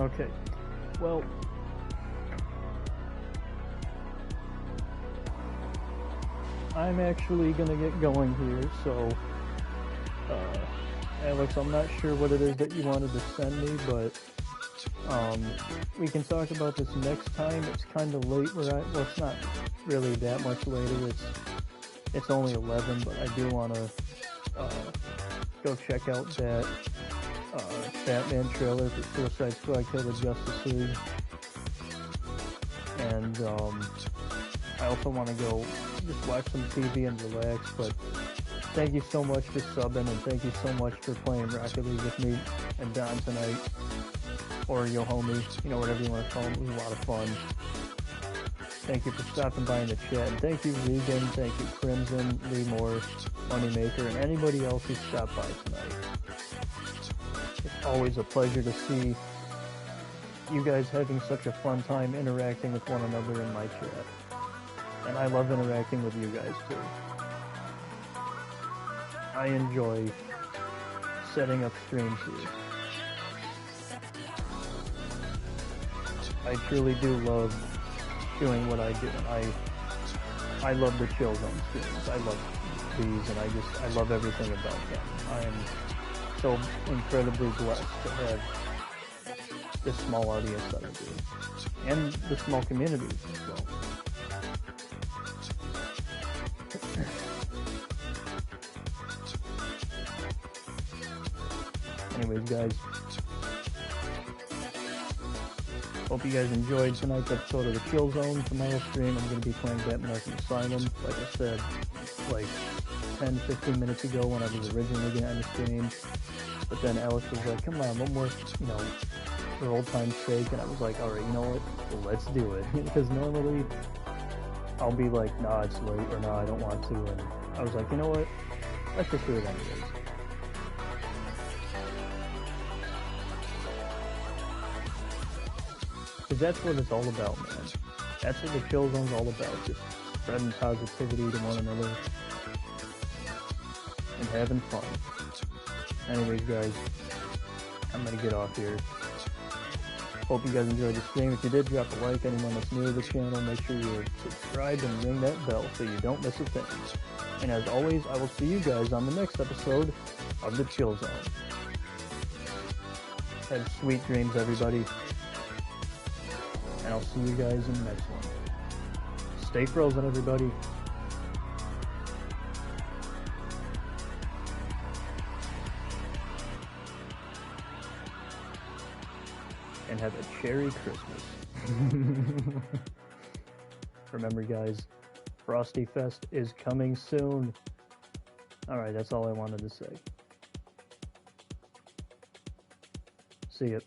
Okay, well, I'm actually gonna get going here, so, Alex, I'm not sure what it is that you wanted to send me, but, we can talk about this next time. It's kind of late well, it's not really that much later, it's only 11, but I do want to, go check out that, Batman trailer for Suicide Squad Kill the Justice League. And I also want to go just watch some TV and relax, but thank you so much for subbing, and thank you so much for playing Rocket League with me and Don tonight, or yo homie, you know, whatever you want to call him. It was a lot of fun. Thank you for stopping by in the chat, and thank you Regan, thank you Crimson, Lee Moore, Moneymaker, and anybody else who stopped by tonight. It's always a pleasure to see you guys having such a fun time interacting with one another in my chat. And I love interacting with you guys too. I enjoy setting up streams here. I truly do love doing what I do, and I love the Chill Zone streams. I love these, and I love everything about them. I am so incredibly blessed to have this small audience that I do, and the small communities as well. Anyways, guys, hope you guys enjoyed tonight's episode of the Chill Zone. Tomorrow's stream, I'm going to be playing Batman Arkham Asylum, like I said, like 10-15 minutes ago when I was originally going to end the stream. But then Alex was like, come on, one more, you know, for old time's sake, and I was like, alright, you know what, well, let's do it. Because normally, I'll be like, nah, it's late, or nah, I don't want to, and I was like, you know what, let's just do it anyways. Because that's what it's all about, man. That's what the Chill Zone's all about, just spreading positivity to one another, and having fun. Anyways, guys, I'm gonna get off here. Hope you guys enjoyed the stream. If you did, drop a like. Anyone that's new to the channel, make sure you're subscribed and ring that bell so you don't miss a thing. And as always, I will see you guys on the next episode of the Chill Zone. Have sweet dreams, everybody. And I'll see you guys in the next one. Stay frozen, everybody. And have a cherry Christmas. Remember, guys, Frosty Fest is coming soon. Alright, that's all I wanted to say. See ya.